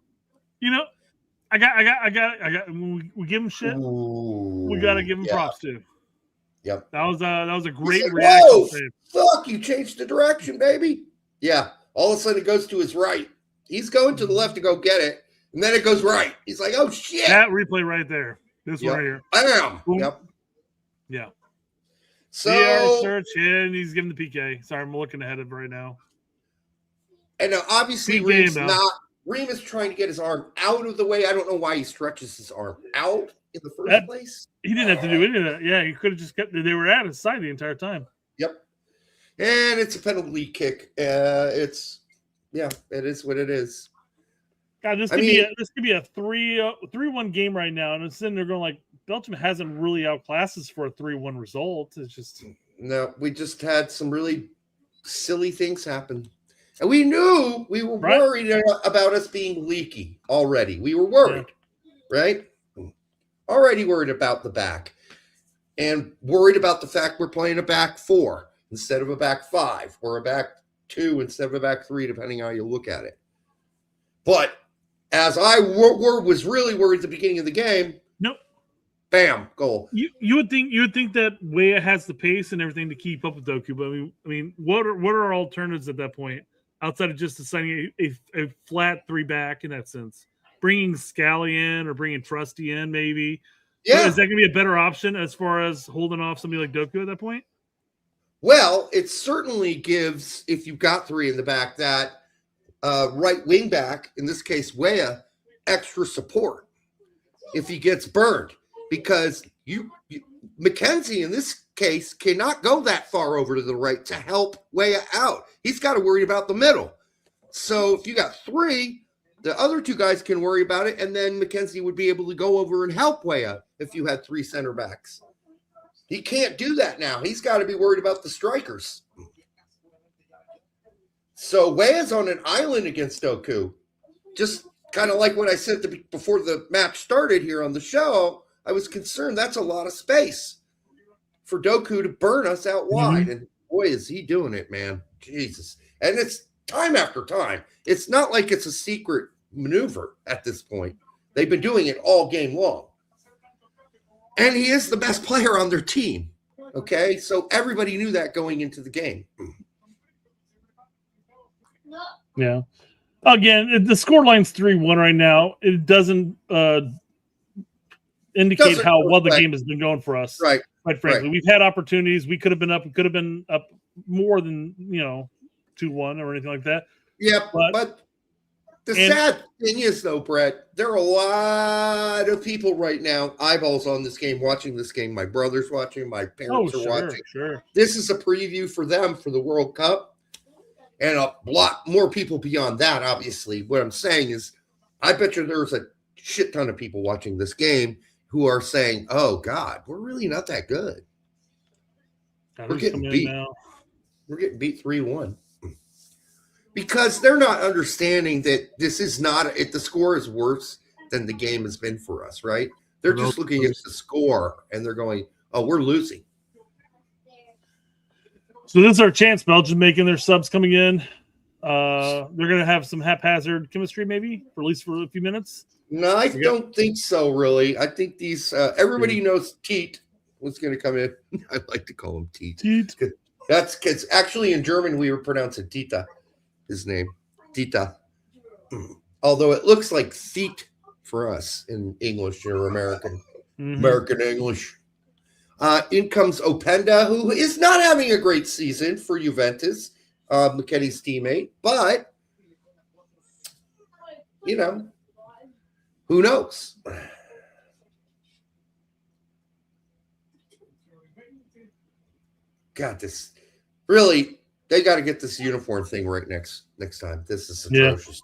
You know, I got. When we give him shit, we got to give him props too. Yep. That was a great reaction. Fuck! You changed the direction, baby. Yeah. All of a sudden, it goes to his right. He's going to the left to go get it, and then it goes right. He's like, "Oh shit!" That replay right there. This one right here. Bam. Boom. Yep. Yeah. So search in. He's giving the PK. Sorry, I'm looking ahead of right now. And obviously, Ream's not. Ream is trying to get his arm out of the way. I don't know why he stretches his arm out in the first place. He didn't have to do any of that. Yeah, he could have just kept. They were at his side the entire time. Yep. And it's a penalty kick. It is what it is. God, this could be a 3-1 game right now, and it's sitting there going like Belgium hasn't really outclassed us for a 3-1 result. It's just no. We just had some really silly things happen. And we knew we were worried about us being leaky already. We were worried, right? Already worried about the back. And worried about the fact we're playing a back 4 instead of a back 5 or a back 2 instead of a back 3, depending on how you look at it. But as I was really worried at the beginning of the game, nope. Bam, goal. You would think that Weah has the pace and everything to keep up with Doku, but I mean, what are our alternatives at that point? Outside of just assigning a flat 3 back in that sense, bringing Scally in or bringing Trusty in, maybe. Yeah, is that going to be a better option as far as holding off somebody like Doku at that point? Well, it certainly gives, if you've got 3 in the back, that right wing back, in this case Weah, extra support if he gets burned, because McKenzie in this case cannot go that far over to the right to help Weah out. He's got to worry about the middle. So if you got 3, the other 2 guys can worry about it, and then McKenzie would be able to go over and help Weah if you had 3 center backs. He can't do that now. He's got to be worried about the strikers. So Weah's on an island against Doku. Just kind of like what I said before the match started here on the show, I was concerned that's a lot of space for Doku to burn us out wide. And boy, is he doing it, man. Jesus. And it's time after time. It's not like it's a secret maneuver at this point. They've been doing it all game long. And he is the best player on their team. Okay? So everybody knew that going into the game. Yeah. Again, the scoreline's 3-1 right now. It doesn't indicate Doesn't how well the reflect- game has been going for us. Right. Quite frankly, we've had opportunities. We could have been up. We could have been up more than 2-1 or anything like that. Yeah, but the sad thing is, though, Brett, there are a lot of people right now, eyeballs on this game, watching this game. My brother's watching. My parents are watching. Sure. This is a preview for them for the World Cup. And a lot more people beyond that, obviously. What I'm saying is, I bet you there's a shit ton of people watching this game who are saying, oh, God, we're really not that good. We're getting beat. We're getting beat 3-1. Because they're not understanding that this is not – the score is worse than the game has been for us, right? They're just looking at the score, and they're going, oh, we're losing. So this is our chance. Belgium making their subs coming in. They're going to have some haphazard chemistry maybe, for at least for a few minutes. No, I don't think so, really. I think these everybody knows Teat was going to come in. I like to call him Teat. That's because actually in German we would pronounce it Tita, his name. Tita. Although it looks like feet for us in English or American. American English. In comes Openda, who is not having a great season for Juventus, McKennie's teammate, but who knows? God, this really, they got to get this uniform thing right next time. This is atrocious.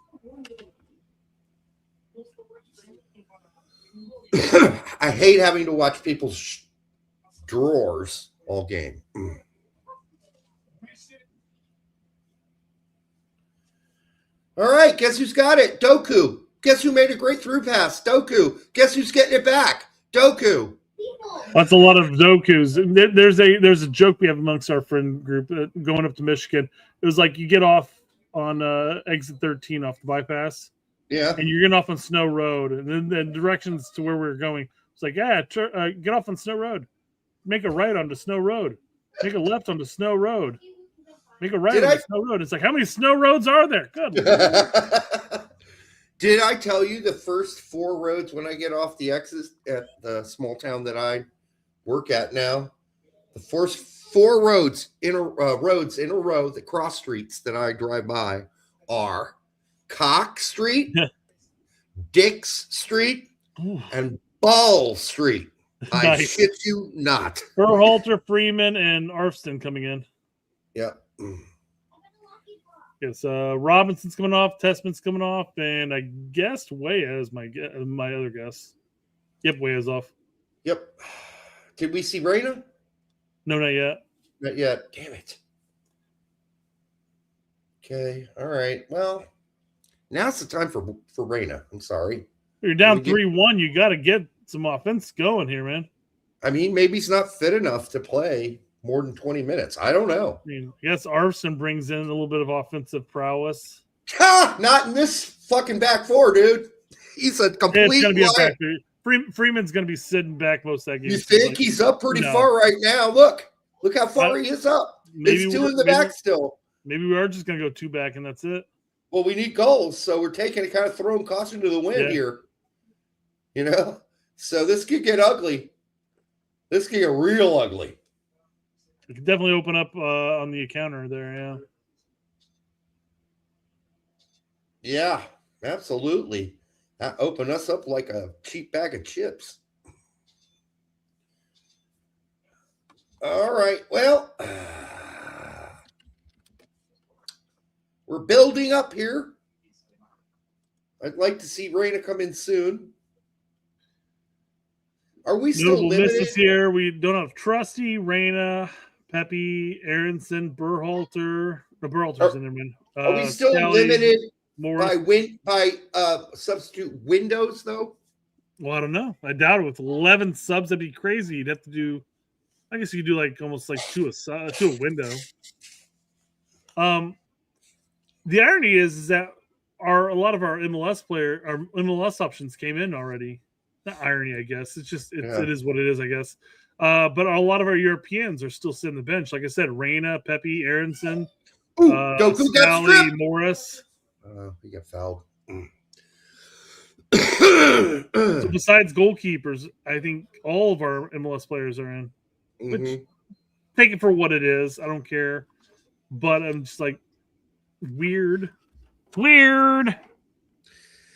I hate having to watch people's drawers all game. All right, guess who's got it? Doku. Guess who made a great through pass? Doku. Guess who's getting it back? Doku. That's a lot of Dokus. There's a joke we have amongst our friend group going up to Michigan. It was like you get off on exit 13 off the bypass. Yeah. And you're getting off on Snow Road. And then the directions to where we were going. It's like, get off on Snow Road. Make a right onto Snow Road. Make a left onto Snow Road. Make a right onto Snow Road. It's like, how many snow roads are there? Good. Did I tell you the first 4 roads when I get off the exit at the small town that I work at now? The first 4 roads in a row, the cross streets that I drive by are Cock Street, Dix Street, and Ball Street. I Nice. shit you not. Berhalter, Freeman, and Arfston coming in. Yep. Yes, Robinson's coming off, Testman's coming off, and I guess Weah is my other guess. Yep, Weah's off. Yep. Did we see Reyna? No, not yet. Not yet. Damn it. Okay. All right. Well, now's the time for Reyna. I'm sorry. You're down 3-1. You got to get some offense going here, man. I mean, maybe he's not fit enough to play more than 20 minutes. I don't know. I mean, I guess Arfston brings in a little bit of offensive prowess. Ha! Not in this fucking back 4, dude. He's a complete It's going to be a liar. back. Freeman's going to be sitting back most of that game. You think he's up pretty far right now? Look how far he is up. It's 2 in the back still. Maybe we are just going to go 2 back and that's it. Well, we need goals, so we're taking it, kind of throwing caution to the wind here. So this could get ugly. This could get real ugly. It could definitely open up on the counter there, yeah. Yeah, absolutely. That opened us up like a cheap bag of chips. All right, well, we're building up here. I'd like to see Reyna come in soon. Are we still Notable limited? misses here. We don't have Trusty, Reyna, Pepe, Aronson, Berhalter. The Berhalter's in there, man. Are we still Scally, limited Morris. by substitute windows, though? Well, I don't know. I doubt it. With 11 subs, that'd be crazy. You'd have to do. I guess you could do almost 2 a window. The irony is that a lot of our MLS options came in already. Not irony, I guess. It's just it is what it is, I guess. But a lot of our Europeans are still sitting the bench. Like I said, Reyna, Pepe, Aronson, Doku got Scally, stripped. Morris. He got fouled. So besides goalkeepers, I think all of our MLS players are in. Which, take it for what it is. I don't care. But I'm just like, weird. Weird.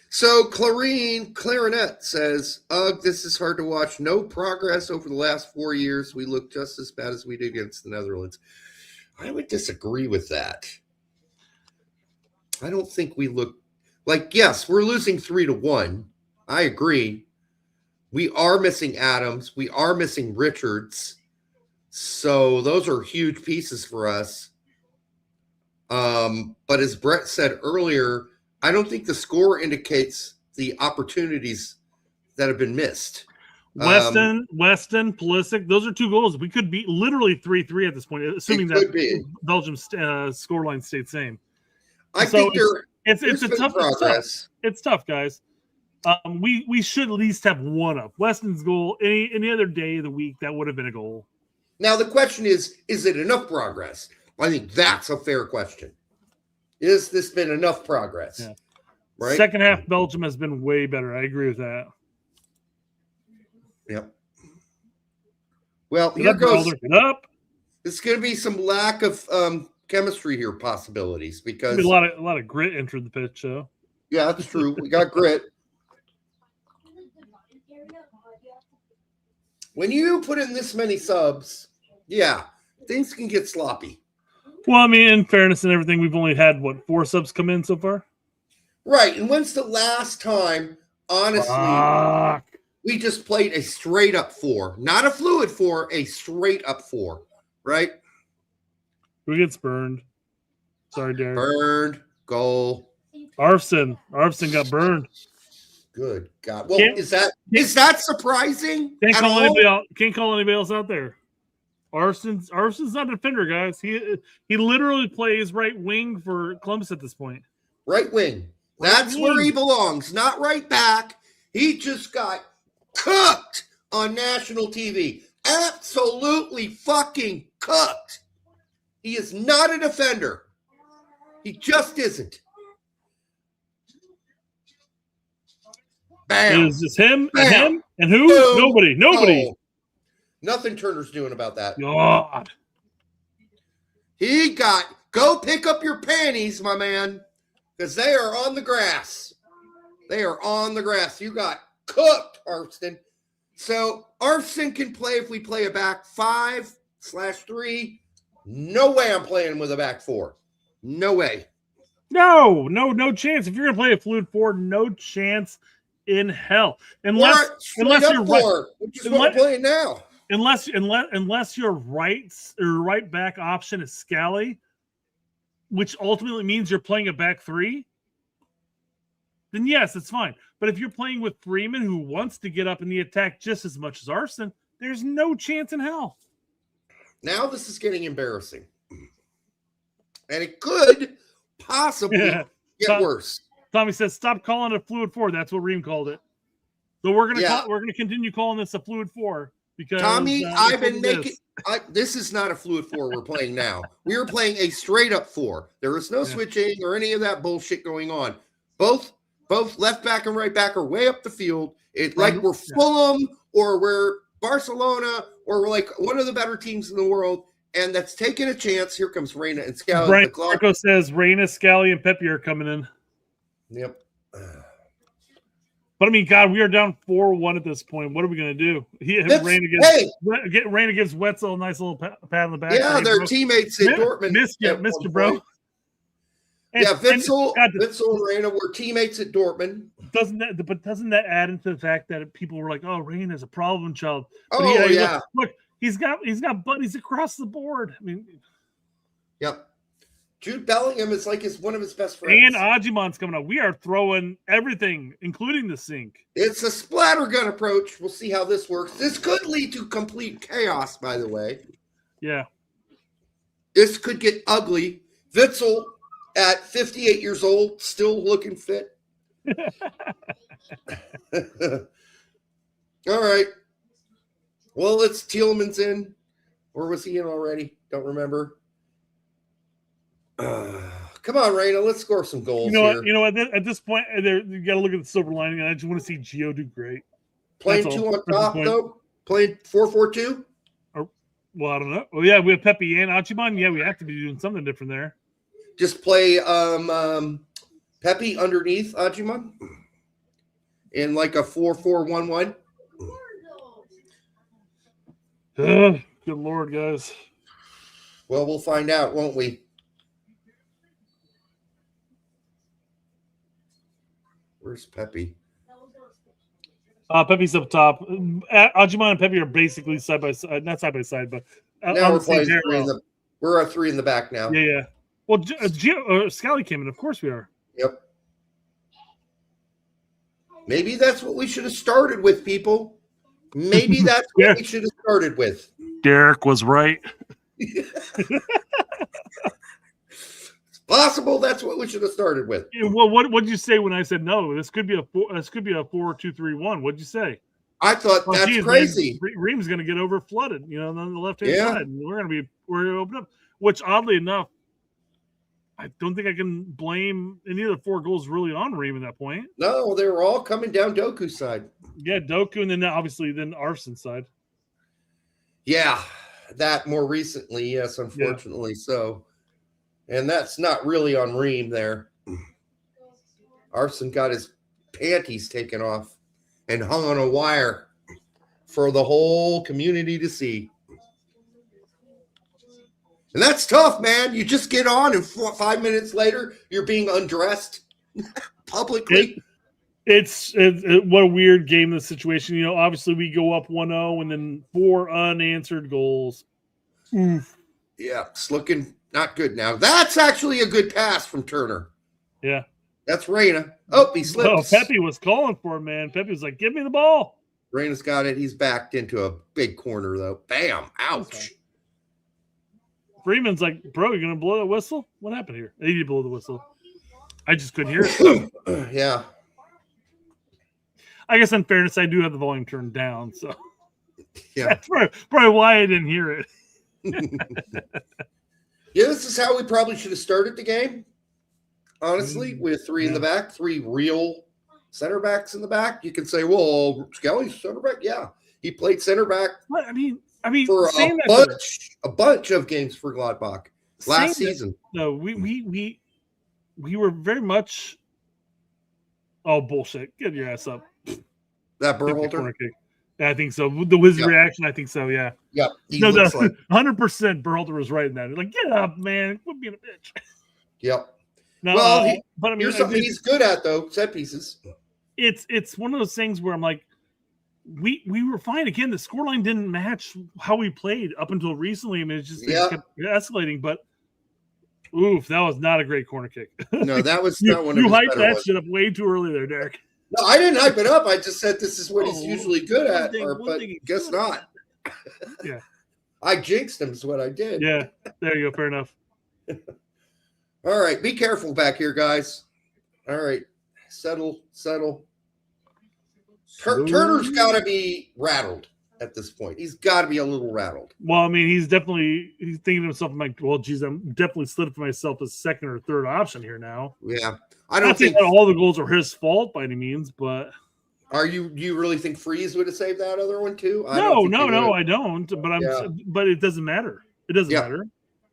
So Clarinet says, ugh, this is hard to watch. No progress over the last 4 years. We look just as bad as we did against the Netherlands. I would disagree with that. I don't think we look like, yes, we're losing 3-1. I agree. We are missing Adams. We are missing Richards. So those are huge pieces for us. But as Brett said earlier, I don't think the score indicates the opportunities that have been missed. Weston, Pulisic, those are 2 goals. We could be literally 3-3 at this point, assuming that Belgium's scoreline stayed same. I think it's a tough progress. It's tough, guys. We should at least have one up. Weston's goal, any other day of the week, that would have been a goal. Now the question is it enough progress? I think that's a fair question. Is this been enough progress? Yeah. Right. Second half, Belgium has been way better. I agree with that. Yep. Well, here goes. It's going to be some lack of chemistry here, possibilities, because a lot of grit entered the pitch. So yeah, that's true. We got grit. When you put in this many subs, yeah, things can get sloppy. Well, I mean, in fairness and everything, we've only had, 4 subs come in so far? Right. And when's the last time, honestly, we just played a straight-up 4? Not a fluid 4, a straight-up 4, right? Who gets burned? Sorry, Derek. Burned. Goal. Arfson got burned. Good God. Well, is that surprising? Can't call anybody else out there. Arsen's not a defender, guys. He literally plays right wing for Columbus at this point. Right wing. That's where he belongs, not right back. He just got cooked on national TV. Absolutely fucking cooked. He is not a defender. He just isn't. Bam. It was just him Bam. and him and who? Boom. Nobody. Oh. Nothing Turner's doing about that. God. Go pick up your panties, my man, because they are on the grass. They are on the grass. You got cooked, Arfston. So Arfston can play if we play a back 5/3. No way I'm playing with a back 4. No way. No chance. If you're gonna play a fluid 4, no chance in hell. Unless you're right. Which is what we're playing now. Unless your right back option is Scally, which ultimately means you're playing a back 3, then yes, it's fine. But if you're playing with Freeman, who wants to get up in the attack just as much as Arson, there's no chance in hell. Now this is getting embarrassing. And it could possibly get worse. Tommy says, stop calling it a fluid 4. That's what Reem called it. So we're gonna continue calling this a fluid 4. Because Tommy, I've been making this is not a fluid 4 we're playing now. We are playing a straight up 4. There is no switching or any of that bullshit going on. Both left back and right back are way up the field. It's like we're Fulham or we're Barcelona or we're like one of the better teams in the world, and that's taking a chance. Here comes Reina and Scally. Brian Marco says Reina, Scally, and Pepe are coming in. Yep. But I mean, God, we are down 4-1 at this point. What are we going to do? Reina gives Wetzel a nice little pat on the back. Yeah, they're teammates in Dortmund. Missed you, bro. Witzel and Reina were teammates at Dortmund. Doesn't that add into the fact that people were like, "Oh, Reina's a problem child"? But look, he's got buddies across the board. I mean, yep. Jude Bellingham is like one of his best friends. And Ajiman's coming up. We are throwing everything, including the sink. It's a splatter gun approach. We'll see how this works. This could lead to complete chaos, by the way. Yeah. This could get ugly. Witzel, at 58 years old, still looking fit. All right. Well, it's Tielemans in. Or was he in already? Don't remember. Come on, Raina, let's score some goals You know here. what? You know what? At this point, you got to look at the silver lining, and I just want to see Gio do great. Playing That's two all. on That's the top, point. though? Playing 4-4-2? Well, I don't know. Well, yeah, we have Pepe and Achiman. Yeah, we have to be doing something different there. Just play Pepe underneath Ajiman in like a 4-4-1-1. Good Lord, guys. Well, we'll find out, won't we? Where's Pepe? Pepe's up top. Ajiman and Pepe are basically side by side, not side by side, but Now on we're the same playing parallel. we're at 3 in the back now. Yeah, yeah. Well, Gio, Scally came in. Of course we are. Yep. Maybe that's what we should have started with, people. Maybe that's what Yeah. we should have started with. Derek was right. It's possible that's what we should have started with. Yeah, well, what did you say when I said no? This could be a 4-2-3-1. What'd you say? I thought that's geez, crazy. Man, Ream's going to get over flooded, on the left hand Yeah. side. And we're going to open up. Which, oddly enough, I don't think I can blame any of the 4 goals really on Ream at that point. No, they were all coming down Doku's side. Yeah, Doku, and then obviously Arson's side. Yeah, that more recently, yes, unfortunately so. And that's not really on Ream there. Arson got his panties taken off and hung on a wire for the whole community to see. And that's tough, man. You just get on, and 5 minutes later, you're being undressed publicly. It's what a weird game, this situation. Obviously we go up 1-0 and then 4 unanswered goals. Oof. Yeah, it's looking not good now. That's actually a good pass from Turner. Yeah. That's Reina. Oh, he slipped. Oh, Pepe was calling for him, man. Pepe was like, give me the ball. Reina's got it. He's backed into a big corner, though. Bam. Ouch. Freeman's like, bro, you're going to blow that whistle? What happened here? He did blow the whistle. I just couldn't hear it. Yeah. I guess in fairness, I do have the volume turned down, so Yeah. that's probably why I didn't hear it. Yeah, this is how we probably should have started the game. Honestly, with 3 in the back, 3 real center backs in the back. You can say, well, Skelly's center back. Yeah. He played center back What? I mean, for a bunch of games for Gladbach last season. No, we were very much. Oh, bullshit. Get your ass up. That Berhalter? Yeah, I think so. The Wizard reaction, I think so, yeah. Yep. No, 100% Berhalter was right in that. Like, get up, man. Quit being a bitch. Yep. No, Well, but I mean, here's something he's good at, though, set pieces. It's one of those things where I'm like, we were fine. Again, the scoreline didn't match how we played up until recently. I mean, it just kept escalating. But oof, that was not a great corner kick. No, that was you, not one you of his hyped better that ones. shit up way too early there, Derek. No, I didn't hype it up. I just said this is what he's usually good at, one but thing he's guess good not. Yeah. I jinxed him is what I did. Yeah, there you go. Fair enough. All right, be careful back here, guys. All right, settle. Turner's got to be rattled at this point. He's got to be a little rattled. Well, I mean, he's thinking to himself, I'm like, well, geez, I'm definitely slid for myself as second or third option here now. Yeah, I Not don't think. that all the goals are his fault by any means, but Do you really think Freeze would have saved that other one too? I don't. But it doesn't matter. It doesn't matter.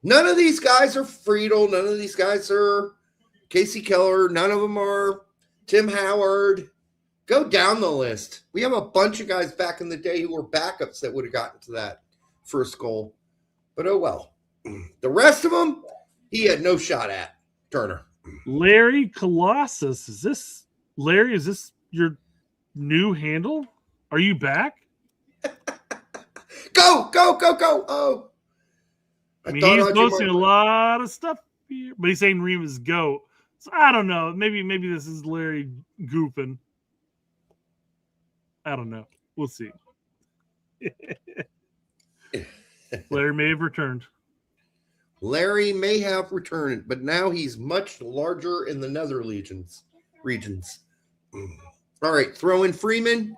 None of these guys are Friedel. None of these guys are Casey Keller. None of them are Tim Howard. Go down the list. We have a bunch of guys back in the day who were backups that would have gotten to that first goal. But oh well. The rest of them, he had no shot at. Turner. Larry Colossus. Is this your new handle? Are you back? Go. Oh. I mean, he's posting a lot of stuff here, but he's saying Ream is GOAT. So I don't know. Maybe this is Larry goofing. I don't know. We'll see. Larry may have returned. Larry may have returned, but now he's much larger in the nether regions. All right, throw in Freeman.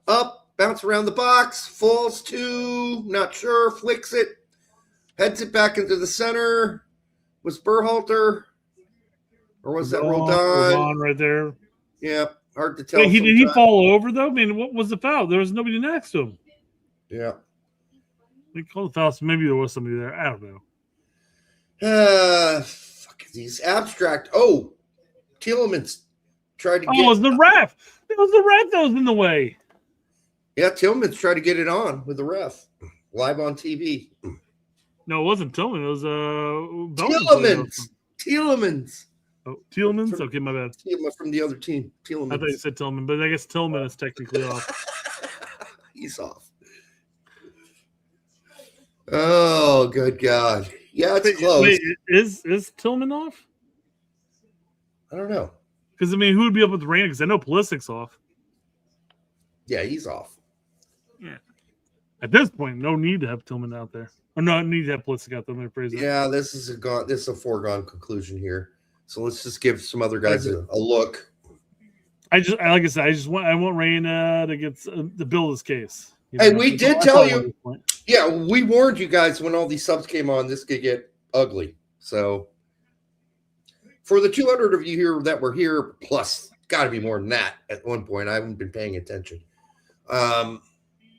Up, bounce around the box, falls to, not sure, flicks it, heads it back into the center. Was Berhalter. Or was that Roldan? Roldan right there. Yeah, hard to tell. Wait, did he fall over though? I mean, what was the foul? There was nobody next to him. Yeah. They called the foul, so maybe there was somebody there. I don't know. Fuck these abstract. Oh, Tillman's tried to get. Oh, it was the ref. It was the ref that was in the way. Yeah, Tillman's tried to get it on with the ref live on TV. No, it wasn't Tillman. It was Tielemans. Oh, Tielemans? Okay, my bad. Tillman from the other team. Tielemans. I thought you said Tillman, but I guess Tillman is technically off. He's off. Oh, good God. Yeah, it's close. Wait, is Tillman off? I don't know. Because, I mean, who would be up with Rain? Because I know Pulisic's off. Yeah, he's off. Yeah. At this point, no need to have Tillman out there. Or no need to have Pulisic out there. Let me phrase it. Yeah, this is a foregone conclusion here. So let's just give some other guys a look. Like I said, I want Rain to get to build his case. Hey, we did tell you. Yeah, we warned you guys when all these subs came on, this could get ugly. So for the 200 of you here that were here, plus got to be more than that at one point. I haven't been paying attention.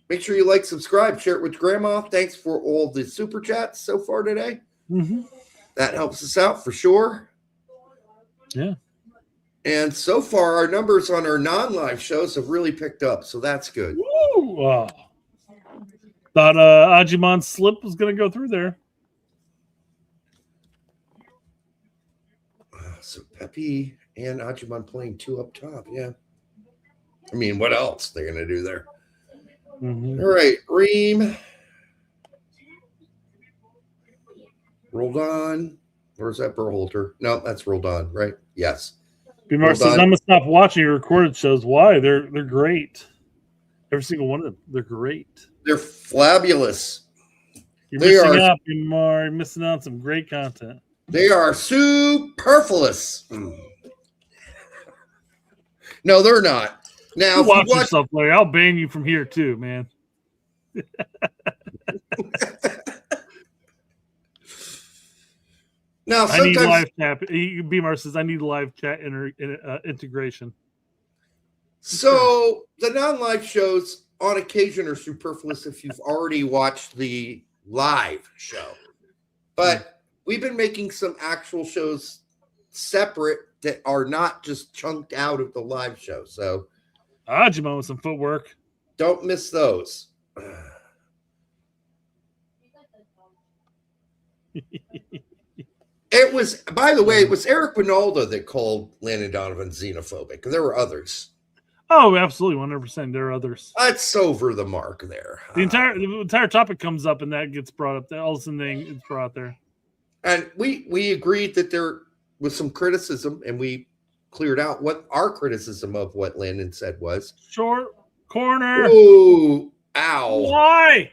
Make sure you like, subscribe, share it with grandma. Thanks for all the super chats so far today. Mm-hmm. That helps us out for sure. Yeah. And so far, our numbers on our non-live shows have really picked up, so that's good. Woo! Thought Ajiman's slip was going to go through there. So Pepe and Ajiman playing two up top, yeah. I mean, what else they're going to do there? Mm-hmm. All right, Reem. Roldan. Where's that Berhalter? No, that's Roldan, right? Yes. Bimar says, I'm going to stop watching your recorded shows. Why? They're great. Every single one of them. They're great. They're flabulous. You're missing out, Bimar. You're missing out on some great content. They are superfluous. No, they're not. Now, watch yourself, Larry. I'll ban you from here too, man. Now, I need live chat. Bimar says I need live chat integration. So the non-live shows on occasion are superfluous if you've already watched the live show. But we've been making some actual shows separate that are not just chunked out of the live show. So Ajima with some footwork. Don't miss those. It was, by the way, it was Eric Winalda that called Landon Donovan xenophobic. There were others. Oh, absolutely, 100%. There are others. That's over the mark there. The entire topic comes up and that gets brought up. All of a sudden, it's brought out there. And we agreed that there was some criticism, and we cleared out what our criticism of what Landon said was. Short corner. Ooh, ow. Why?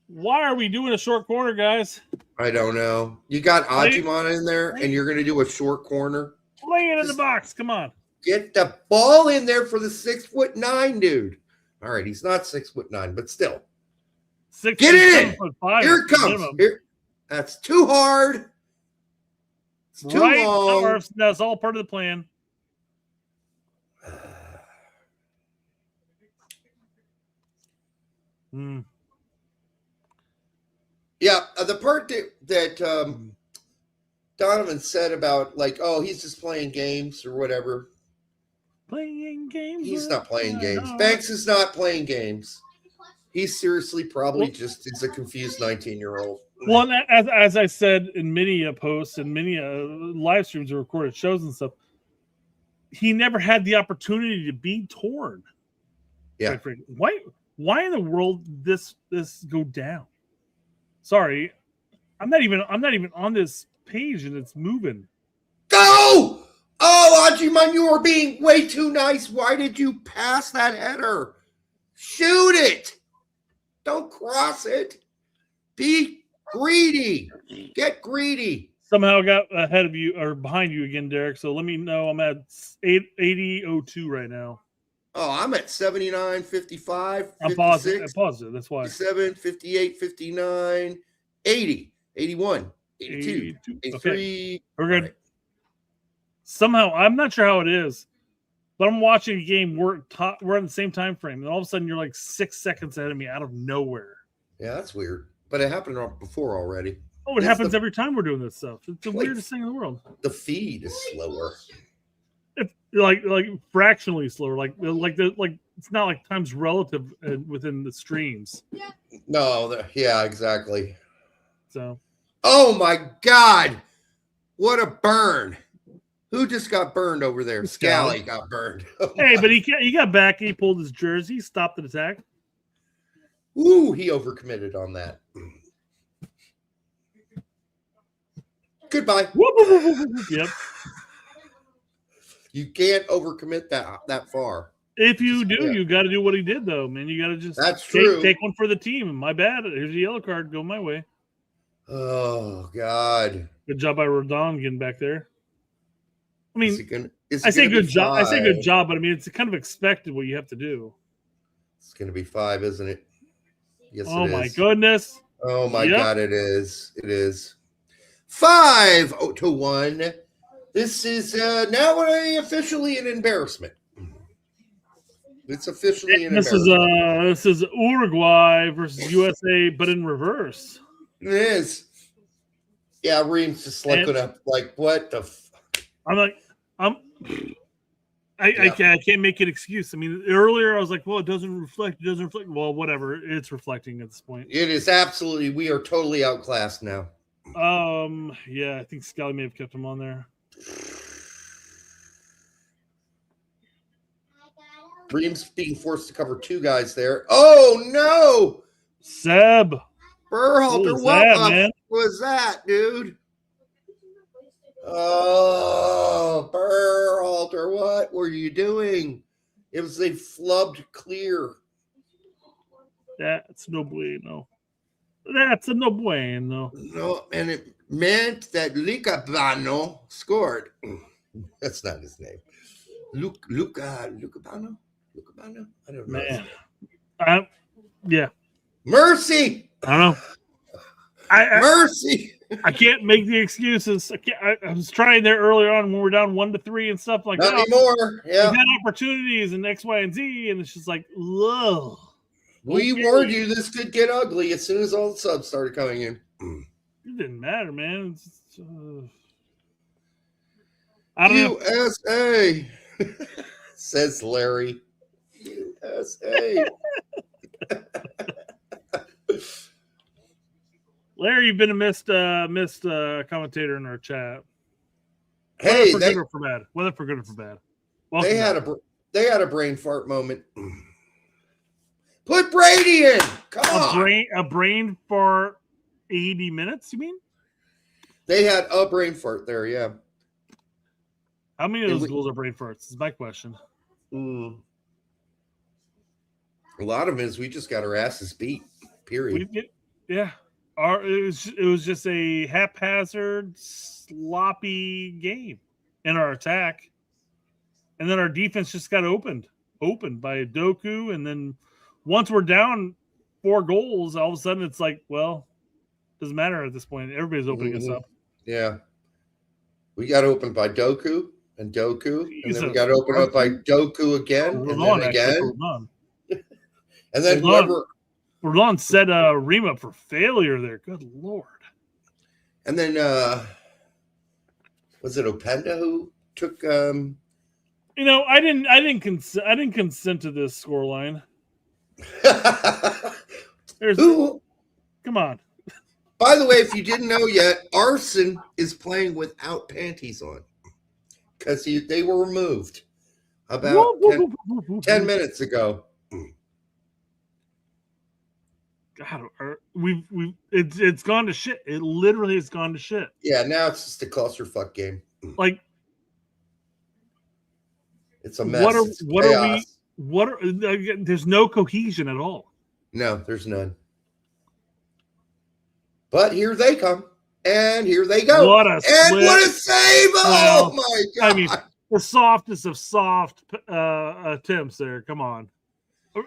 Why are we doing a short corner, guys? I don't know. You got Ajiman in there, and you're going to do a short corner? Lay it in the box. Come on. Get the ball in there for the 6'9" dude. All right, he's not 6'9", but still. Get it in. Here it comes. Here. That's too hard. It's too long. That's all part of the plan. Yeah, the part that Donovan said about, like, oh, he's just playing games or whatever. Playing games? He's not playing games. Banks is not playing games. He's seriously probably just is a confused 19-year-old. Well, as I said in many posts and many live streams or recorded shows and stuff, he never had the opportunity to be torn. Yeah. Why in the world did this go down? Sorry, I'm not even on this page and it's moving. Go! Oh, Ajiman, you were being way too nice. Why did you pass that header? Shoot it. Don't cross it. Be greedy. Get greedy. Somehow got ahead of you or behind you again, Derek. So let me know. I'm at 80.02 right now. Oh, I'm at 79, 55, I'm positive. That's why. 57, 58, 59, 80, 81, 82, 83. Okay. We're good. somehow I'm not sure how it is, but I'm watching a game. We're in the same time frame, and all of a sudden you're like 6 seconds ahead of me out of nowhere. Yeah, that's weird. But it happened before already. Oh, it happens every time we're doing this stuff. It's the weirdest thing in the world. The feed is slower. It's like fractionally slower. Like it's not like time's relative within the streams. No, yeah, exactly. So. Oh my God! What a burn! Who just got burned over there? Scally got burned. Oh hey, but he got back. He pulled his jersey, stopped the attack. Ooh, he overcommitted on that. Goodbye. Yep. You can't overcommit that far. If you do, you got to do what he did, though, man. You got to just take one for the team. My bad. Here's a yellow card. Go my way. Oh God! Good job by Rodon getting back there. I mean, I say good job. I say good job, but I mean, it's kind of expected what you have to do. It's going to be 5, isn't it? Yes. Oh it my is. goodness. Oh my God! It is. It is 5-1. This is now officially an embarrassment. It's officially an embarrassment. This is Uruguay versus USA, but in reverse. It is. Yeah, Reem's just looking up like, what the? I can't make an excuse. I mean, earlier I was like, well, it doesn't reflect. Well, whatever. It's reflecting at this point. It is absolutely. We are totally outclassed now. Yeah, I think Scally may have kept him on there. Reem's being forced to cover 2 guys there. Oh no, Seb Berhalter, what was that, dude? Oh, Berhalter, what were you doing? It was they flubbed clear. That's no bueno. That's a no bueno. No, and it meant that Licabano scored. That's not his name. Lucabano? I don't know. Man. Yeah. Mercy. I don't know. Mercy. I can't make the excuses. I was trying there earlier on when we're down 1-3 and stuff like that. Not anymore. Yeah. We've had opportunities in X, Y, and Z, and it's just like, whoa. We warned you this could get ugly as soon as all the subs started coming in. It didn't matter, man. I don't know. USA, says Larry. USA. Larry, you've been a missed commentator in our chat. Hey, good or for bad. Whether for good or for bad. Welcome they had a brain fart moment. Put Brady in. Come on. A brain for 80 minutes, you mean? They had a brain fart there, yeah. How many of those goals are brain farts? Is my question. A lot of it is we just got our asses beat, period. Yeah. It was just a haphazard, sloppy game in our attack. And then our defense just got opened by Doku, and then once we're down 4 goals, all of a sudden it's like, well, doesn't matter at this point. Everybody's opening us up. Yeah. We got opened by Doku, and then we got opened up by Doku again, and then again. And then Rodon set Reem up for failure there. Good Lord. And then was it Openda who took I didn't consent to this scoreline. Come on. By the way, if you didn't know yet, Arson is playing without panties on because they were removed about 10 minutes ago. God, it's gone to shit. It literally has gone to shit. Yeah, now it's just a clusterfuck game. Like, it's a mess. There's no cohesion at all. No, there's none. But here they come, and here they go. What a save! Oh my God! I mean, the softest of soft attempts there. Come on.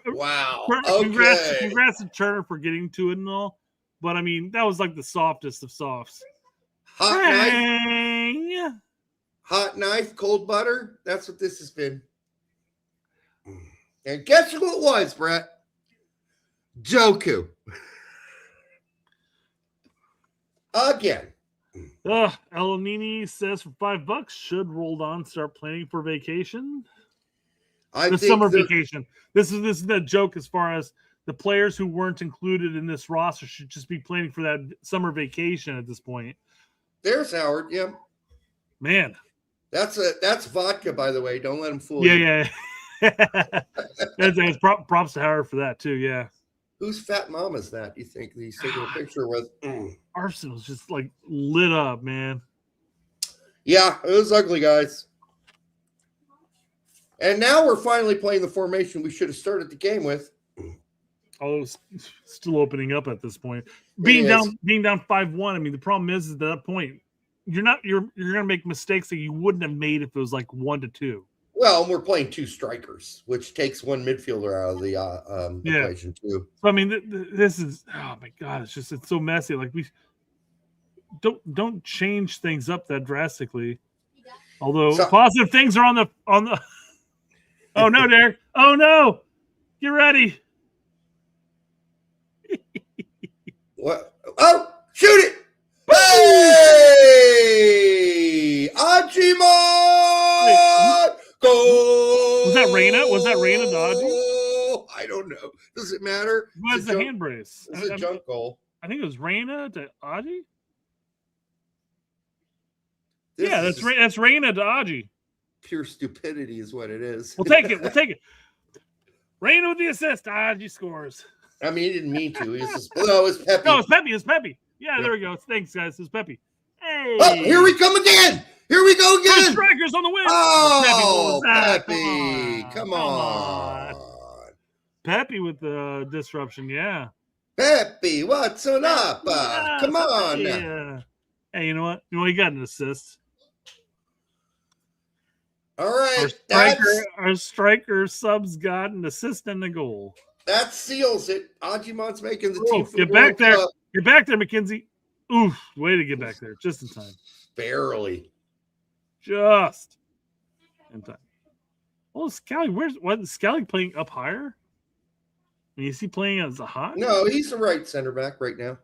Wow. Congrats to Turner for getting to it and all. But I mean, that was like the softest of softs. Hot hot knife, cold butter. That's what this has been. And guess who it was, Brett? Joku. Again. El Nini says for $5 should roll on, start planning for vacation. The summer vacation. This is the joke as far as the players who weren't included in this roster should just be planning for that summer vacation at this point. There's Howard. Yeah. Man. That's vodka, by the way. Don't let him fool you. Yeah. That's props to Howard for that too. Yeah. Whose fat mom is that? You think he's taking a picture with? Arsenal's just like lit up, man. Yeah, it was ugly, guys. And now we're finally playing the formation we should have started the game with. Oh, still opening up at this point. Being down 5-1. I mean, the problem is at that point, you're gonna make mistakes that you wouldn't have made if it was like 1-2. Well, we're playing two strikers, which takes one midfielder out of the equation too. So, I mean, this is, oh my God, it's so messy. Like, we don't change things up that drastically. Although positive things are on the. Oh no, Derek! Oh no! Get ready. What? Oh, shoot it! Hey! Ajimon! Go! Was that Reina? Was that Reina Dodgy? I don't know. Does it matter? What's the hand brace? It's a junk goal. I think it was Reina to Aji. This that's Reina to Aji. Pure stupidity is what it is. We'll take it. Reina with the assist. Aji scores. I mean, he didn't mean to. It was Pepe. No, it's Pepe. Yeah, there we go. Thanks, guys. It's Pepe. Hey. Oh, here we come again. Here we go again. Two strikers on the win. Oh, Pepe. Come on. Pepe with the disruption. Yeah. Pepe, what's on up? Come on. Yeah. Hey, you know what? He got an assist. All right. Our striker subs got an assist and a goal. That seals it. Ajimon's making the team. Get back there. Get back there, McKenzie. Oof. Way to get back there. Just in time. Barely. Just in time. Oh, Scally, is Scally playing up higher? I mean, is he playing as a hot? No, he's the right center back right now.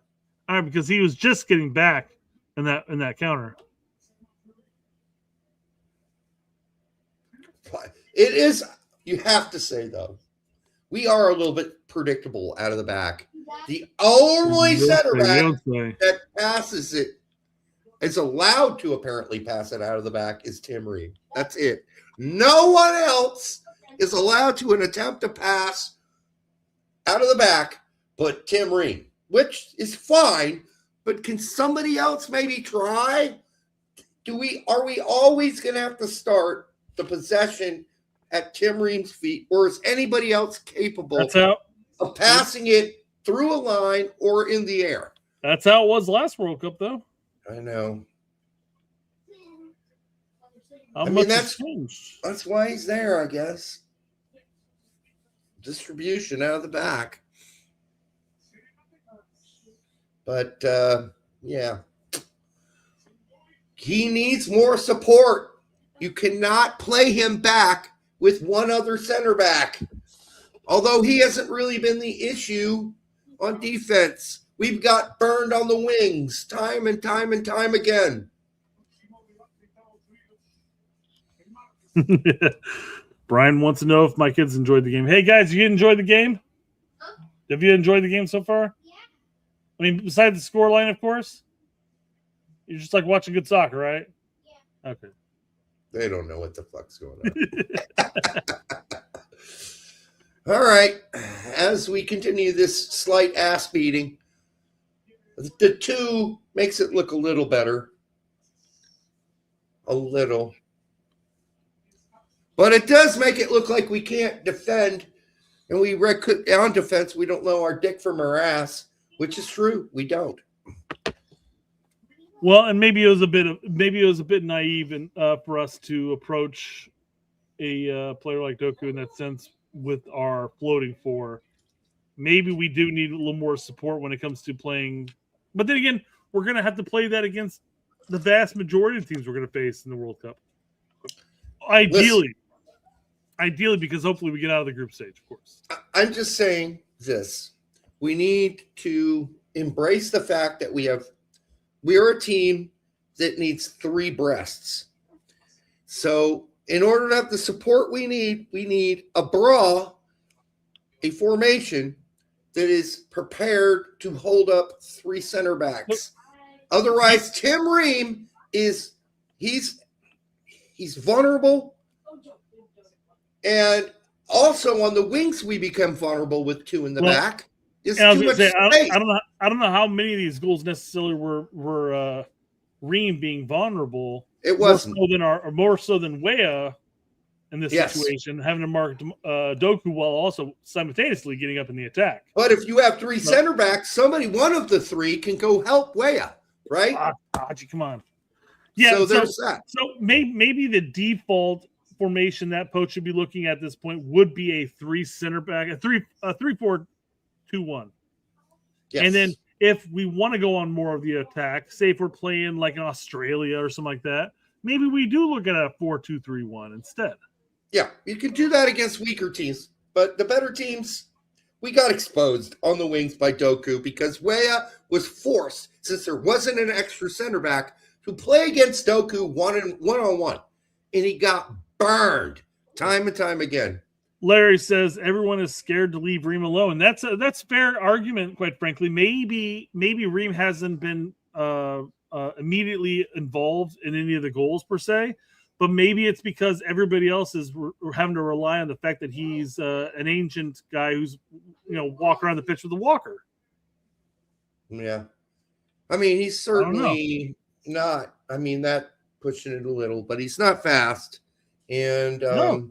All right, because he was just getting back in that counter. It is, you have to say, though, we are a little bit predictable out of the back. The only center back that passes it, is allowed to apparently pass it out of the back, is Tim Ream. That's it. No one else is allowed to attempt to pass out of the back but Tim Ream, which is fine, but can somebody else maybe try? Are we always going to have to start the possession at Tim Ream's feet, or is anybody else capable of passing it through a line or in the air? That's how it was last World Cup, though. I know. That's why he's there, I guess. Distribution out of the back. But, yeah. He needs more support. You cannot play him back with one other center back. Although he hasn't really been the issue on defense. We've got burned on the wings time and time and time again. Brian wants to know if my kids enjoyed the game. Hey, guys, you enjoyed the game? Have you enjoyed the game so far? Yeah. I mean, besides the scoreline, of course. You're just like watching good soccer, right? Yeah. Okay. They don't know what the fuck's going on. All right. As we continue this slight ass beating, the 2 makes it look a little better. A little. But it does make it look like we can't defend. And on defense, we don't know our dick from our ass, which is true. We don't. Well, and maybe it was a bit naive for us to approach a player like Doku in that sense with our floating 4. Maybe we do need a little more support when it comes to playing. But then again, we're going to have to play that against the vast majority of teams we're going to face in the World Cup. ideally, because hopefully we get out of the group stage, of course. I'm just saying this. We need to embrace the fact that we are a team that needs 3 breasts. So in order to have the support we need a bra, a formation that is prepared to hold up 3 center backs. Otherwise, Tim Ream he's vulnerable. And also on the wings, we become vulnerable with 2 in the back. It's too much space. I don't know how many of these goals necessarily were Ream being vulnerable. It wasn't more so than Weah in this situation, having to mark Doku while also simultaneously getting up in the attack. But if you have 3 center backs, one of the 3 can go help Weah, right? Come on. Yeah, so there's that. So maybe the default formation that Poach should be looking at this point would be a 3 center back, a 3-4-2-1. Yes. And then if we want to go on more of the attack, say if we're playing like in Australia or something like that, maybe we do look at a 4-2-3-1 instead. Yeah, you can do that against weaker teams, but the better teams, we got exposed on the wings by Doku because Weah was forced, since there wasn't an extra center back, to play against Doku one-on-one, and he got burned time and time again. Larry says everyone is scared to leave Ream alone. That's a fair argument, quite frankly. Maybe Ream hasn't been immediately involved in any of the goals per se, but maybe it's because everybody else is having to rely on the fact that he's an ancient guy who's walk around the pitch with a walker. Yeah, I mean he's certainly not. I mean that pushing it a little, but he's not fast, and I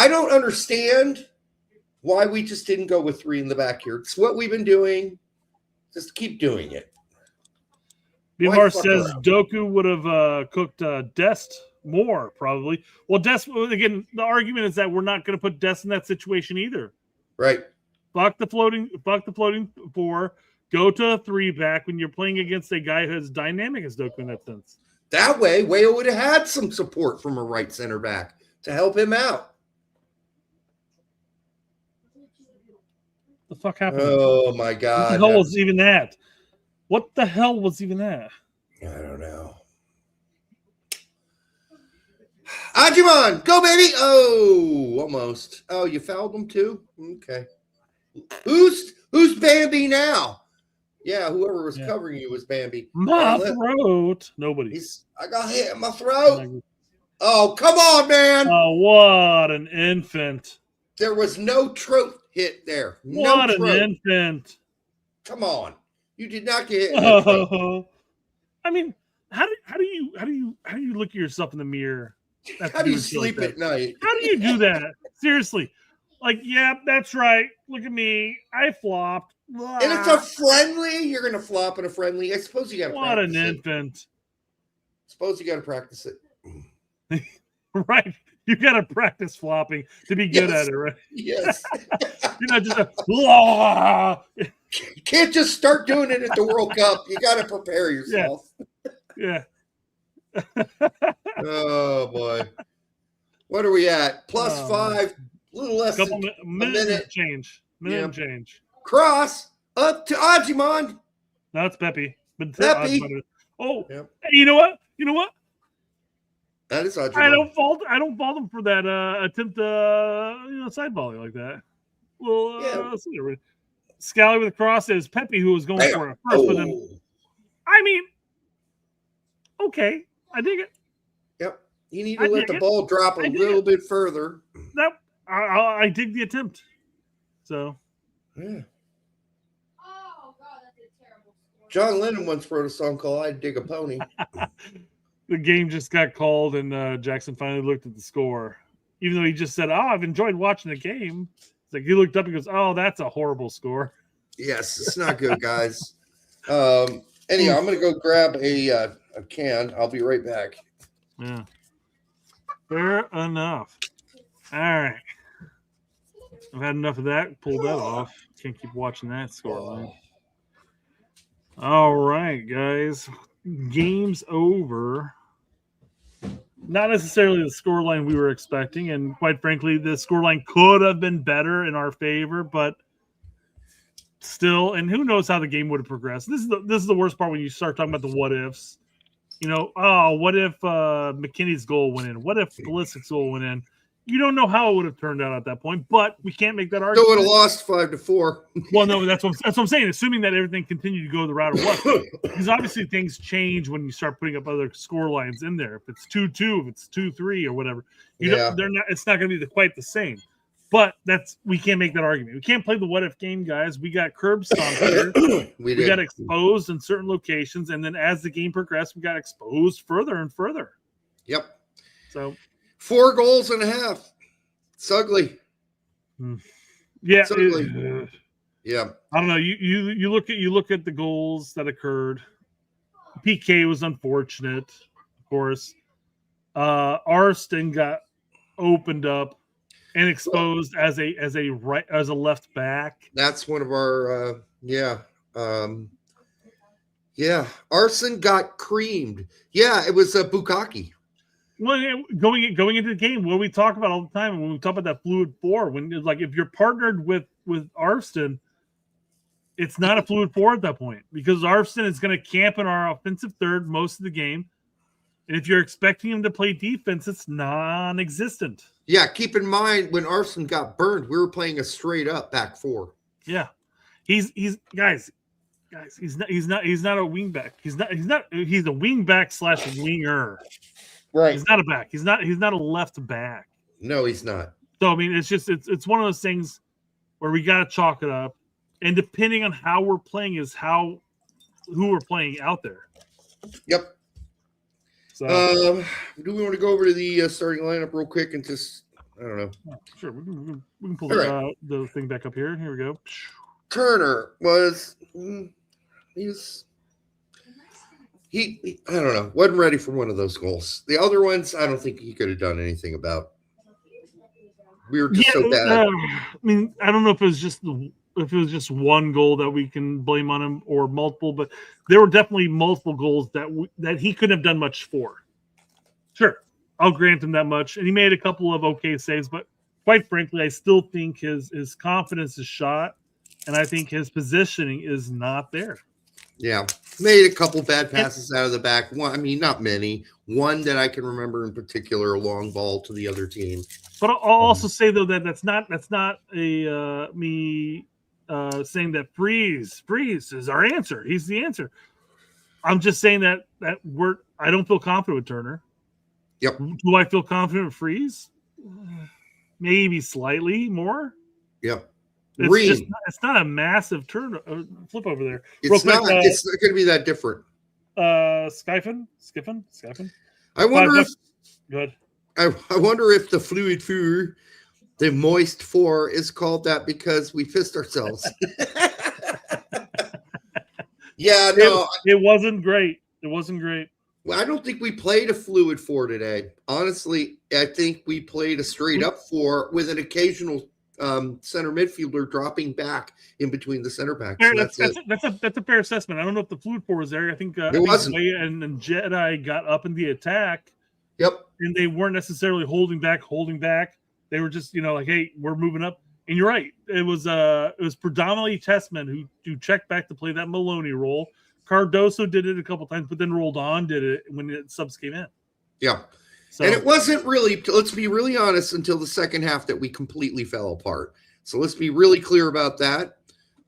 don't understand why we just didn't go with 3 in the back here. It's what we've been doing. Just keep doing it. Bimar says Doku would have cooked Dest more, probably. Well, Dest, again, the argument is that we're not going to put Dest in that situation either. Right. Fuck the floating 4. Go to a 3 back when you're playing against a guy who's dynamic as Doku in that sense. That way, Weah would have had some support from a right center back to help him out. The fuck happened? Oh my God! What the hell was even that? What the hell was even that? I don't know. Ajimon, go baby! Oh, almost. Oh, you fouled him too. Okay. Who's Bambi now? Yeah, whoever was covering you was Bambi. My throat. Nobody. I got hit in my throat. Oh, come on, man! Oh, what an infant! There was no throat hit there. What an infant! Come on, you did not get hit. Oh, I mean, how do you look at yourself in the mirror? How do you sleep at night? How do you do that? Seriously, yeah, that's right. Look at me, I flopped. And it's a friendly. You're gonna flop in a friendly. I suppose you got to. What an infant! Suppose you got to practice it. Right. You got to practice flopping to be good at it, right? Yes. You're not just you can't just start doing it at the World Cup. You got to prepare yourself. Yeah. Oh, boy. What are we at? +5, a little less than a minute. Change. Change. Cross up to Ajimon. No, it's Pepe. Pepe. Oh, yep. Hey, you know what? That is Ajimon. I don't fault him for that attempt side volley like that. Well, let's see. Scally with a cross. It was Pepe who was going for it first, but then I mean, okay, I dig it. Yep, you need to let the ball drop a little bit further. I dig the attempt. So, yeah. Oh God, that's a terrible score. John Lennon once wrote a song called "I'd Dig a Pony." The game just got called, and Jackson finally looked at the score. Even though he just said, "Oh, I've enjoyed watching the game," it's like he looked up and goes, "Oh, that's a horrible score." Yes, it's not good, guys. Anyhow, I'm going to go grab a can. I'll be right back. Yeah. Fair enough. All right. I've had enough of that. Pulled that off. Can't keep watching that score. All right, guys. Game's over. not necessarily the scoreline we were expecting, and quite frankly, the scoreline could have been better in our favor, but still, and who knows how the game would have progressed. This is the worst part when you start talking about the what ifs. What if McKinney's goal went in? What if Pulisic's goal went in? You don't know how it would have turned out at that point, but we can't make that argument. Still would have lost 5-4. Well, no, that's what I'm saying. Assuming that everything continued to go the route it was, because obviously things change when you start putting up other score lines in there. If it's 2-2, if it's 2-3, or whatever, they're not. It's not going to be quite the same. But we can't make that argument. We can't play the what if game, guys. We got curb stomped here. we got exposed in certain locations, and then as the game progressed, we got exposed further and further. Yep. So 4 goals and a half. It's ugly. Yeah. It's ugly. Yeah. I don't know. You look at the goals that occurred. PK was unfortunate, of course. Arston got opened up and exposed as a left back. That's one of our Arson got creamed. Yeah, it was Bukaki. Well, going into the game, what we talk about all the time when we talk about that fluid 4, when it's like if you're partnered with Arston, it's not a fluid 4 at that point, because Arston is going to camp in our offensive third most of the game. And if you're expecting him to play defense, it's non-existent. Yeah, keep in mind when Arson got burned, we were playing a straight up back 4. Yeah, he's guys. He's not a wing back. He's a wing back / winger. Right. He's not a back. He's not a left back. No, he's not. So I mean, it's one of those things where we got to chalk it up, and depending on how we're playing is who we're playing out there. Yep. So, do we want to go over to the starting lineup real quick and just, I don't know. Sure, we can pull the thing back up here. Here we go. Turner was, he I don't know, wasn't ready for one of those goals. The other ones, I don't think he could have done anything about. We were just so bad. I mean, I don't know if it was just one goal that we can blame on him or multiple, but there were definitely multiple goals that he couldn't have done much for. Sure, I'll grant him that much, and he made a couple of okay saves, but quite frankly, I still think his confidence is shot, and I think his positioning is not there. Yeah, made a couple bad passes out of the back. One, I mean, not many. One that I can remember in particular, a long ball to the other team. But I'll also say though that that's not a me saying that Freeze is our answer. He's the answer. I'm just saying that I don't feel confident with Turner. Yep. Do I feel confident with Freeze? Maybe slightly more. Yep. It's not a massive turn flip over there. It's not going to be that different. Skiffen. I wonder if good. I wonder if the fluid 4, the moist 4, is called that because we pissed ourselves. Yeah, no, it wasn't great. It wasn't great. Well, I don't think we played a fluid 4 today. Honestly, I think we played a straight up 4 with an occasional center midfielder dropping back in between the center backs. That's a fair assessment. I don't know if the fluid 4 was there. I think it wasn't. And Jedi got up in the attack. Yep. And they weren't necessarily holding back. They were just, like, hey, we're moving up. And you're right. It was predominantly Tessman who checked back to play that Maloney role. Cardoso did it a couple times, but then Roldan did it when the subs came in. Yeah. So, and it wasn't really, let's be really honest, until the second half that we completely fell apart. So let's be really clear about that.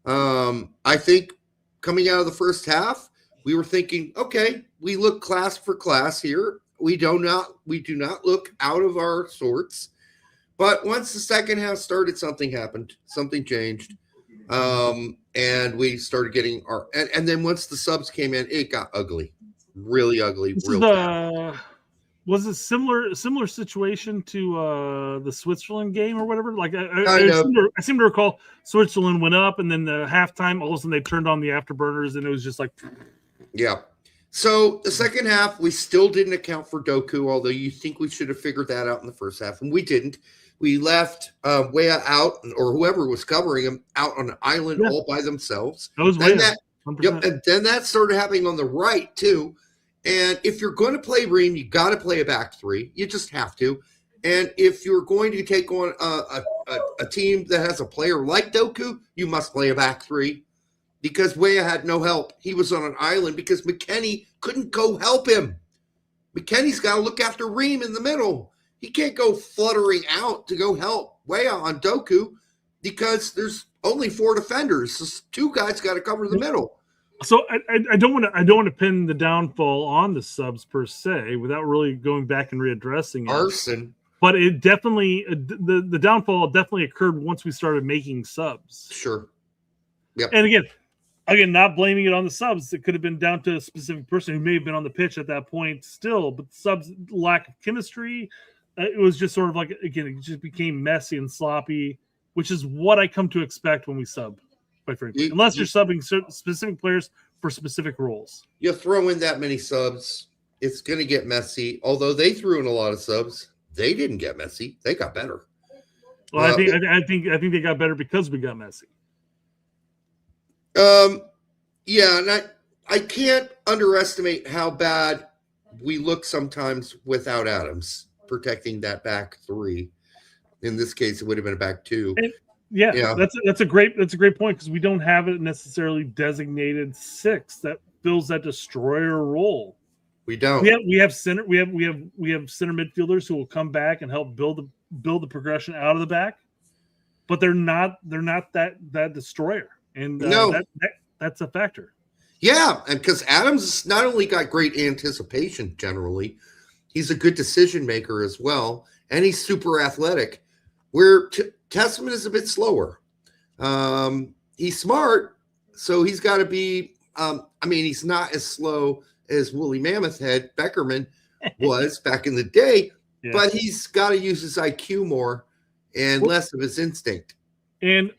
I think coming out of the first half, we were thinking, okay, we look class for class here. We do not look out of our sorts. But once the second half started, something happened. Something changed. And we started getting and then once the subs came in, it got ugly. Really ugly. Was it similar situation to the Switzerland game or whatever? Like I seem to recall Switzerland went up, and then the halftime, all of a sudden they turned on the afterburners, and it was just like, yeah. So the second half, we still didn't account for Doku, although you think we should have figured that out in the first half, and we didn't. We left Wea out, or whoever was covering him, out on an island all by themselves. That was and then that started happening on the right too. And if you're going to play Ream, you got to play a back three. You just have to. And if you're going to take on a team that has a player like Doku, you must play a back three, because Weah had no help. He was on an island because McKennie couldn't go help him. McKennie's got to look after Ream in the middle. He can't go fluttering out to go help Weah on Doku because there's only 4 defenders. So 2 guys got to cover the middle. So I don't want to pin the downfall on the subs per se without really going back and readdressing it. Arson. But it definitely the downfall definitely occurred once we started making subs. Sure. Yep. And again, not blaming it on the subs. It could have been down to a specific person who may have been on the pitch at that point still, but subs lack of chemistry. It was just sort of like, again, it just became messy and sloppy, which is what I come to expect when we sub, quite frankly. Unless you're subbing specific players for specific roles. You throw in that many subs, it's going to get messy. Although they threw in a lot of subs, they didn't get messy. They got better. Well, I think they got better because we got messy. Yeah, and I can't underestimate how bad we look sometimes without Adams protecting that back three. In this case, it would have been a back two. And, yeah, that's a great point, because we don't have it necessarily designated 6 that fills that destroyer role. We don't. We have center midfielders who will come back and help build the progression out of the back, but they're not that destroyer, and no, that's a factor. Yeah, and because Adams not only got great anticipation generally, he's a good decision maker as well, and he's super athletic. Where Testament is a bit slower. He's smart, so he's got to be. He's not as slow as Woolly Mammoth Head Beckerman was back in the day, but he's got to use his IQ more and less of his instinct. And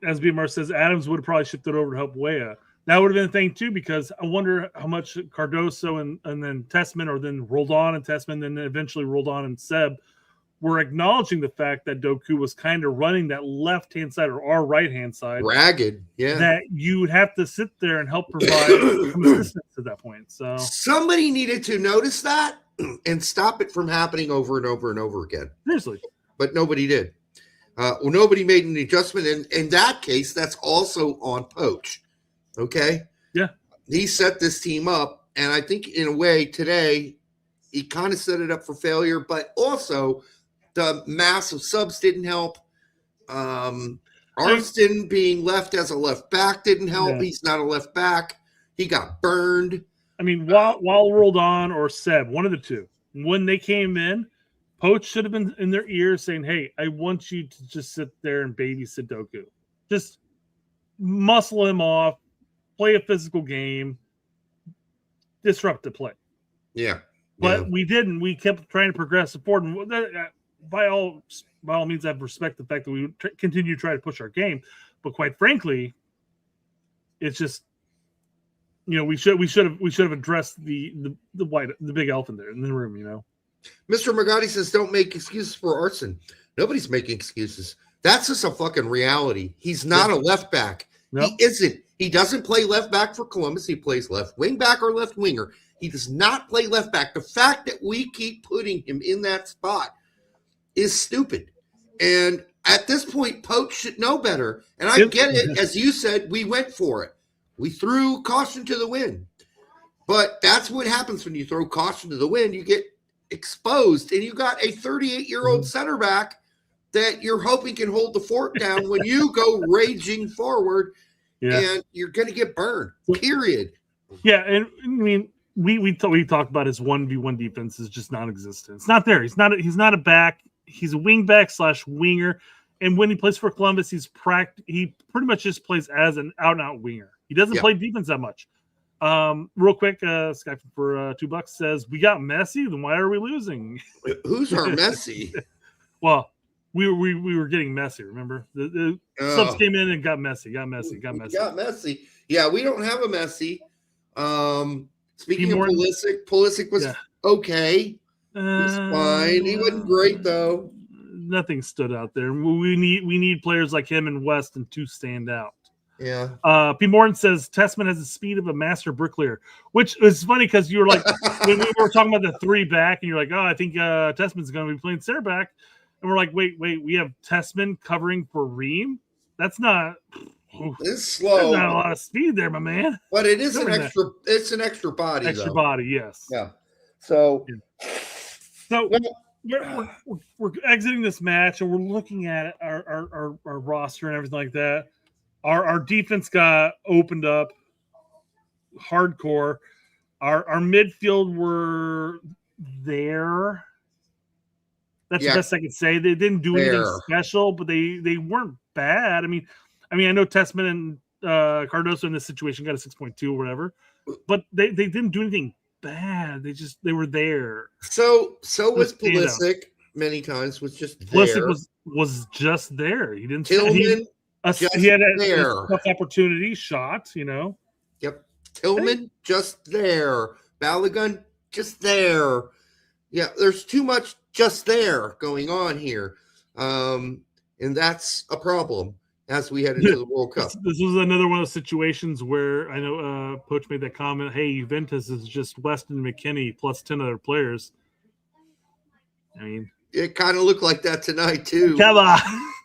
as BMR says, Adams would have probably shifted over to help Weah. That would have been a thing too, because I wonder how much Cardoso and then Testament, or then Roldan and Testament, and then eventually Roldan and Seb were acknowledging the fact that Doku was kind of running that left-hand side or our right-hand side. Ragged, yeah. That you would have to sit there and help provide some assistance at that point. So somebody needed to notice that and stop it from happening over and over and over again. Seriously. But nobody did. Nobody made an adjustment. And in that case, that's also on Poach. Okay? Yeah. He set this team up, and I think in a way today he kind of set it up for failure, but also the massive subs didn't help. Arston being left as a left back didn't help. Yeah. He's not a left back. He got burned. I mean, while Roldan or Seb, one of the two, when they came in, Poach should have been in their ears saying, "Hey, I want you to just sit there and babysit Doku. Just muscle him off, play a physical game, disrupt the play." Yeah. But we didn't. We kept trying to progress forward. And by all means, I respect the fact that we continue to try to push our game. But quite frankly, it's just, we should have addressed the big elephant there in the room. Mr. Magatti says, "Don't make excuses for Arson." Nobody's making excuses. That's just a fucking reality. He's not a left back. Nope. He isn't. He doesn't play left back for Columbus. He plays left wing back or left winger. He does not play left back. The fact that we keep putting him in that spot is stupid. And at this point, Poach should know better. And I get it. As you said, we went for it. We threw caution to the wind. But that's what happens when you throw caution to the wind. You get exposed. And you got a 38-year-old center back that you're hoping can hold the fort down when you go raging forward. Yeah. And you're going to get burned, period. Yeah, and I mean, we talked about his 1v1 defense is just non-existent. It's not there. He's not a back. He's a wing back / winger. And when he plays for Columbus, he pretty much just plays as an out-and-out winger. He doesn't play defense that much. Real quick, Sky for $2 says, "We got Messi, then why are we losing?" Who's our Messi? Well, we were getting Messi, remember? The subs came in and got Messi. Got Messi. Yeah, we don't have a Messi. Speaking of Pulisic was okay. He's fine. He wasn't great though. Nothing stood out there. We need players like him and Weston to stand out. Yeah. P. Morton says Tessman has the speed of a master bricklayer, which is funny because you were like, when we were talking about the 3 back, and you're like, oh, I think Tessman's going to be playing center back. And we're like, wait, we have Tessman covering for Ream? That's not. It's slow. There's not a lot of speed there, my man. But it is an extra. It's an extra body. Extra body, yes. Yeah. So. So we're exiting this match, and we're looking at our roster and everything like that. Our defense got opened up hardcore. Our midfield were there. That's the best I could say. They didn't do anything special, but they weren't bad. I mean, I know Tessman and Cardoso in this situation got a 6.2 or whatever, but they didn't do anything bad. They were there. So was Pulisic many times, was just there. Pulisic was just there. He didn't. Tillman, he had a tough opportunity shot. Yep. Tillman just there. Balogun just there. Yeah, there's too much just there going on here, and that's a problem as we head into the World Cup. This was another one of those situations where I know Poach made that comment, hey, Juventus is just Weston McKennie plus 10 other players. I mean, it kind of looked like that tonight, too. Come on.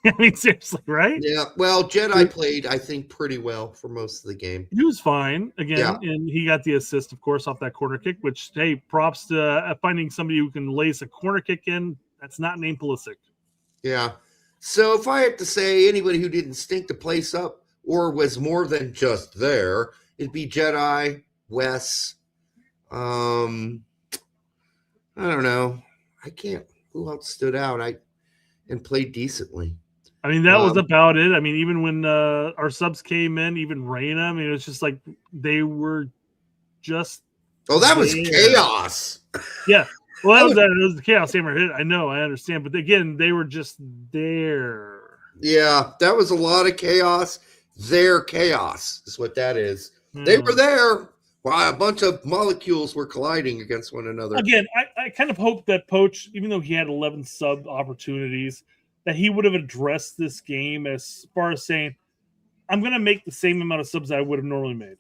I mean, seriously, right? Yeah, well, Jedi played, I think, pretty well for most of the game. He was fine, again, and he got the assist, of course, off that corner kick, which, hey, props to finding somebody who can lace a corner kick in. That's not named Pulisic. Yeah. So if I have to say anybody who didn't stink the place up or was more than just there, it'd be Jedi, Wes. I don't know. I can't. Who else stood out? And played decently. I mean, that was about it. I mean, even when our subs came in, even Reina, I mean, it was just like they were just. Oh, that was chaos. Yeah. Well, that was the chaos hammer hit. I know, I understand. But again, they were just there. Yeah, that was a lot of chaos. Their chaos is what that is. They were there while a bunch of molecules were colliding against one another. Again, I kind of hope that Poach, even though he had 11 sub opportunities, that he would have addressed this game as far as saying, I'm going to make the same amount of subs I would have normally made.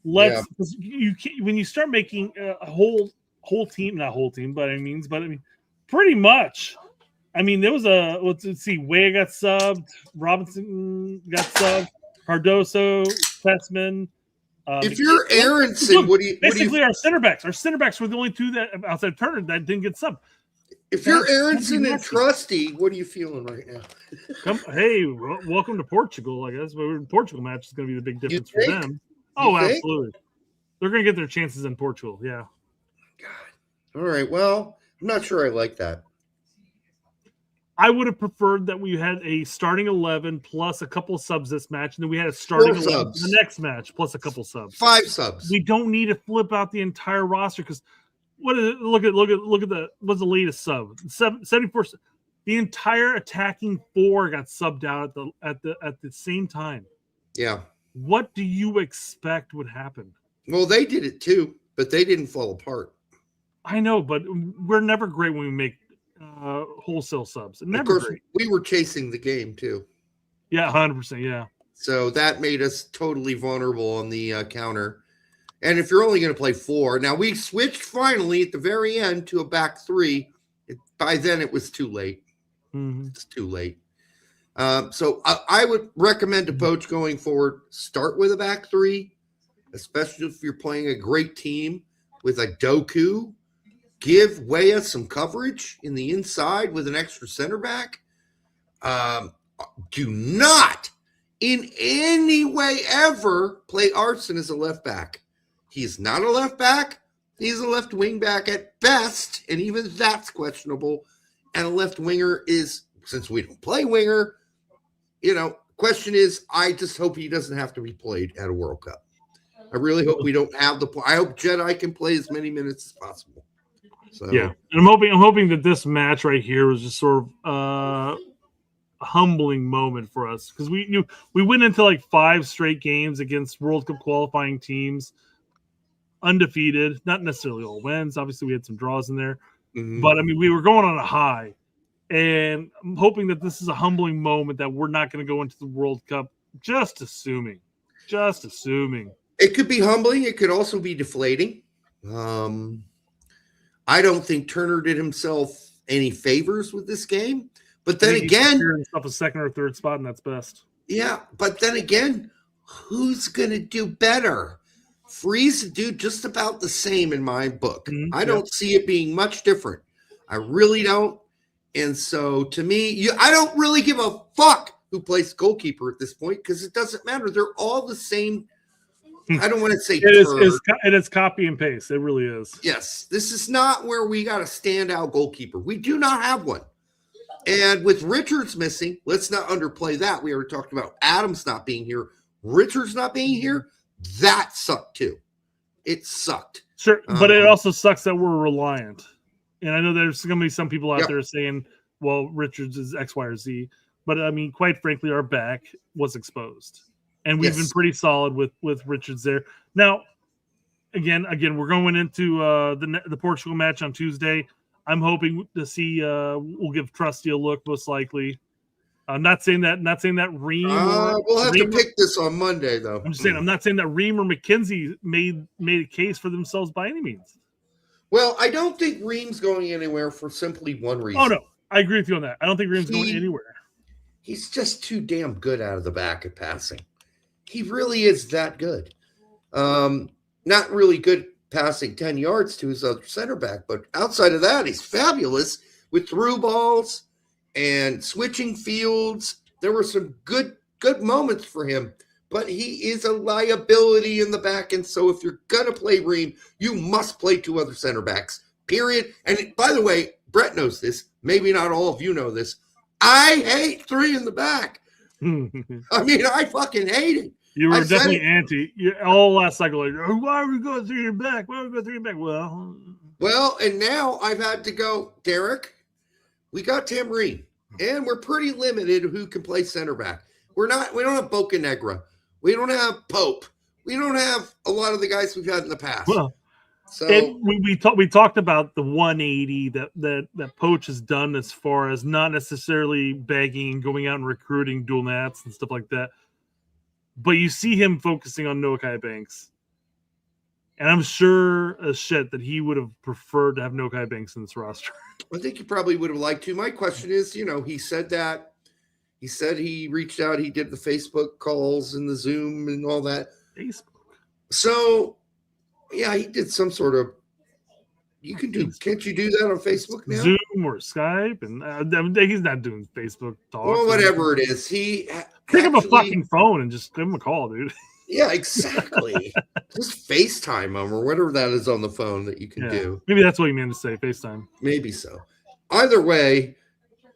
When you start making a whole team, not whole team, but I mean, pretty much. I mean, there was let's see, Weah got subbed, Robinson got subbed, Cardoso, Tessman. If you're Aronson, basically our center backs were the only two that outside Turner that didn't get subbed. If you're Aronson and Trusty, what are you feeling right now? Welcome to Portugal, I guess. But Portugal match is going to be the big difference for them. Oh, absolutely. They're going to get their chances in Portugal, yeah. God. All right, well, I'm not sure I like that. I would have preferred that we had a starting 11 plus a couple of subs this match, and then we had a starting 11 the next match plus a couple subs. 5 subs. We don't need to flip out the entire roster because what is it? Look at what's the latest sub? 74. The entire attacking 4 got subbed out at the same time. Yeah. What do you expect would happen? Well, they did it too, but they didn't fall apart. I know, but we're never great when we make wholesale subs. Never of course, we were chasing the game too. Yeah, 100%. Yeah. So that made us totally vulnerable on the counter. And if you're only going to play 4, now we switched finally at the very end to a back 3. By then, it was too late. Mm-hmm. It's too late. So I would recommend to Poach going forward, start with a back 3, especially if you're playing a great team with a Doku. Give Weah some coverage in the inside with an extra center back. Do not in any way ever play Arson as a left back. He's not a left back. He's a left wing back at best, and even that's questionable. And a left winger is, since we don't play winger, question is, I just hope he doesn't have to be played at a World Cup. I really hope we don't have I hope Jedi can play as many minutes as possible. So. Yeah, and I'm hoping that this match right here was just sort of a humbling moment for us because we went into like 5 straight games against World Cup qualifying teams, undefeated, not necessarily all wins. Obviously, we had some draws in there, but I mean, we were going on a high, and I'm hoping that this is a humbling moment that we're not going to go into the World Cup just assuming Just assuming. It could be humbling. It could also be deflating. I don't think Turner did himself any favors with this game. But then again, himself a second or third spot, and that's best. Yeah, but then again, who's going to do better? Freeze do just about the same in my book. I don't see it being much different. I really don't. And so to me, I don't really give a fuck who plays goalkeeper at this point because it doesn't matter. They're all the same. I don't want to say it is copy and paste. It really is. Yes, this is not where we got a standout goalkeeper. We do not have one. And with Richards missing, let's not underplay that. We already talked about Adams not being here. Richards not being here, that sucked too. It sucked. Sure, but it also sucks that we're reliant. And I know there's going to be some people out there saying, well, Richards is X, Y, or Z. But, I mean, quite frankly, our back was exposed. And we've been pretty solid with Richards there. Now, again, we're going into the Portugal match on Tuesday. I'm hoping to see we'll give Trusty a look, most likely. I'm not saying that Ream. We'll have to pick this on Monday, though. I'm just saying I'm not saying that Ream or McKenzie made a case for themselves by any means. Well, I don't think Ream's going anywhere for simply one reason. Oh no, I agree with you on that. I don't think Ream's going anywhere. He's just too damn good out of the back at passing. He really is that good. Not really good passing 10 yards to his other center back, but outside of that, he's fabulous with through balls and switching fields. There were some good moments for him, but he is a liability in the back. And so if you're going to play Ream, you must play two other center backs, period. And by the way, Brett knows this. Maybe not all of you know this. I hate three in the back. I mean, I fucking hate it. You were definitely anti. All last cycle, like, why are we going three in the back? Why are we going three in the back? Well, and now I've had to go, Derek, we got Tim Ream, and we're pretty limited who can play center back. We don't have Bocanegra. We don't have Pope. We don't have a lot of the guys we've had in the past. Well, so we talked about the 180 that Poach has done as far as not necessarily begging and going out and recruiting dual nats and stuff like that. But you see him focusing on Nokai Banks. And I'm sure as shit that he would have preferred to have Nokai Banks in this roster. I think he probably would have liked to. My question is, he said that. He said he reached out. He did the Facebook calls and the Zoom and all that. Facebook. So, yeah, he did some sort of. Can't you do that on Facebook now? Zoom or Skype, and he's not doing Facebook talk. Well, whatever it is, pick up a fucking phone and just give him a call, dude. Yeah, exactly. Just FaceTime him or whatever that is on the phone that you can do. Maybe that's what he meant to say, FaceTime. Maybe so. Either way,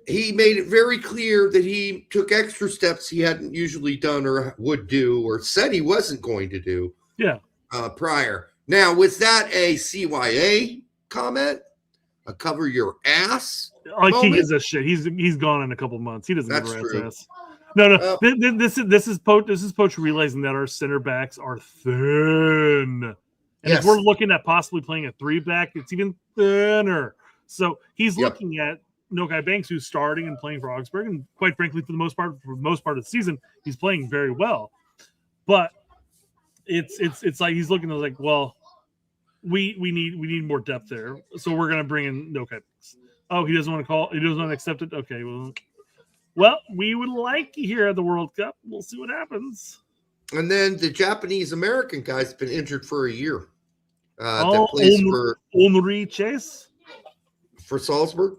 he made it very clear that he took extra steps he hadn't usually done or would do or said he wasn't going to do. Yeah. Prior. Now, was that a CYA comment? A cover your ass? Like he gives a shit. He's gone in a couple months. He doesn't give a rat's ass. No. This is Poach realizing that our center backs are thin. And if we're looking at possibly playing a 3-back, it's even thinner. So he's looking at Nokai Banks, who's starting and playing for Augsburg, and quite frankly, for the most part of the season, he's playing very well. But it's like he's looking at like, well, we need more depth there, so we're gonna bring in Nokai Banks. Oh, he doesn't want to call. He doesn't want to accept it. Okay, well, we would like you here at the World Cup. We'll see what happens. And then the Japanese American guy's been injured for a year. That plays for Henri Chase for Salzburg.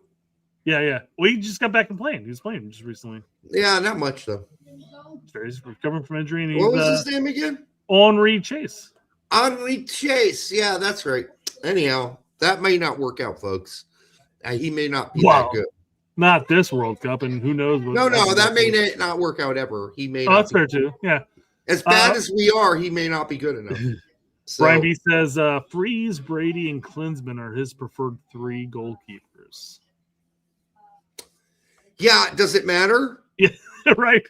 Yeah. Well, he just got back and playing. He was playing just recently. Yeah, not much though. He's recovering from injury. And what was his name again? Henri Chase. Henri Chase. Yeah, that's right. Anyhow, that may not work out, folks. He may not be that good. Not this World Cup, and who knows? No, that may not work out ever. He may. That's fair too. Yeah. As bad as we are, he may not be good enough. So, Brian B says, Freeze, Brady, and Klinsmann are his preferred 3 goalkeepers. Yeah, does it matter? Yeah, right.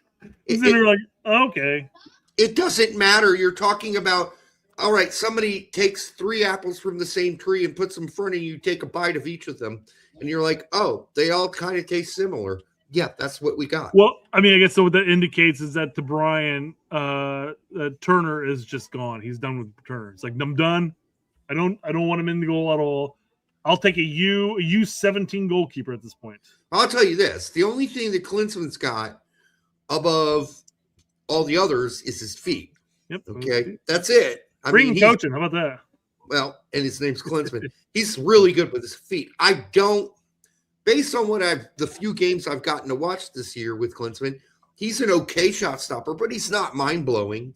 He's like, okay. It doesn't matter. You're talking about, all right, somebody takes 3 apples from the same tree and puts them in front of you, take a bite of each of them, and you're like, oh, they all kind of taste similar. yeah, that's what we got. Well, I mean, I guess so. What that indicates is that to Brian, Turner is just gone. He's done with Turner. It's like, I'm done. I don't want him in the goal at all. I'll take a U17 goalkeeper at this point. I'll tell you this: the only thing that Klinsmann's got above all the others is his feet. Yep. Okay, that's it. I Bring mean, coaching. How about that? well, and his name's Klinsmann. He's really good with his feet. I don't, based on the few games I've gotten to watch this year with Klinsmann, he's an okay shot stopper, but he's not mind blowing.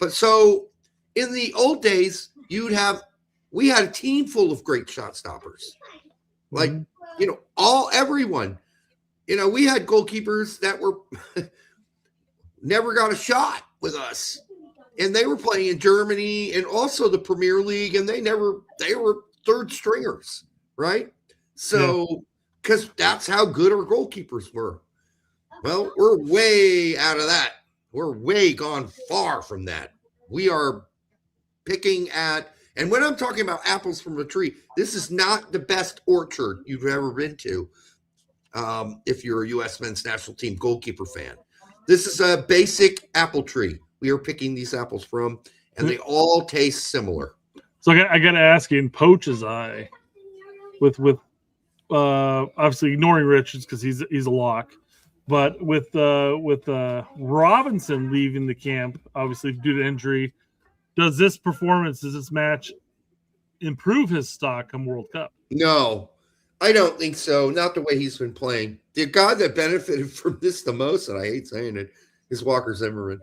So in the old days, we had a team full of great shot stoppers. Everyone. We had goalkeepers that were never got a shot with us. And they were playing in Germany and also the Premier League, and they were third stringers, right? So, because that's how good our goalkeepers were. Well, we're way out of that. We're way gone far from that. We are picking at, and when I'm talking about apples from a tree, this is not the best orchard you've ever been to. If you're a U.S. men's national team goalkeeper fan, this is a basic apple tree we are picking these apples from, and they all taste similar. So I got to ask you, in Poach's eye, with obviously ignoring Richards because he's a lock, but with Robinson leaving the camp, obviously due to injury, does this match improve his stock come World Cup? No, I don't think so. Not the way he's been playing. The guy that benefited from this the most, and I hate saying it, is Walker Zimmerman.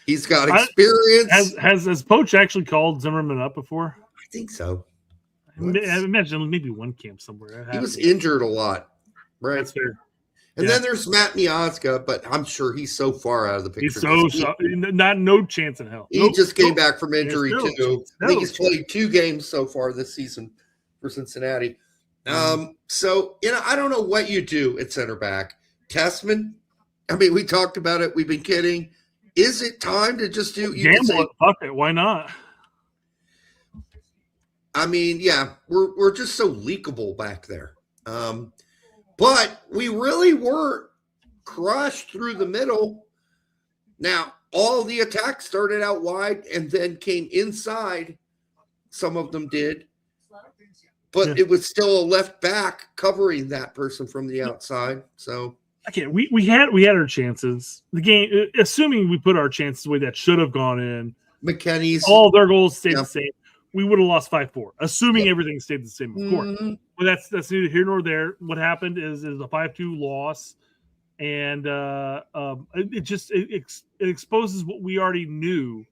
He's got experience. Has Poach actually called Zimmerman up before? I think so. I imagine maybe one camp somewhere. He was injured a lot, right? That's fair. And then there's Matt Miazga, but I'm sure he's so far out of the picture. He's no chance in hell. He just came back from injury too. I think he's played 2 games so far this season for Cincinnati. So I don't know what you do at center back. Tessman. I mean, we talked about it. We've been kidding. Is it time to just do gamble it? Fuck it. Why not? I mean, yeah, we're just so leakable back there. But we really weren't crushed through the middle. Now, all the attacks started out wide and then came inside. Some of them did. But it was still a left back covering that person from the outside. So we had our chances. The game, assuming we put our chances the way that should have gone in. McKenny's all their goals stayed the same. We would have lost 5-4, assuming everything stayed the same, of course. But that's neither here nor there. What happened is a 5-2 loss, and it exposes what we already knew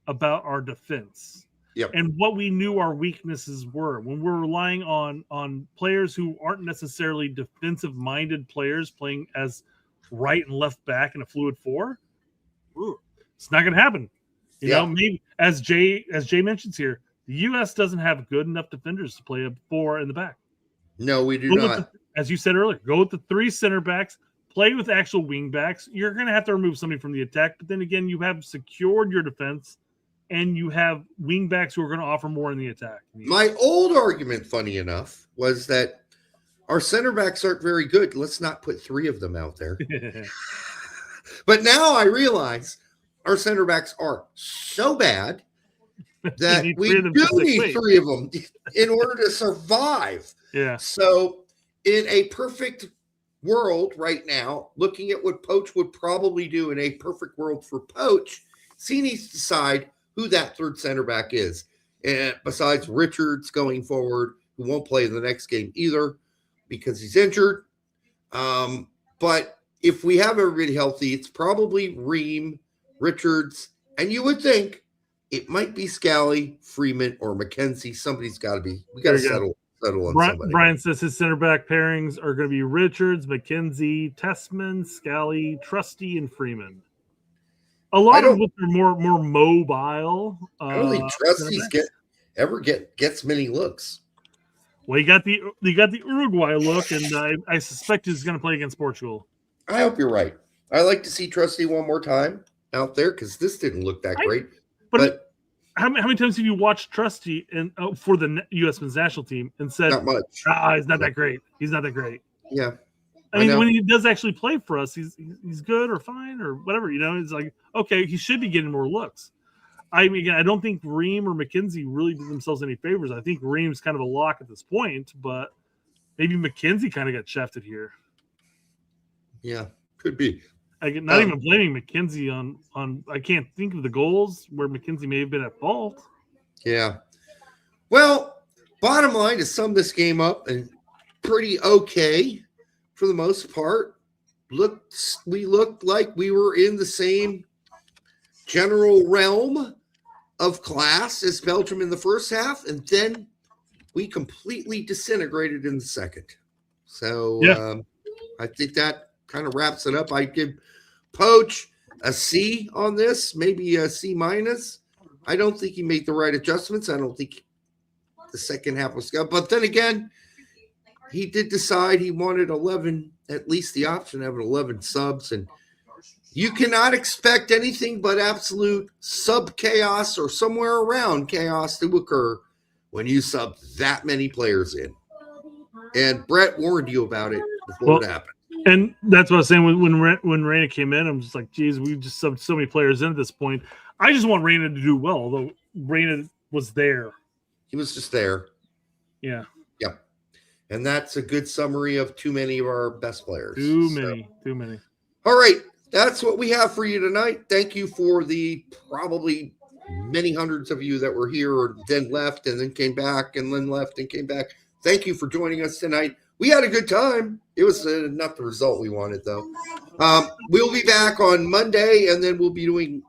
about our defense. Yep. And what we knew our weaknesses were when we're relying on players who aren't necessarily defensive-minded players playing as right and left back in a fluid 4. It's not going to happen. You know, maybe as Jay mentions here, the U.S. doesn't have good enough defenders to play a 4 in the back. No, we do not. As you said earlier, go with the 3 center backs, play with actual wing backs. You're going to have to remove somebody from the attack, but then again, you have secured your defense. And you have wing backs who are going to offer more in the attack. My old argument, funny enough, was that our center backs aren't very good. Let's not put 3 of them out there. But now I realize our center backs are so bad that we do need 3 of them in order to survive. Yeah. So in a perfect world right now, looking at what Poach would probably do in a perfect world for Poach, he needs to decide who that third center back is. And besides Richards going forward, who won't play the next game either because he's injured. But if we have everybody healthy, it's probably Ream, Richards, and you would think it might be Scally, Freeman, or McKenzie. Somebody's got to be. We got to settle on somebody. Brian says his center back pairings are going to be Richards, McKenzie, Tessman, Scally, Trusty, and Freeman. A lot of them are more mobile. I don't think Trusty's gets many looks. Well, you got the Uruguay look, and I suspect he's going to play against Portugal. I hope you're right. I like to see Trusty one more time out there because this didn't look that great. how many times have you watched Trusty and for the U.S. men's national team and said, Not much. He's not that great. He's not that great. Yeah. I mean, when he does actually play for us, he's good or fine or whatever. You know, it's like, okay, he should be getting more looks. I mean, I don't think Ream or McKenzie really did themselves any favors. I think Ream's kind of a lock at this point, but maybe McKenzie kind of got shafted here. Yeah, could be. Not even blaming McKenzie on. I can't think of the goals where McKenzie may have been at fault. Yeah. Well, bottom line, to sum this game up, and pretty okay for the most part. We looked like we were in the same general realm of class as Belgium in the first half, and then we completely disintegrated in the second. So I think that kind of wraps it up. I give Poach a C on this, maybe a C minus. I don't think he made the right adjustments. I don't think the second half was good. But then again, he did decide he wanted 11, at least the option of 11 subs. And you cannot expect anything but absolute sub chaos or somewhere around chaos to occur when you sub that many players in. And Brett warned you about it before it happened. And that's what I was saying when Reyna came in. I'm just like, geez, we just subbed so many players in at this point. I just want Reyna to do well, although Reyna was there. He was just there. Yeah. Yep. And that's a good summary of too many of our best players. Too many. All right. That's what we have for you tonight. Thank you for the probably many hundreds of you that were here or then left and then came back and then left and came back. Thank you for joining us tonight. We had a good time. It was not the result we wanted, though. We'll be back on Monday, and then we'll be doing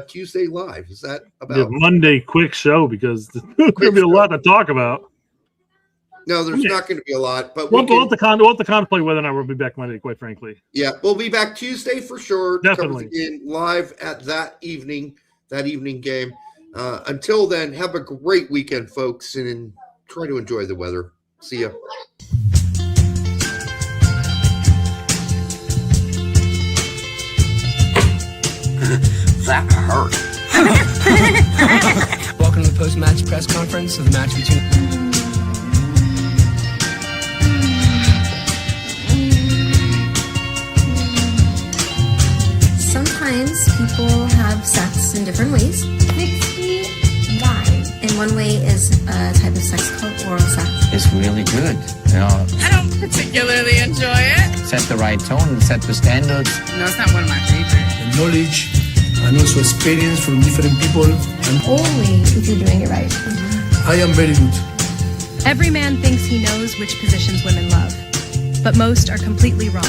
Tuesday live. Is that about Monday quick show because there's going to be a lot to talk about. No, there's not going to be a lot, but we'll have to contemplate whether or not we'll be back Monday. Quite frankly, yeah, we'll be back Tuesday for sure. Definitely live at that evening game. Until then, have a great weekend, folks, and try to enjoy the weather. See ya. That hurt. Welcome to the post-match press conference of the match between... Sometimes people have sex in different ways. 69. And one way is a type of sex called oral sex. It's really good. You know, I don't particularly enjoy it. set the right tone, set the standards. No, it's not one of my favorites. The knowledge and also experience from different people. And Only if you're doing it right. I am very good. Every man thinks he knows which positions women love, but most are completely wrong.